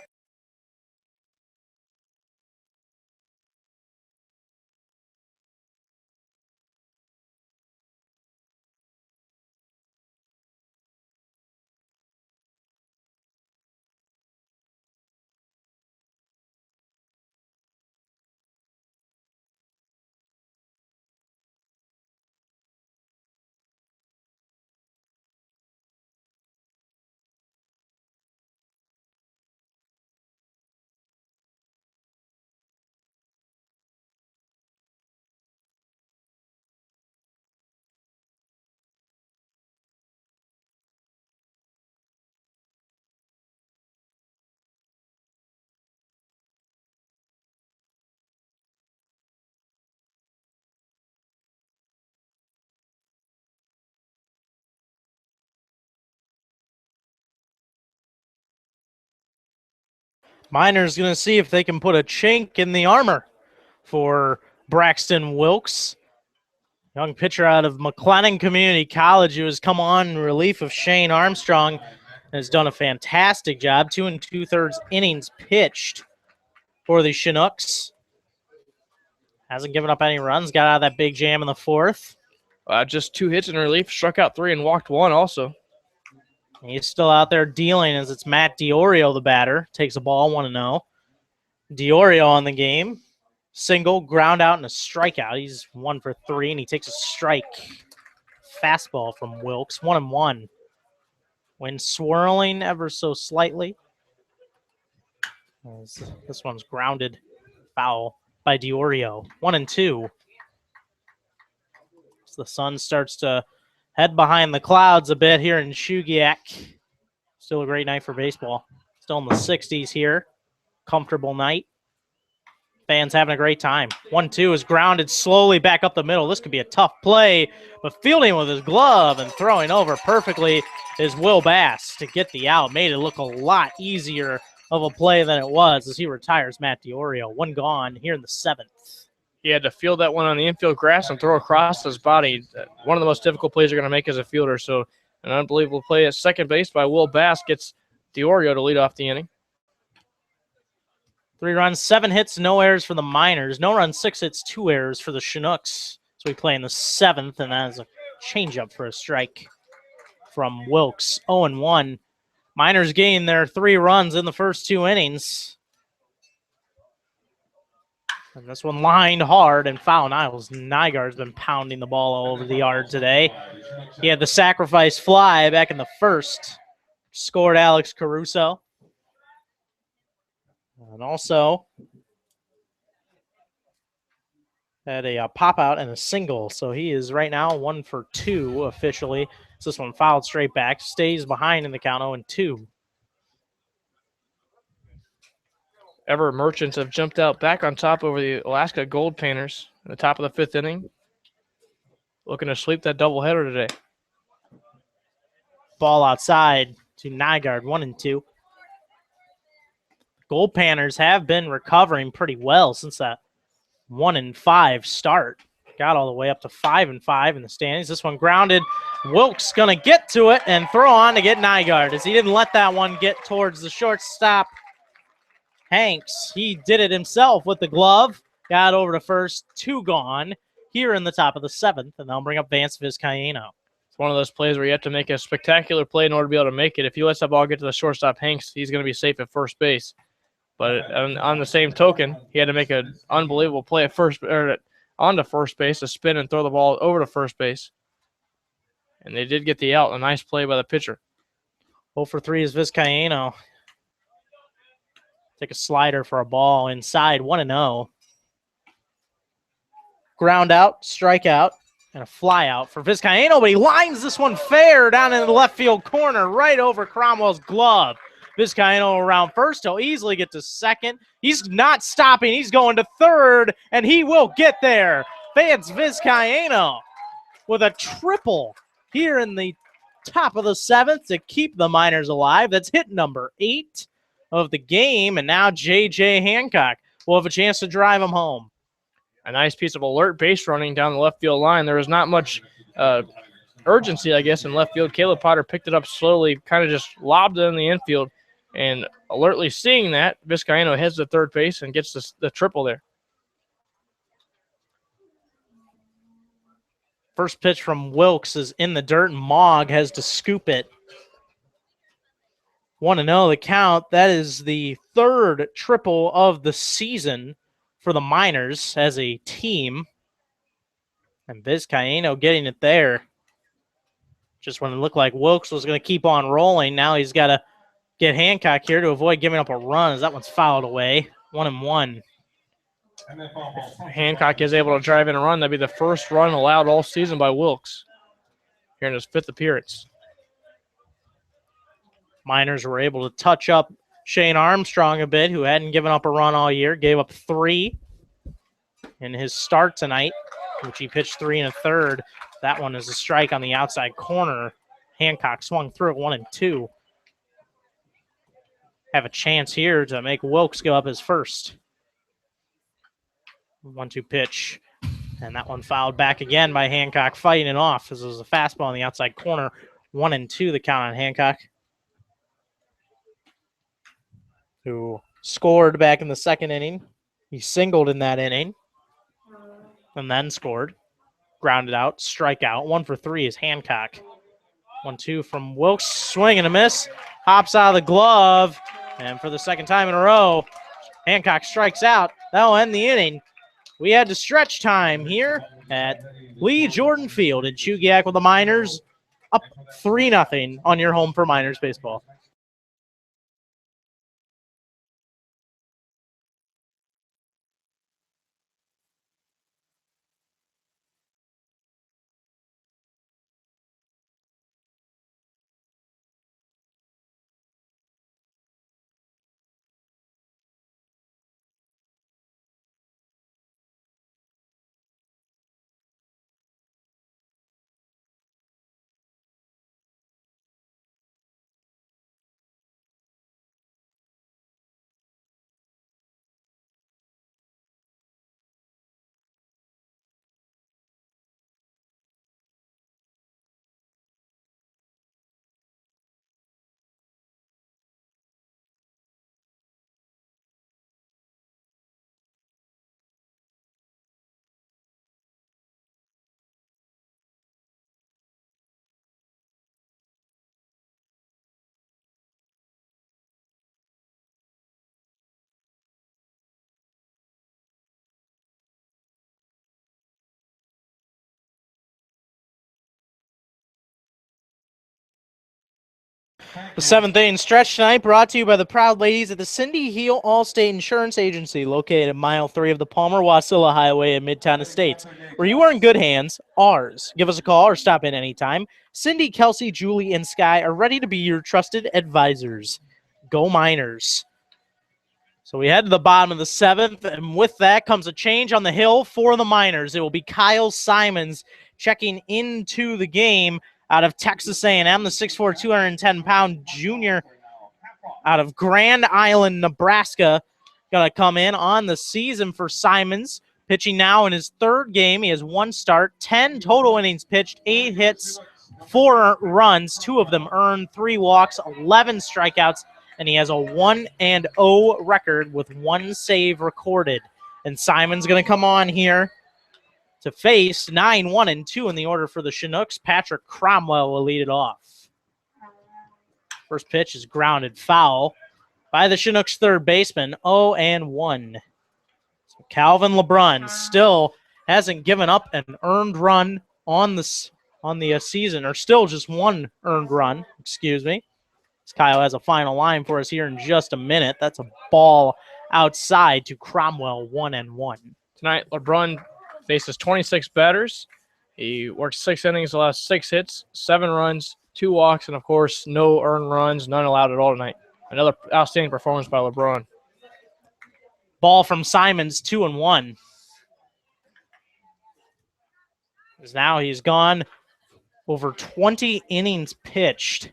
Miners going to see if they can put a chink in the armor for Braxton Wilkes. Young pitcher out of McLennan Community College who has come on in relief of Shane Armstrong and has done a fantastic job. 2 2/3 innings pitched for the Chinooks. Hasn't given up any runs. Got out of that big jam in the 4th. Just 2 hits in relief. Struck out 3 and walked 1 also. He's still out there dealing as it's Matt Diorio, the batter. Takes a ball, 1-0. Diorio on the game. Single, ground out, and a strikeout. He's 1 for 3, and he takes a strike. Fastball from Wilkes, 1-1. Wind swirling ever so slightly. This one's grounded foul by Diorio. 1-2. So the sun starts to head behind the clouds a bit here in Chugiak. Still a great night for baseball. Still in the 60s here. Comfortable night. Fans having a great time. 1-2 is grounded slowly back up the middle. This could be a tough play, but fielding with his glove and throwing over perfectly is Will Bass to get the out. Made it look a lot easier of a play than it was as he retires Matt Diorio. 1 gone here in the 7th. He had to field that one on the infield grass and throw across his body. One of the most difficult plays you're going to make as a fielder. So an unbelievable play at second base by Will Bass gets Diorio to lead off the inning. 3 runs, 7 hits, no errors for the Miners. No runs, 6 hits, 2 errors for the Chinooks. So we play in the 7th, and that is a changeup for a strike from Wilkes. 0-1. Miners gained their 3 runs in the first 2 innings. And this one lined hard and foul. Niles Nygaard's been pounding the ball all over the yard today. He had the sacrifice fly back in the 1st. Scored Alex Caruso. And also had a pop out and a single. So he is right now 1 for 2 officially. So this one fouled straight back. Stays behind in the count 0-2. Ever Merchants have jumped out back on top over the Alaska Gold Painters in the top of the 5th inning. Looking to sweep that doubleheader today. Ball outside to Nygaard, 1-2. Gold Panthers have been recovering pretty well since that 1-5 start. Got all the way up to 5-5 in the standings. This one grounded. Wilkes going to get to it and throw on to get Nygaard as he didn't let that one get towards the shortstop. Hanks, he did it himself with the glove. Got over to first, 2 gone here in the top of the 7th, and they'll bring up Vance Vizcaino. It's one of those plays where you have to make a spectacular play in order to be able to make it. If he lets that ball get to the shortstop, Hanks, he's going to be safe at first base. But on the same token, he had to make an unbelievable play at first, or onto first base to spin and throw the ball over to first base. And they did get the out. A nice play by the pitcher. 0 for 3 is Vizcaino. Take a slider for a ball inside, 1-0. Ground out, strikeout, and a fly out for Vizcaino, but he lines this one fair down in the left field corner, right over Cromwell's glove. Vizcaino around first. He'll easily get to second. He's not stopping. He's going to third, and he will get there. Vance Vizcaino with a triple here in the top of the 7th to keep the Miners alive. That's hit number 8 of the game, and now J.J. Hancock will have a chance to drive him home. A nice piece of alert base running down the left field line. There was not much urgency, I guess, in left field. Caleb Potter picked it up slowly, kind of just lobbed it in the infield, and alertly seeing that, Vizcaino heads to third base and gets the triple there. First pitch from Wilkes is in the dirt, and Mogg has to scoop it. 1-0 the count. That is the 3rd triple of the season for the Miners as a team. And Vizcaino getting it there. Just when it looked like Wilkes was going to keep on rolling, now he's got to get Hancock here to avoid giving up a run as that one's fouled away. 1-1. If Hancock is able to drive in a run, that'd be the first run allowed all season by Wilkes here in his 5th appearance. Miners were able to touch up Shane Armstrong a bit, who hadn't given up a run all year. Gave up 3 in his start tonight, which he pitched 3 1/3. That one is a strike on the outside corner. Hancock swung through it 1-2. have a chance here to make Wilkes go up his first. 1-2 pitch. And that one fouled back again by Hancock, fighting it off. This was a fastball in the outside corner. 1-2 the count on Hancock, who scored back in the second inning. He singled in that inning and then scored. Grounded out, strikeout. 1 for 3 is Hancock. 1-2 from Wilkes, swing and a miss. Hops out of the glove. And for the second time in a row, Hancock strikes out. That'll end the inning. We had to stretch time here at Lee Jordan Field in Chugiak with the Miners up 3-0 on your home for Miners baseball. The seventh inning stretch tonight brought to you by the proud ladies at the Cindy Heel Allstate Insurance Agency, located at mile 3 of the Palmer-Wasilla Highway in Midtown Estates. Where you are in good hands, ours. Give us a call or stop in anytime. Cindy, Kelsey, Julie, and Sky are ready to be your trusted advisors. Go Miners. So we head to the bottom of the 7th, and with that comes a change on the hill for the Miners. It will be Kyle Simons checking into the game out of Texas A&M, the 6'4", 210-pound junior out of Grand Island, Nebraska. Going to come in on the season for Simons. Pitching now in his 3rd game. He has 1 start, 10 total innings pitched, 8 hits, 4 runs, 2 of them earned, 3 walks, 11 strikeouts, and he has a 1-0 record with 1 save recorded. And Simons going to come on here to face 9-1-2 in the order for the Chinooks. Patrick Cromwell will lead it off. First pitch is grounded foul by the Chinooks third baseman, 0-1. So Calvin LeBrun still hasn't given up an earned run on the season, or still just 1 earned run, excuse me. Kyle has a final line for us here in just a minute. That's a ball outside to Cromwell, 1-1. Tonight, LeBrun faces 26 batters. He worked 6 innings, the last 6 hits, 7 runs, 2 walks, and of course, no earned runs, none allowed at all tonight. Another outstanding performance by LeBrun. Ball from Simons, 2-1. As now he's gone over 20 innings pitched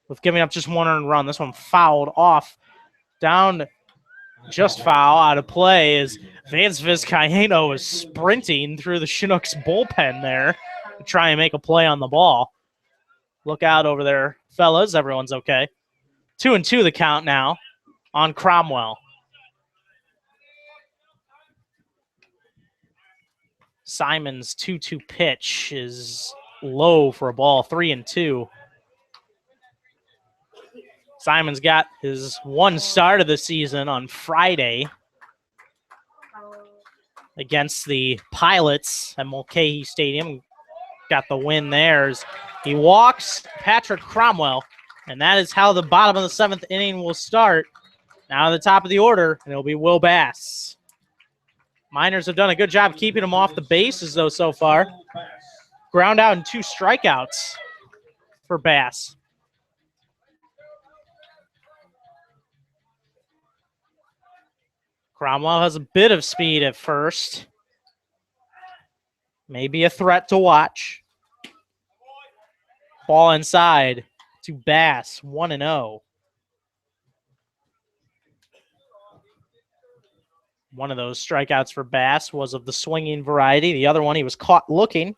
with giving up just 1 earned run. This one fouled off. Down just foul out of play as Vance Vizcaíno is sprinting through the Chinooks bullpen there to try and make a play on the ball. Look out over there, fellas. Everyone's okay. 2-2 the count now on Cromwell. Simon's 2-2 pitch is low for a ball, 3-2. Simon's got his 1 start of the season on Friday against the Pilots at Mulcahy Stadium. Got the win there as he walks Patrick Cromwell, and that is how the bottom of the 7th inning will start. Now at the top of the order, and it'll be Will Bass. Miners have done a good job keeping him off the bases, though, so far. Ground out and 2 strikeouts for Bass. Cromwell has a bit of speed at first. Maybe a threat to watch. Ball inside to Bass, 1-0. One of those strikeouts for Bass was of the swinging variety. The other one, he was caught looking.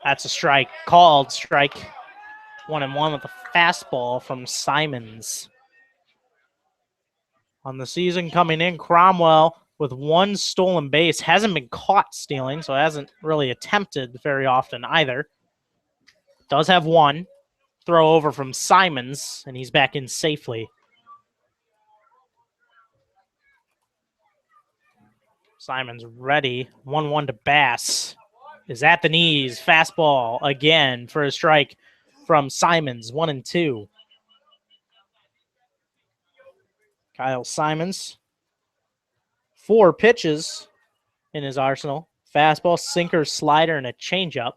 That's a strike, called strike. 1-1 with a fastball from Simons. On the season coming in, Cromwell with 1 stolen base. Hasn't been caught stealing, so hasn't really attempted very often either. Does have 1. Throw over from Simons, and he's back in safely. Simons ready. 1-1 to Bass. Is at the knees. Fastball again for a strike from Simons. 1-2. Kyle Simons. 4 pitches in his arsenal. Fastball, sinker, slider, and a changeup.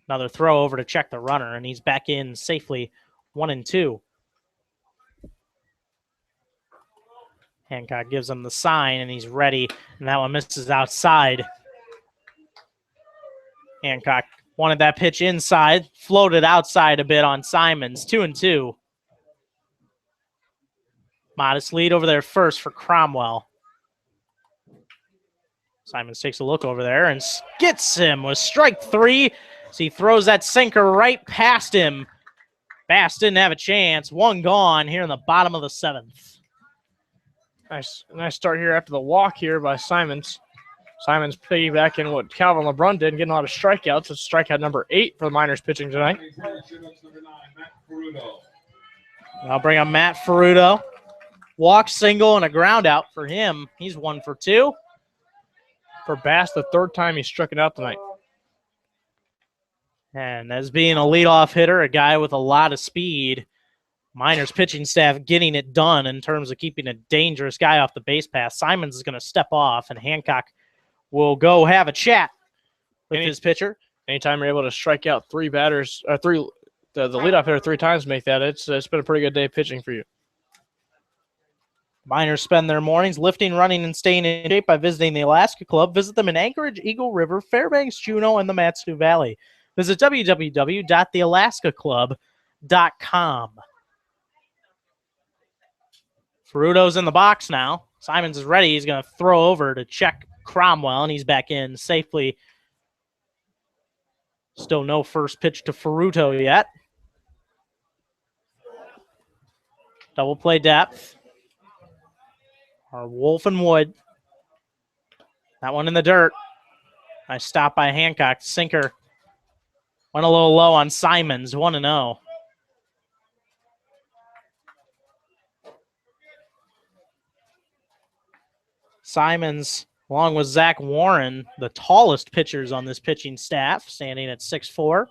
Another throw over to check the runner, and he's back in safely. 1-2. Hancock gives him the sign, and he's ready, and that one misses outside. Hancock wanted that pitch inside, floated outside a bit on Simons. 2-2. Modest lead over there first for Cromwell. Simons takes a look over there and gets him with strike 3 as he throws that sinker right past him. Bass didn't have a chance. 1 gone here in the bottom of the 7th. Nice start here after the walk here by Simons. Simons piggybacking what Calvin LeBrun did, getting a lot of strikeouts. It's strikeout number 8 for the Miners pitching tonight. I'll bring up Matt Ferruto. Walk, single, and a ground out for him. He's 1 for 2. For Bass, the 3rd time he struck it out tonight. And as being a leadoff hitter, a guy with a lot of speed, Miners pitching staff getting it done in terms of keeping a dangerous guy off the base pass. Simons is going to step off, and Hancock will go have a chat with his pitcher. Anytime you're able to strike out 3 batters, the leadoff hitter 3 times, make that, it's been a pretty good day pitching for you. Miners spend their mornings lifting, running, and staying in shape by visiting the Alaska Club. Visit them in Anchorage, Eagle River, Fairbanks, Juneau, and the Matsu Valley. Visit www.thealaskaclub.com. Ferruto's in the box now. Simons is ready. He's going to throw over to check Cromwell, and he's back in safely. Still no first pitch to Ferruto yet. Double play depth. Our Wolf and Wood. That one in the dirt. Nice stop by Hancock. Sinker went a little low on Simons. 1-0. Simons, along with Zach Warren, the tallest pitchers on this pitching staff, standing at 6'4".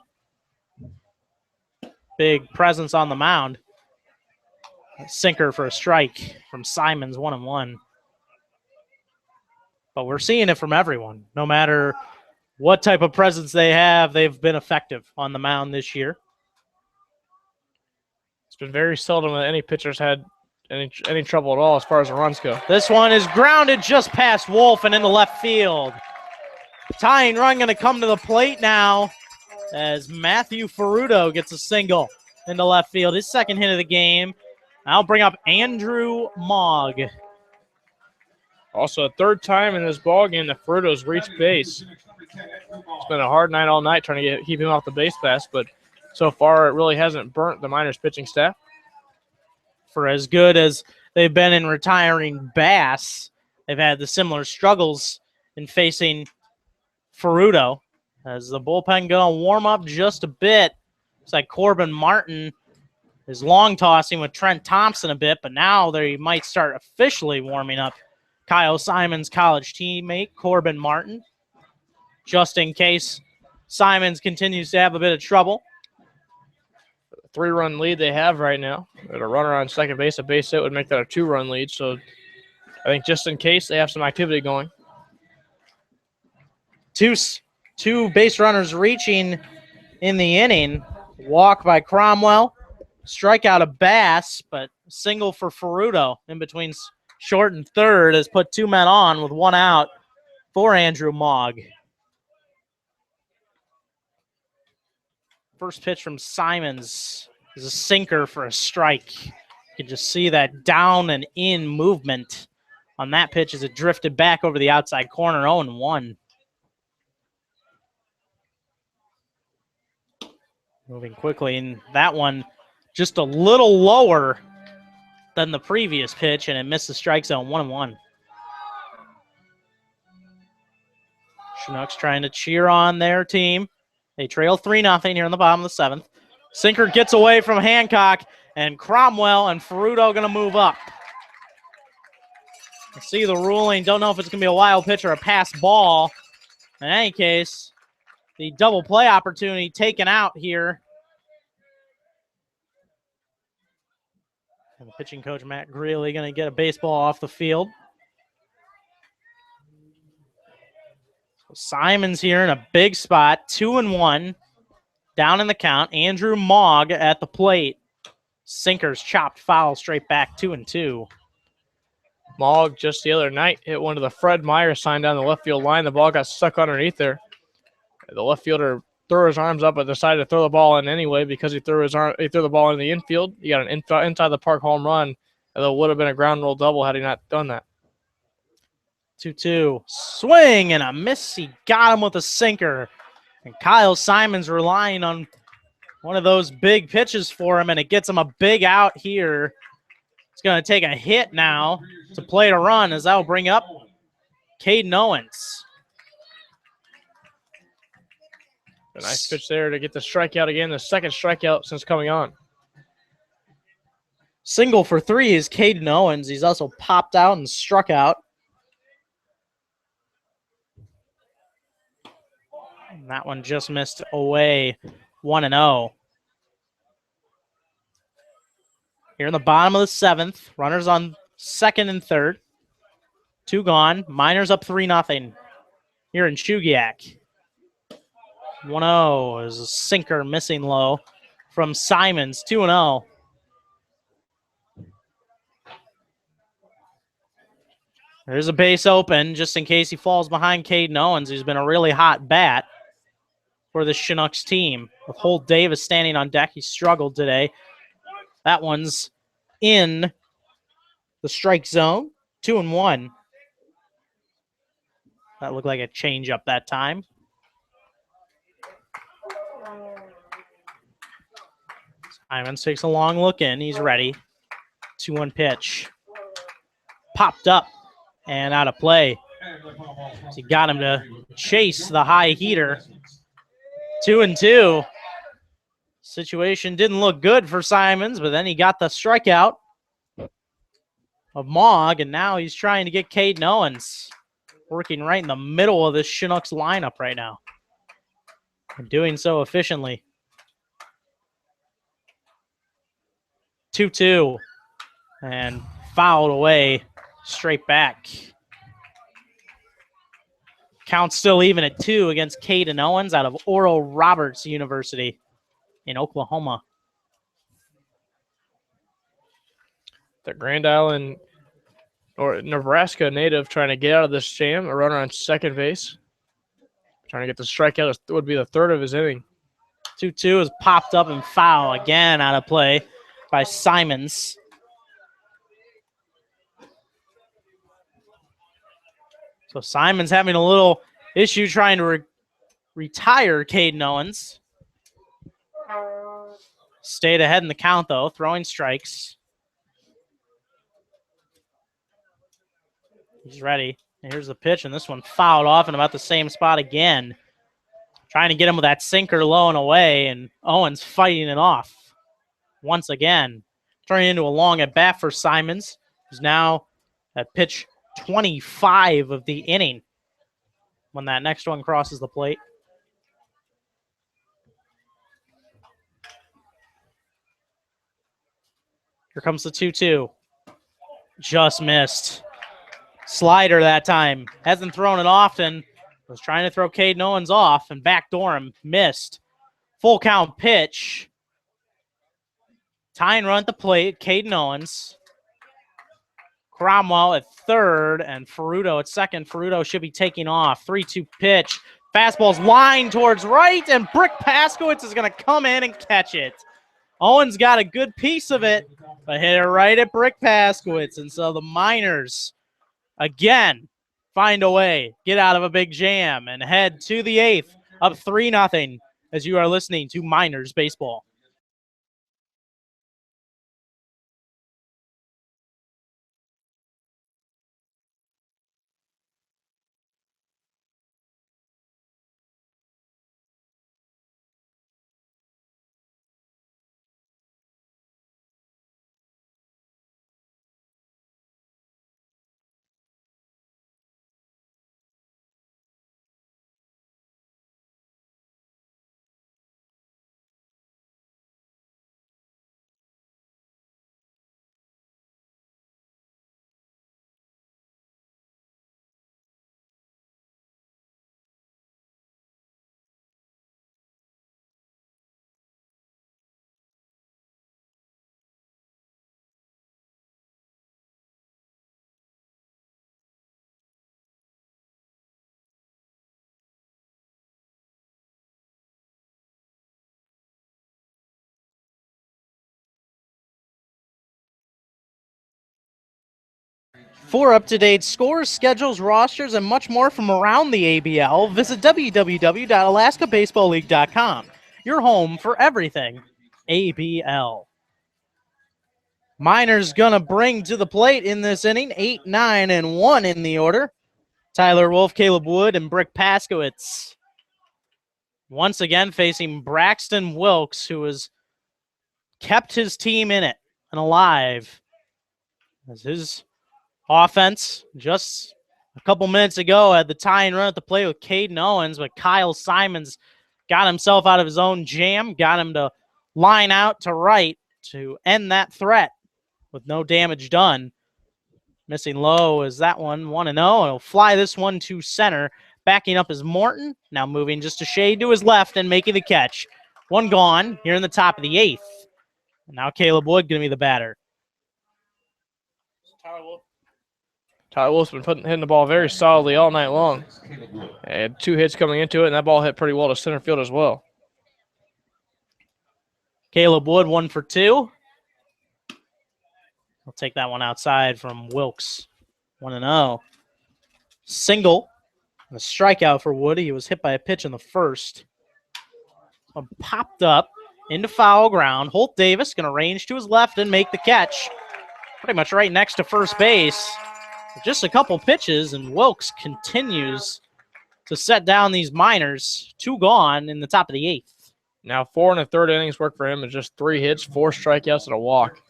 Big presence on the mound. A sinker for a strike from Simons, 1-1. But we're seeing it from everyone. No matter what type of presence they have, they've been effective on the mound this year. It's been very seldom that any pitcher's had any trouble at all as far as the runs go. This one is grounded just past Wolf and into left field. Tying run going to come to the plate now as Matthew Ferruto gets a single into left field. His 2nd hit of the game. I'll bring up Andrew Mogg. Also, a 3rd time in this ballgame that Ferruto's reached base. It's been a hard night all night trying to keep him off the base pass, but so far it really hasn't burnt the Miners pitching staff. For as good as they've been in retiring Bass, they've had the similar struggles in facing Ferruto. As the bullpen going to warm up just a bit. It's like Corbin Martin is long tossing with Trent Thompson a bit, but now they might start officially warming up Kyle Simons' college teammate, Corbin Martin, just in case Simons continues to have a bit of trouble. 3-run lead they have right now. With a runner on second base, a base hit would make that a 2-run lead. So I think just in case they have some activity going. Two base runners reaching in the inning. Walk by Cromwell. Strikeout of Bass, but single for Ferruto in between short and third has put 2 men on with 1 out for Andrew Mogg. First pitch from Simons is a sinker for a strike. You can just see that down and in movement on that pitch as it drifted back over the outside corner. 0-1. Moving quickly, and that one just a little lower than the previous pitch, and it missed the strike zone. 1-1. Chinooks trying to cheer on their team. They trail 3-0 here in the bottom of the 7th. Sinker gets away from Hancock, and Cromwell and Ferrudo going to move up. Let's see the ruling. Don't know if it's going to be a wild pitch or a pass ball. In any case, the double play opportunity taken out here. And the pitching coach, Matt Greeley, going to get a baseball off the field. So Simons here in a big spot, 2-1. Down in the count, Andrew Mogg at the plate. Sinkers chopped foul straight back, 2-2. Mogg just the other night hit one to the Fred Meyer sign down the left field line. The ball got stuck underneath there. The left fielder threw his arms up but decided to throw the ball in anyway because he threw the ball in the infield. He got an inside the park home run, although it would have been a ground rule double had he not done that. 2-2. Swing and a miss. He got him with a sinker. And Kyle Simons relying on one of those big pitches for him, and it gets him a big out here. It's going to take a hit now to play to run, as that will bring up Caden Owens. A nice pitch there to get the strikeout again, the second strikeout since coming on. Single for 3 is Caden Owens. He's also popped out and struck out. And that one just missed away, 1-0. Here in the bottom of the 7th, runners on 2nd and 3rd. 2 gone. Miners up 3-0 here in Chugiak. 1-0 is a sinker missing low from Simons, 2-0. There's a base open just in case he falls behind Caden Owens, who's been a really hot bat for the Chinooks team. With Holt Davis standing on deck, he struggled today. That one's in the strike zone, 2-1. That looked like a changeup that time. Simons takes a long look in. He's ready. 2-1 pitch. Popped up and out of play. So he got him to chase the high heater. 2-2. Situation didn't look good for Simons, but then he got the strikeout of Mogg, and now he's trying to get Caden Owens working right in the middle of this Chinooks lineup right now. And doing so efficiently. 2-2. And fouled away straight back. Count still even at 2 against Caden Owens out of Oral Roberts University in Oklahoma. The Grand Island or Nebraska native trying to get out of this jam. A runner on second base. Trying to get the strikeout. It would be the 3rd of his inning. 2-2 is popped up and foul again out of play by Simons. So Simons having a little issue trying to retire Caden Owens. Stayed ahead in the count, though, throwing strikes. He's ready. And here's the pitch, and this one fouled off in about the same spot again. Trying to get him with that sinker low and away, and Owens fighting it off once again. Turning into a long at bat for Simons, who's now at pitch 25 of the inning when that next one crosses the plate. Here comes the 2-2. Just missed. Slider that time. Hasn't thrown it often. Was trying to throw Caden Owens off and backdoor him. Missed. Full count pitch. Tying run at the plate. Caden Owens. Cromwell at 3rd and Ferrudo at 2nd. Ferrudo should be taking off. 3-2 pitch. Fastball's lined towards right, and Brick Paskowitz is going to come in and catch it. Owens got a good piece of it, but hit it right at Brick Paskowitz. And so the Miners, again, find a way, get out of a big jam, and head to the 8th, up 3-0 as you are listening to Miners Baseball. For up-to-date scores, schedules, rosters, and much more from around the ABL, visit www.alaskabaseballleague.com, your home for everything ABL. Miners gonna bring to the plate in this inning, 8, 9, and 1 in the order. Tyler Wolf, Caleb Wood, and Brick Paskowitz. Once again facing Braxton Wilkes, who has kept his team in it and alive. As his offense just a couple minutes ago had the tying run at the plate with Caden Owens, but Kyle Simons got himself out of his own jam, got him to line out to right to end that threat with no damage done. Missing low is that one, 1-0, and he'll fly this one to center. Backing up is Morton, now moving just a shade to his left and making the catch. One gone here in the top of the 8th. And now Caleb Wood going to be the batter. Tyler Wolf's been hitting the ball very solidly all night long. Had 2 hits coming into it, and that ball hit pretty well to center field as well. Caleb Wood, 1 for 2. I'll take that one outside from Wilkes. 1-0. Single. A strikeout for Wood. He was hit by a pitch in the first. Popped up into foul ground. Holt Davis going to range to his left and make the catch. Pretty much right next to first base. Just a couple pitches, and Wilkes continues to set down these Miners. 2 gone in the top of the 8th. Now 4 1/3 innings work for him in just 3 hits, 4 strikeouts, and a walk.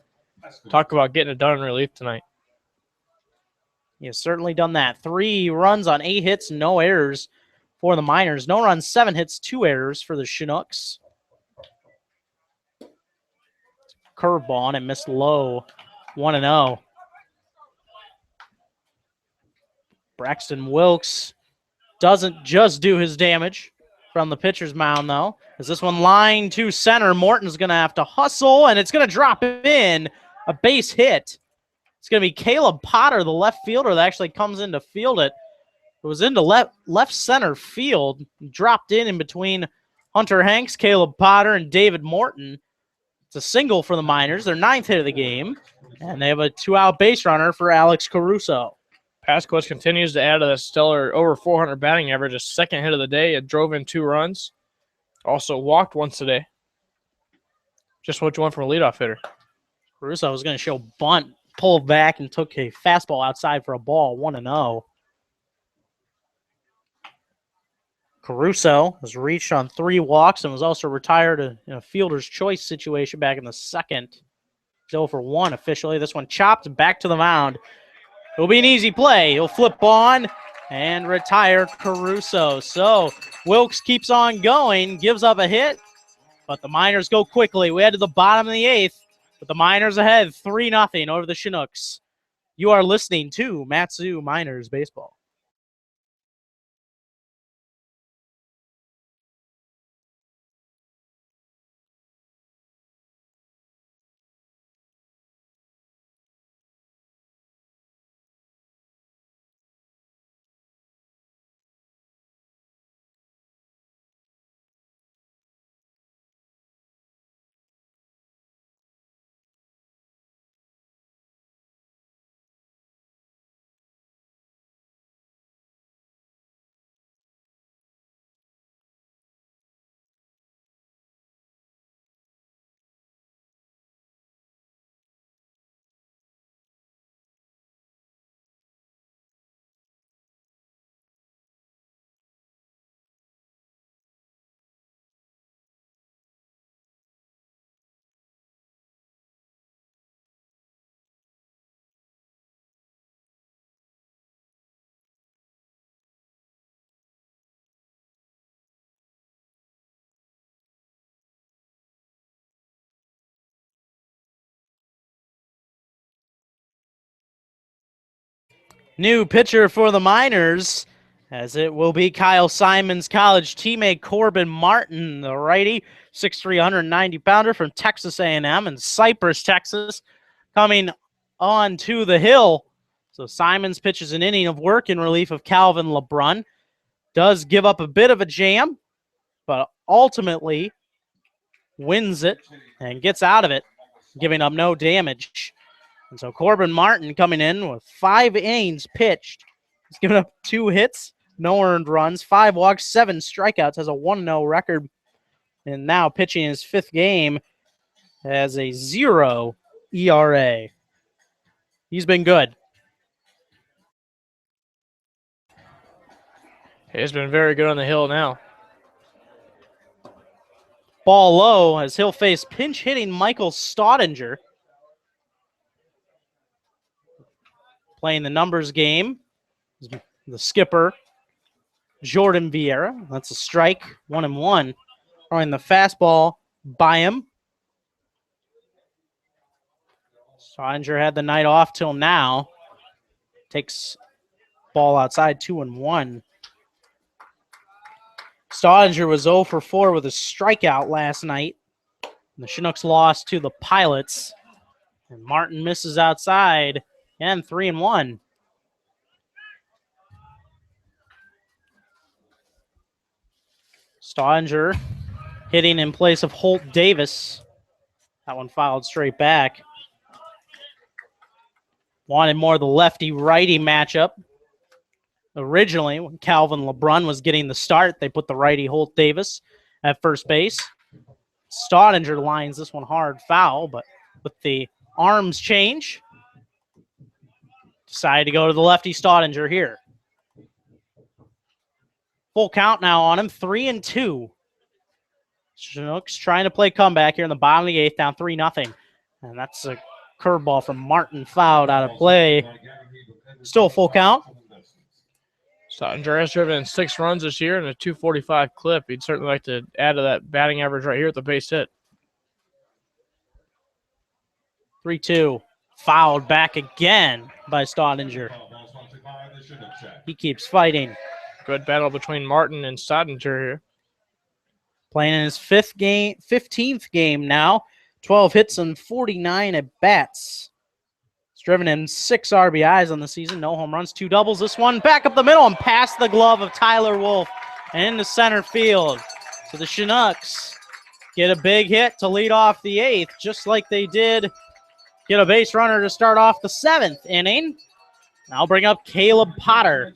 Talk about getting it done in relief tonight. He has certainly done that. 3 runs on 8 hits, no errors for the Miners. No runs, 7 hits, 2 errors for the Chinooks. Curveball and missed low. 1-0. Braxton Wilkes doesn't just do his damage from the pitcher's mound, though. As this one lined to center, Morton's going to have to hustle, and it's going to drop in. A base hit. It's going to be Caleb Potter, the left fielder, that actually comes in to field it. It was into left center field, dropped in between Hunter Hanks, Caleb Potter, and David Morton. It's a single for the Miners, their 9th hit of the game, and they have a 2-out base runner for Alex Caruso. Paskowitz continues to add to the stellar over 400 batting average, a 2nd hit of the day. It drove in 2 runs. Also walked once today. Just what you want from a leadoff hitter. Caruso was going to show bunt, pulled back, and took a fastball outside for a ball, 1-0. Caruso was reached on 3 walks and was also retired in a fielder's choice situation back in the 2nd. 0 for 1 officially. This one chopped back to the mound. It'll be an easy play. He'll flip on and retire Caruso. So Wilkes keeps on going, gives up a hit, but the Miners go quickly. We head to the bottom of the 8th, but the Miners ahead 3-0 over the Chinooks. You are listening to Matsu Miners Baseball. New pitcher for the Miners, as it will be Kyle Simon's college teammate Corbin Martin, the righty, 6'3", 190-pounder from Texas A&M in Cypress, Texas, coming on to the hill. So Simons pitches an inning of work in relief of Calvin LeBrun. Does give up a bit of a jam, but ultimately wins it and gets out of it, giving up no damage. And so Corbin Martin coming in with 5 innings pitched. He's given up 2 hits, no earned runs, 5 walks, 7 strikeouts, has a 1-0 record. And now pitching his 5th game has a 0 ERA. He's been good. He's been very good on the hill now. Ball low as he'll face pinch hitting Michael Staudinger. Playing the numbers game, the skipper, Jordan Vieira. That's a strike, 1-1. Throwing the fastball by him. Staudinger had the night off till now. Takes ball outside, 2-1. Staudinger was 0 for 4 with a strikeout last night. The Chinooks lost to the Pilots. And Martin misses outside. And 3-1. Staudinger hitting in place of Holt Davis. That one fouled straight back. Wanted more of the lefty-righty matchup. Originally, when Calvin LeBrun was getting the start, they put the righty Holt Davis at first base. Staudinger lines this one hard foul, but with the arms change, decided to go to the lefty Staudinger here. Full count now on him, 3-2. Chinooks trying to play comeback here in the bottom of the 8th, down 3-0. And that's a curveball from Martin, fouled out of play. Still full count. Staudinger has driven in 6 runs this year and a 245 clip. He'd certainly like to add to that batting average right here at the base hit. 3-2. Fouled back again by Staudinger. He keeps fighting. Good battle between Martin and Staudinger here. Playing in his 15th game now. 12 hits and 49 at bats. He's driven in 6 RBIs on the season. No home runs, 2 doubles. This one back up the middle and past the glove of Tyler Wolf and into center field. So the Chinooks get a big hit to lead off the 8th, just like they did get a base runner to start off the 7th inning. Now I'll bring up Caleb Potter.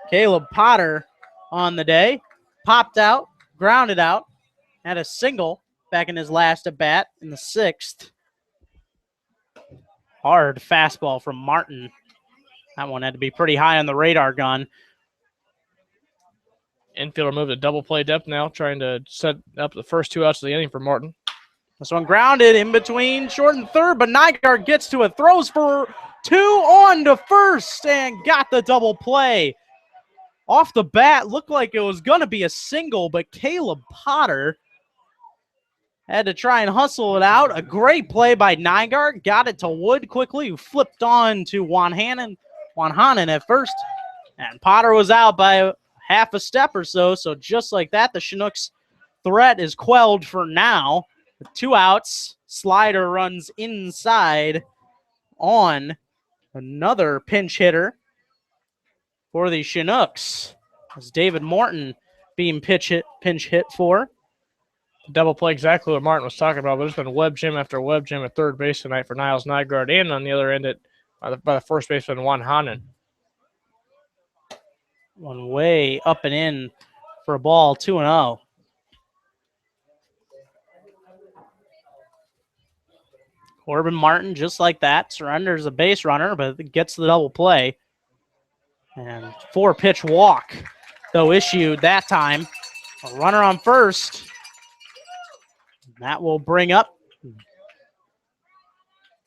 Caleb Potter on the day. Popped out, grounded out, had a single back in his last at bat in the 6th. Hard fastball from Martin. That one had to be pretty high on the radar gun. Infielder moved to double play depth now, trying to set up the first 2 outs of the inning for Martin. This one grounded in between short and third, but Nygaard gets to it, throws for 2 on to first, and got the double play. Off the bat, looked like it was going to be a single, but Caleb Potter had to try and hustle it out. A great play by Nygaard, got it to Wood quickly, who flipped on to Juan Hanen at first, and Potter was out by half a step or so, so just like that, the Chinooks threat is quelled for now. With 2 outs, slider runs inside on another pinch hitter for the Chinooks. As David Morton being pinch hit for. Double play, exactly what Martin was talking about, but it's been web gym after web gym at third base tonight for Niles Nygaard, and on the other end by the first baseman, Juan Hanen. One way up and in for a ball, 2-0. Corbin Martin, just like that, surrenders a base runner, but gets the double play. And 4-pitch walk, though, issued that time. A runner on first. That will bring up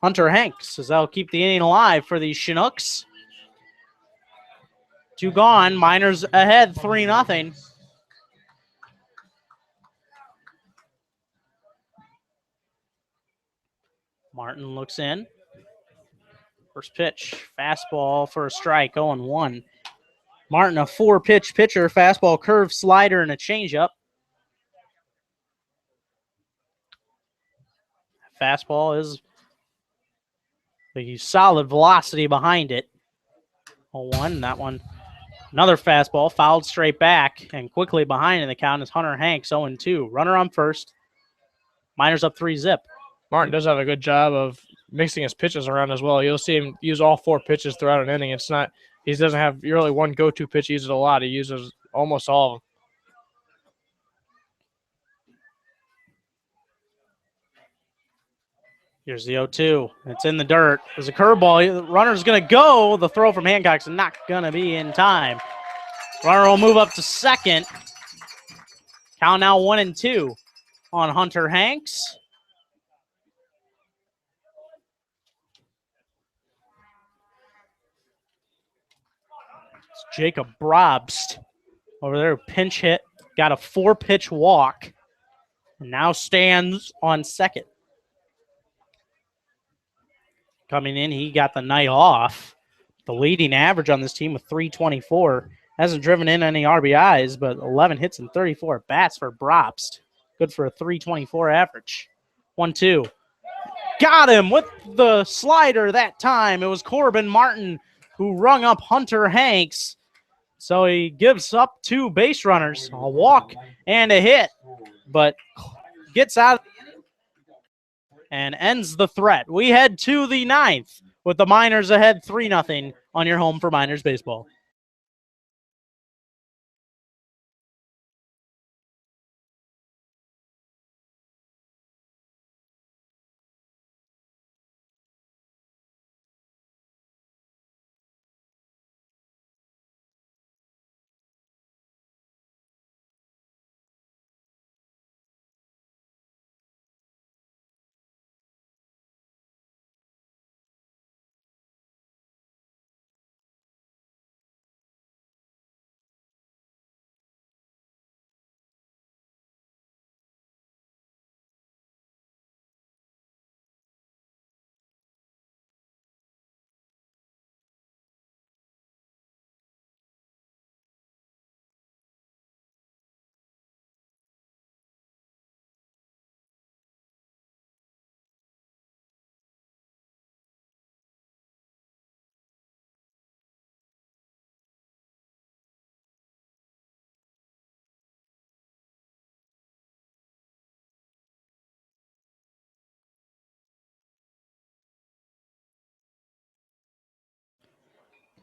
Hunter Hanks, as that'll keep the inning alive for the Chinooks. 2 gone, Miners ahead, 3-0. Martin looks in. First pitch, fastball for a strike, 0-1. Martin, a 4-pitch pitcher, fastball, curve, slider, and a changeup. Fastball is the solid velocity behind it. 0-1, that one. Another fastball, fouled straight back, and quickly behind in the count is Hunter Hanks, 0-2. Runner on first. Miners up 3-zip. Martin does have a good job of mixing his pitches around as well. You'll see him use all 4 pitches throughout an inning. It's not – he doesn't have really one go-to pitch. He uses a lot. He uses almost all of them. Here's the 0-2. It's in the dirt. There's a curveball. The runner's going to go. The throw from Hancock's not going to be in time. Runner will move up to second. Count now 1-2 on Hunter Hanks. It's Jacob Brobst over there, pinch hit. Got a 4-pitch walk. And now stands on second. Coming in, he got the night off. The leading average on this team with 324. Hasn't driven in any RBIs, but 11 hits and 34 bats for Brobst. Good for a 324 average. 1-2. Got him with the slider that time. It was Corbin Martin who rung up Hunter Hanks. So he gives up 2 base runners, a walk and a hit, but gets out and ends the threat. We head to the 9th with the Miners ahead 3-0 on your home for Miners baseball.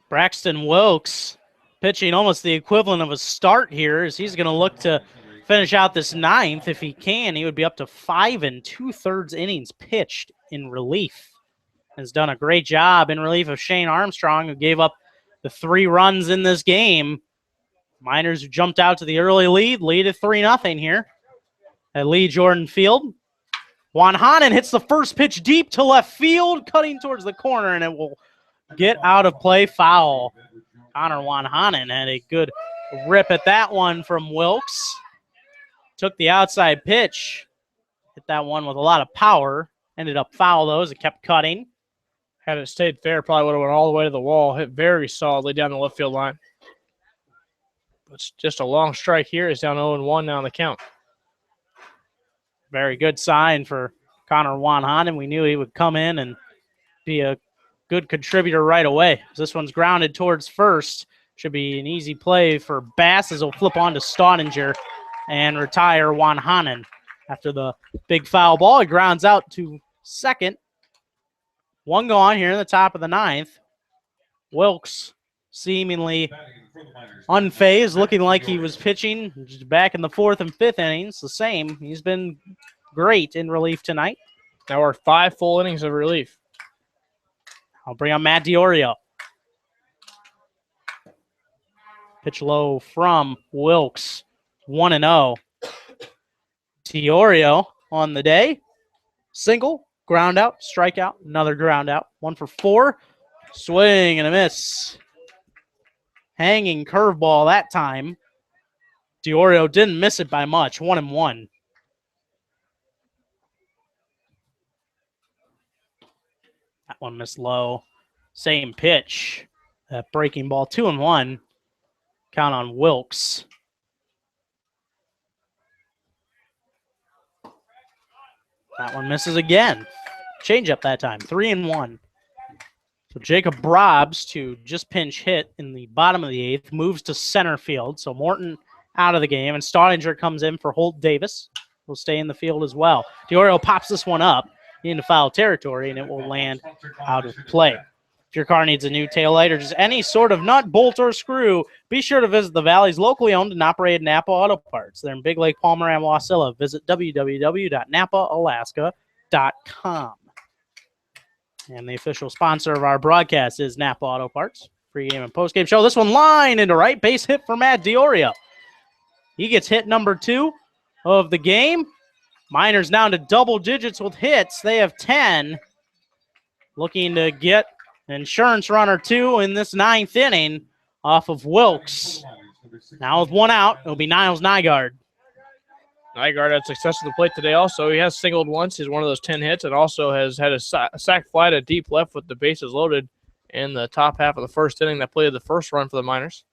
Braxton Wilkes pitching almost the equivalent of a start here as he's going to look to finish out this 9th. If he can, he would be up to 5 2/3 innings pitched in relief. Has done a great job in relief of Shane Armstrong, who gave up the 3 runs in this game. Miners who jumped out to the early lead at 3-0 here at Lee Jordan Field. Juan Hanen hits the first pitch deep to left field, cutting towards the corner, and it will get out of play, foul. Connor Juan Hanen had a good rip at that one from Wilkes. Took the outside pitch. Hit that one with a lot of power. Ended up foul, though, as it kept cutting. Had it stayed fair, probably would have went all the way to the wall. Hit very solidly down the left field line. It's just a long strike here. It's down 0-1 now on the count. Very good sign for Connor Juan Hanen. We knew he would come in and be a good contributor right away. This one's grounded towards first. Should be an easy play for Bass as he'll flip on to Staudinger and retire Juan Hanen. After the big foul ball, he grounds out to second. 1 gone here in the top of the 9th. Wilkes seemingly unfazed, looking like he was pitching just back in the 4th and 5th innings. The same. He's been great in relief tonight. Now we're 5 full innings of relief. I'll bring on Matt Diorio. Pitch low from Wilkes. 1-0. Diorio on the day. Single, ground out, strikeout, another ground out. 1 for 4. Swing and a miss. Hanging curveball that time. Diorio didn't miss it by much. 1-1. That one missed low. Same pitch. That breaking ball, 2-1. Count on Wilkes. That one misses again. Change up that time, 3-1. So Jacob Brobs to just pinch hit in the bottom of the eighth, moves to center field. So Morton out of the game, and Staudinger comes in for Holt Davis. Will stay in the field as well. DeOrio pops this one up into foul territory, and it will land out of play. If your car needs a new taillight or just any sort of nut, bolt, or screw, be sure to visit the Valley's locally owned and operated Napa Auto Parts. They're in Big Lake, Palmer, and Wasilla. Visit www.napaalaska.com. And the official sponsor of our broadcast is Napa Auto Parts. Pre-game and post-game show. This one line into right. Base hit for Matt DeOrio. He gets hit number 2 of the game. Miners down to double digits with hits. They have 10. Looking to get an insurance run or 2 in this 9th inning off of Wilkes. Now with 1 out, it'll be Niles Nygaard. Nygaard had success at the plate today also. He has singled once. He's one of those 10 hits, and also has had a sac fly to deep left with the bases loaded in the top half of the first inning that played the first run for the Miners.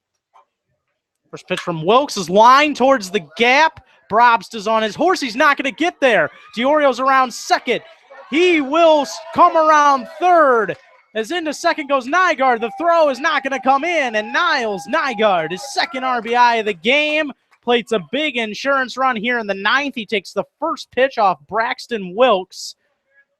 First pitch from Wilkes is lined towards the gap. Brobst is on his horse. He's not going to get there. DeOrio's around second. He will come around third. As into second goes Nygaard. The throw is not going to come in, and Niles Nygaard, his second RBI of the game, plates a big insurance run here in the 9th. He takes the first pitch off Braxton Wilkes,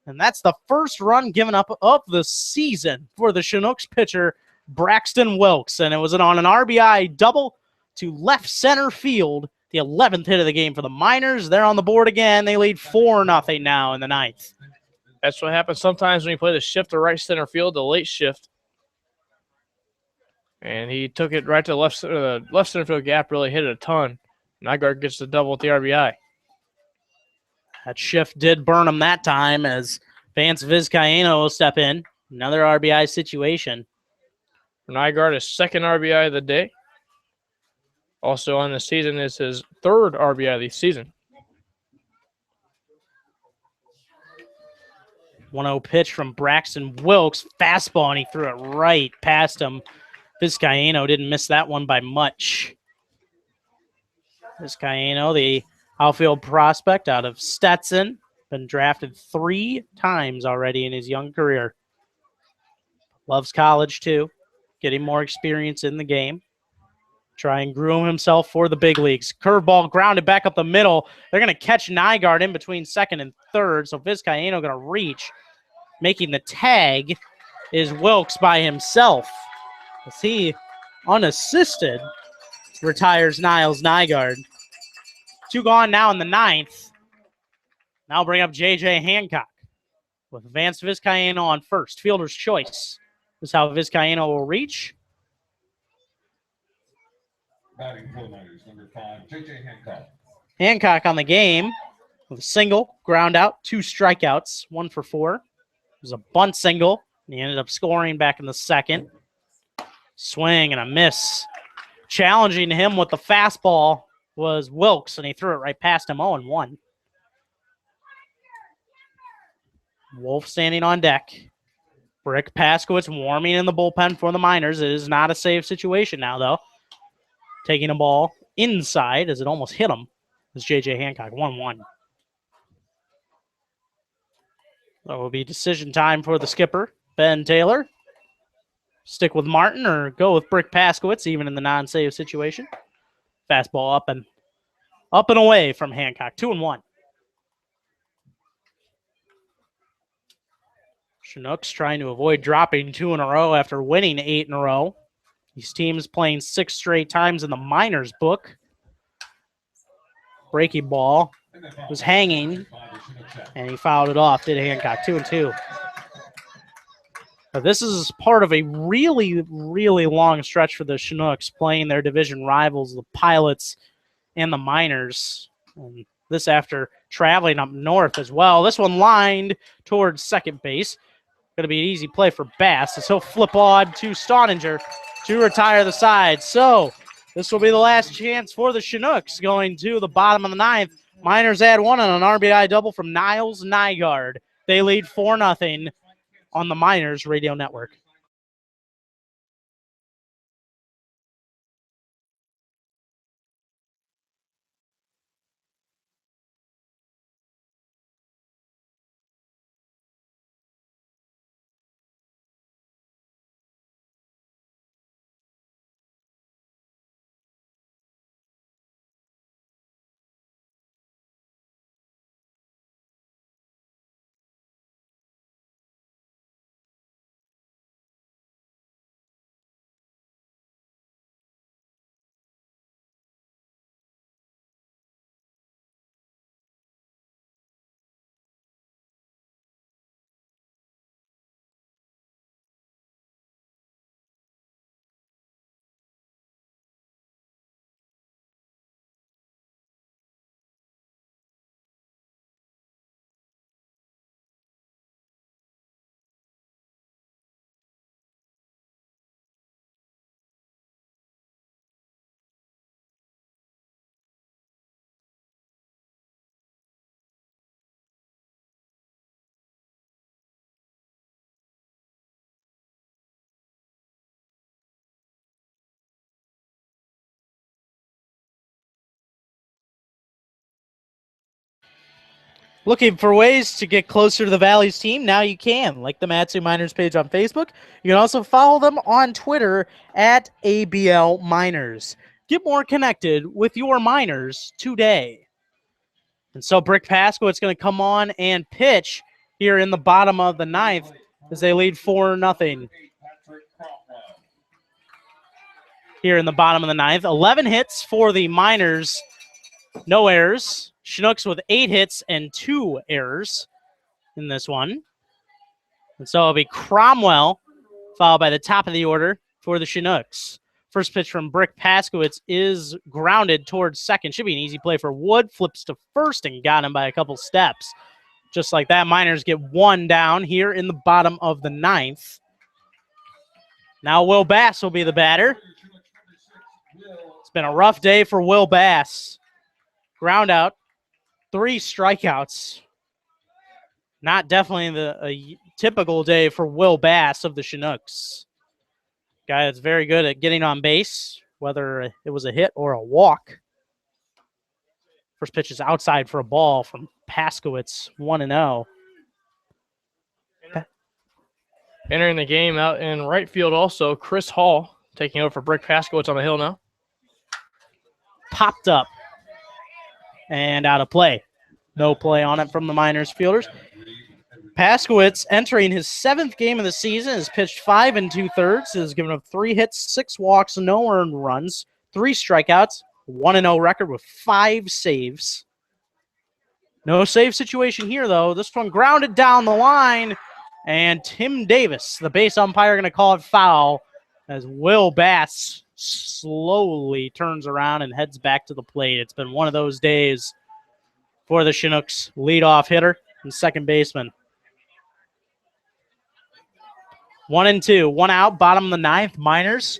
and that's the first run given up of the season for the Chinooks pitcher, Braxton Wilkes, and it was on an RBI double to left center field, the 11th hit of the game for the Miners. They're on the board again. They lead 4-0 now in the 9th. That's what happens sometimes when you play the shift to right center field, the late shift. And he took it right to the left center field gap, really hit it a ton. Nygaard gets the double with the RBI. That shift did burn him that time as Vance Vizcaino will step in. Another RBI situation. Nygaard, his second RBI of the day. Also on the season is his third RBI of the season. 1-0 pitch from Braxton Wilkes. Fastball, and he threw it right past him. Vizcaino didn't miss that one by much. Vizcaino, the outfield prospect out of Stetson, been drafted 3 times already in his young career. Loves college, too. Getting more experience in the game. Try and groom himself for the big leagues. Curveball grounded back up the middle. They're going to catch Nygaard in between second and third, so Vizcaino going to reach. Making the tag is Wilkes by himself, as he, unassisted, retires Niles Nygaard. 2 gone now in the 9th. Now bring up J.J. Hancock with Vance Vizcaino on first. Fielder's choice. This is how Vizcaino will reach. Batting for the Miners, number 5, J.J. Hancock. Hancock on the game with a single, ground out, 2 strikeouts, 1 for 4. It was a bunt single, and he ended up scoring back in the 2nd. Swing and a miss. Challenging him with the fastball was Wilkes, and he threw it right past him, 0-1. Wolf standing on deck. Rick Paskowitz warming in the bullpen for the Miners. It is not a save situation now, though. Taking a ball inside as it almost hit him is J.J. Hancock, 1-1. That will be decision time for the skipper, Ben Taylor. Stick with Martin or go with Brick Paskowitz, even in the non-save situation. Fastball up and away from Hancock, 2-1. Chinooks trying to avoid dropping 2 in a row after winning 8 in a row. These teams playing 6 straight times in the Miners book. Breaking ball was hanging, and he fouled it off, did Hancock, 2-2. Now, this is part of a really, really long stretch for the Chinooks, playing their division rivals, the Pilots and the Miners. And this after traveling up north as well. This one lined towards second base. Going to be an easy play for Bass, as he'll flip on to Staudinger to retire the side. So this will be the last chance for the Chinooks, going to the bottom of the 9th. Miners add 1 on an RBI double from Niles Nygaard. They lead 4-0 on the Miners Radio Network. Looking for ways to get closer to the Valley's team? Now you can. Like the Matsu Miners page on Facebook. You can also follow them on Twitter at ABL Miners. Get more connected with your Miners today. And so Brick Pasco's going to come on and pitch here in the bottom of the ninth as they lead 4-0. Here in the bottom of the ninth, 11 hits for the Miners, no errors. Chinooks with 8 hits and 2 errors in this one. And so it'll be Cromwell, followed by the top of the order for the Chinooks. First pitch from Brick Paskowitz is grounded towards second. Should be an easy play for Wood. Flips to first and got him by a couple steps. Just like that, Miners get 1 down here in the bottom of the ninth. Now Will Bass will be the batter. It's been a rough day for Will Bass. Ground out, 3 strikeouts. Not definitely a typical day for Will Bass of the Chinooks. Guy that's very good at getting on base, whether it was a hit or a walk. First pitch is outside for a ball from Paskowitz, 1-0. Entering the game out in right field also, Chris Hall taking over for Brick Paskowitz on the hill now. Popped up and out of play. No play on it from the Miners fielders. Paskowitz, entering his 7th game of the season, has pitched 5 2/3, has given up 3 hits, 6 walks, no earned runs, 3 strikeouts, 1-0 record with 5 saves. No save situation here, though. This one grounded down the line, and Tim Davis, the base umpire, going to call it foul as Will Bass slowly turns around and heads back to the plate. It's been one of those days for the Chinooks leadoff hitter and second baseman. 1-2, 1 out, bottom of the ninth. Miners,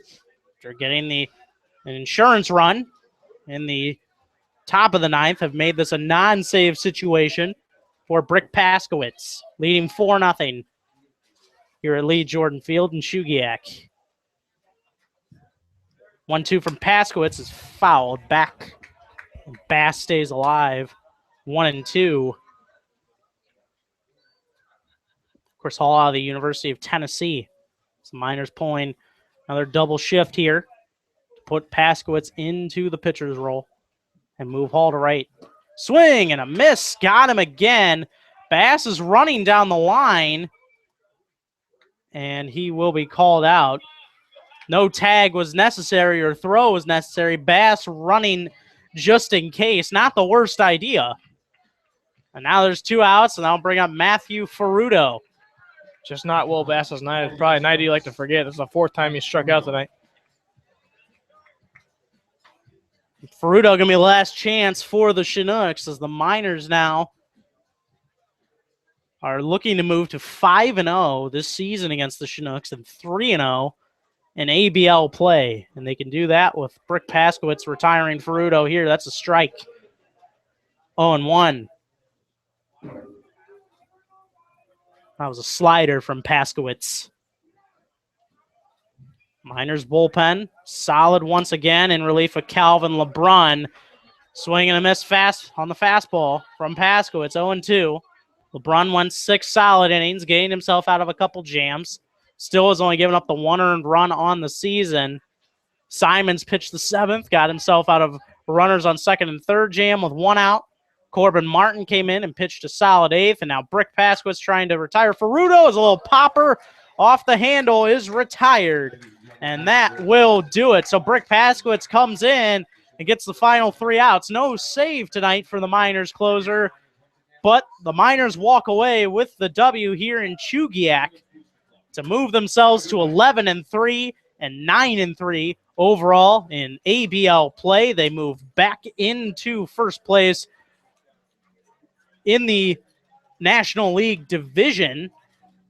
after getting an insurance run in the top of the ninth, have made this a non-save situation for Brick Paskowitz, leading 4-0 here at Lee Jordan Field in Chugiak. 1-2 from Paskowitz is fouled back. Bass stays alive. 1-2. Of course, Hall out of the University of Tennessee. So Miners pulling another double shift here to put Paskowitz into the pitcher's role and move Hall to right. Swing and a miss. Got him again. Bass is running down the line, and he will be called out. No tag was necessary or throw was necessary. Bass running just in case. Not the worst idea. And now there's 2 outs, and I'll bring up Matthew Ferrudo. Just not Will Bass's night. It's probably a night you like to forget. This is the 4th time he struck out tonight. Ferrudo going to be the last chance for the Chinooks as the Miners now are looking to move to 5-0 this season against the Chinooks and 3-0 in ABL play. And they can do that with Brick Paskowitz retiring Ferrudo here. That's a strike. 0-1. That was a slider from Paskowitz. Miners bullpen, solid once again in relief of Calvin LeBrun. Swing and a miss fast on the fastball from Paskowitz, 0-2. LeBrun went 6 solid innings, gained himself out of a couple jams. Still has only given up the 1 earned run on the season. Simons pitched the 7th, got himself out of runners on 2nd and 3rd jam with 1 out. Corbin Martin came in and pitched a solid 8th, and now Brick Paskowitz trying to retire. Ferrudo is a little popper off the handle, is retired, and that will do it. So Brick Paskowitz comes in and gets the final 3 outs. No save tonight for the Miners closer, but the Miners walk away with the W here in Chugiak to move themselves to 11-3 and 9-3 overall in ABL play. They move back into first place in the National League division,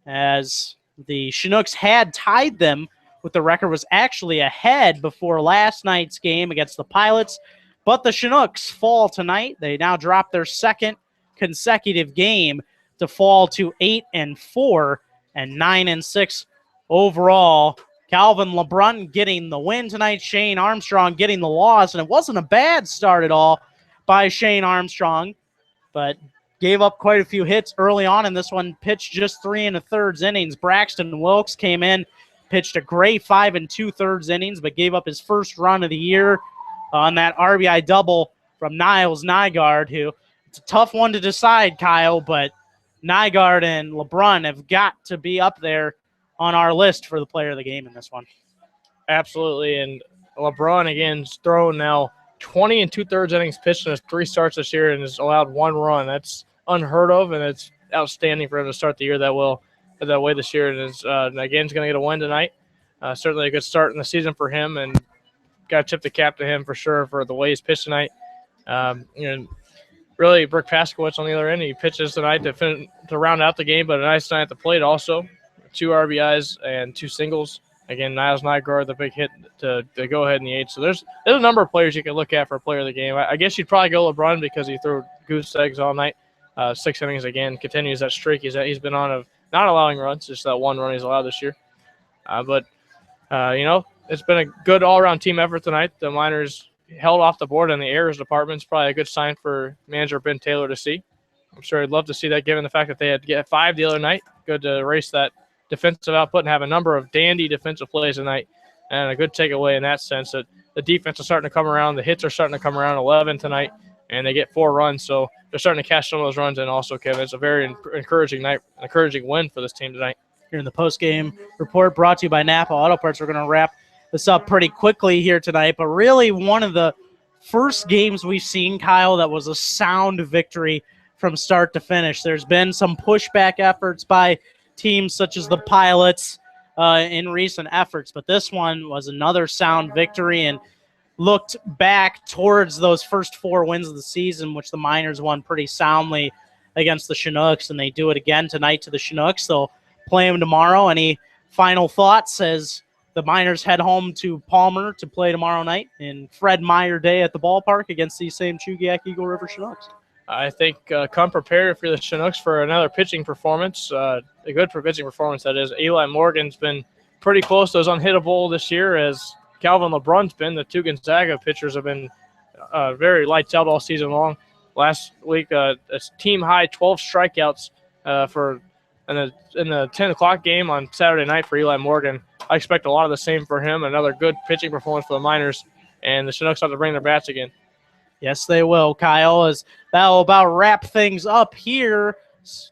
as the Chinooks had tied them with the record, was actually ahead before last night's game against the Pilots. But the Chinooks fall tonight. They now drop their 2nd consecutive game to fall to 8-4 and 9-6 overall. Calvin LeBrun getting the win tonight. Shane Armstrong getting the loss. And it wasn't a bad start at all by Shane Armstrong, but gave up quite a few hits early on in this one, pitched just 3 1/3 innings. Braxton Wilkes came in, pitched a great 5 2/3 innings, but gave up his first run of the year on that RBI double from Niles Nygaard, who it's a tough one to decide, Kyle, but Nygaard and LeBrun have got to be up there on our list for the player of the game in this one. Absolutely, and LeBron, again, is thrown now 20 2/3 innings pitched in his 3 starts this year and has allowed 1 run. That's unheard of, and it's outstanding for him to start the year that way this year. And is again, he's going to get a win tonight. Certainly a good start in the season for him, and got to tip the cap to him for sure for the way he's pitched tonight. Really, Brick Paskowitz on the other end, he pitches tonight to round out the game, but a nice night at the plate also. 2 RBIs and 2 singles. Again, Niles Nygaard, the big hit to go ahead in the 8th. So there's a number of players you can look at for a player of the game. I guess you'd probably go LeBron because he threw goose eggs all night. 6 innings again, continues that streak he's been on of not allowing runs, just that 1 run he's allowed this year. But it's been a good all-around team effort tonight. The Miners held off the board in the errors department. It's probably a good sign for manager Ben Taylor to see. I'm sure he'd love to see that given the fact that they had to get 5 the other night. Good to erase that defensive output and have a number of dandy defensive plays tonight, and a good takeaway in that sense that the defense is starting to come around. The hits are starting to come around. 11 tonight, and they get 4 runs, so they're starting to cash some of those runs in also, Kevin. It's a very encouraging night, an encouraging win for this team tonight. Here in the post-game report brought to you by Napa Auto Parts. We're going to wrap this up pretty quickly here tonight, but really one of the first games we've seen, Kyle, that was a sound victory from start to finish. There's been some pushback efforts by teams such as the Pilots in recent efforts, but this one was another sound victory and looked back towards those first 4 wins of the season, which the Miners won pretty soundly against the Chinooks, and they do it again tonight to the Chinooks. They'll play them tomorrow. Any final thoughts as the Miners head home to Palmer to play tomorrow night in Fred Meyer Day at the ballpark against these same Chugiak-Eagle River Chinooks? I think come prepared for the Chinooks for another pitching performance, a good pitching performance, that is. Eli Morgan's been pretty close to those unhittable this year, as Calvin LeBrun's been. The 2 Gonzaga pitchers have been very lights out all season long. Last week, it's team-high 12 strikeouts in the 10 o'clock game on Saturday night for Eli Morgan. I expect a lot of the same for him, another good pitching performance for the Miners, and the Chinooks have to bring their bats again. Yes, they will, Kyle, as that will about wrap things up here.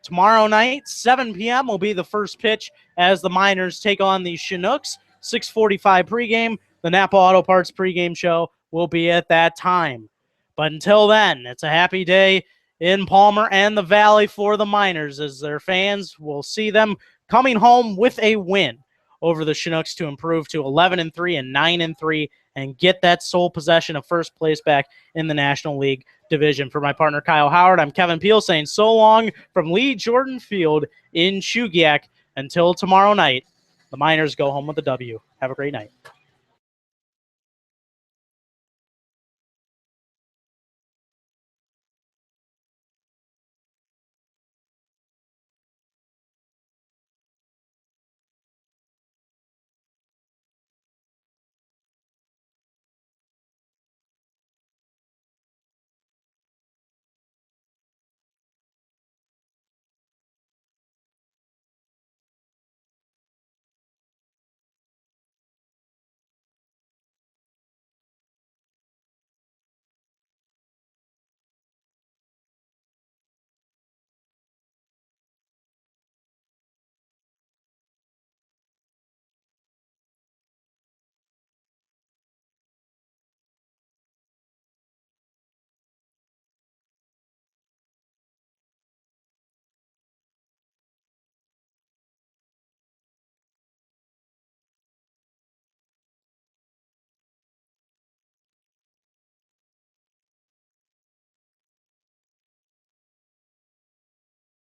Tomorrow night, 7 p.m. will be the first pitch as the Miners take on the Chinooks. 6:45 pregame. The Napa Auto Parts pregame show will be at that time. But until then, it's a happy day in Palmer and the Valley for the Miners, as their fans will see them coming home with a win over the Chinooks to improve to 11-3 and 9-3 and get that sole possession of first place back in the National League division. For my partner Kyle Howard, I'm Kevin Peel saying so long from Lee Jordan Field in Chugiak. Until tomorrow night, the Miners go home with a W. Have a great night.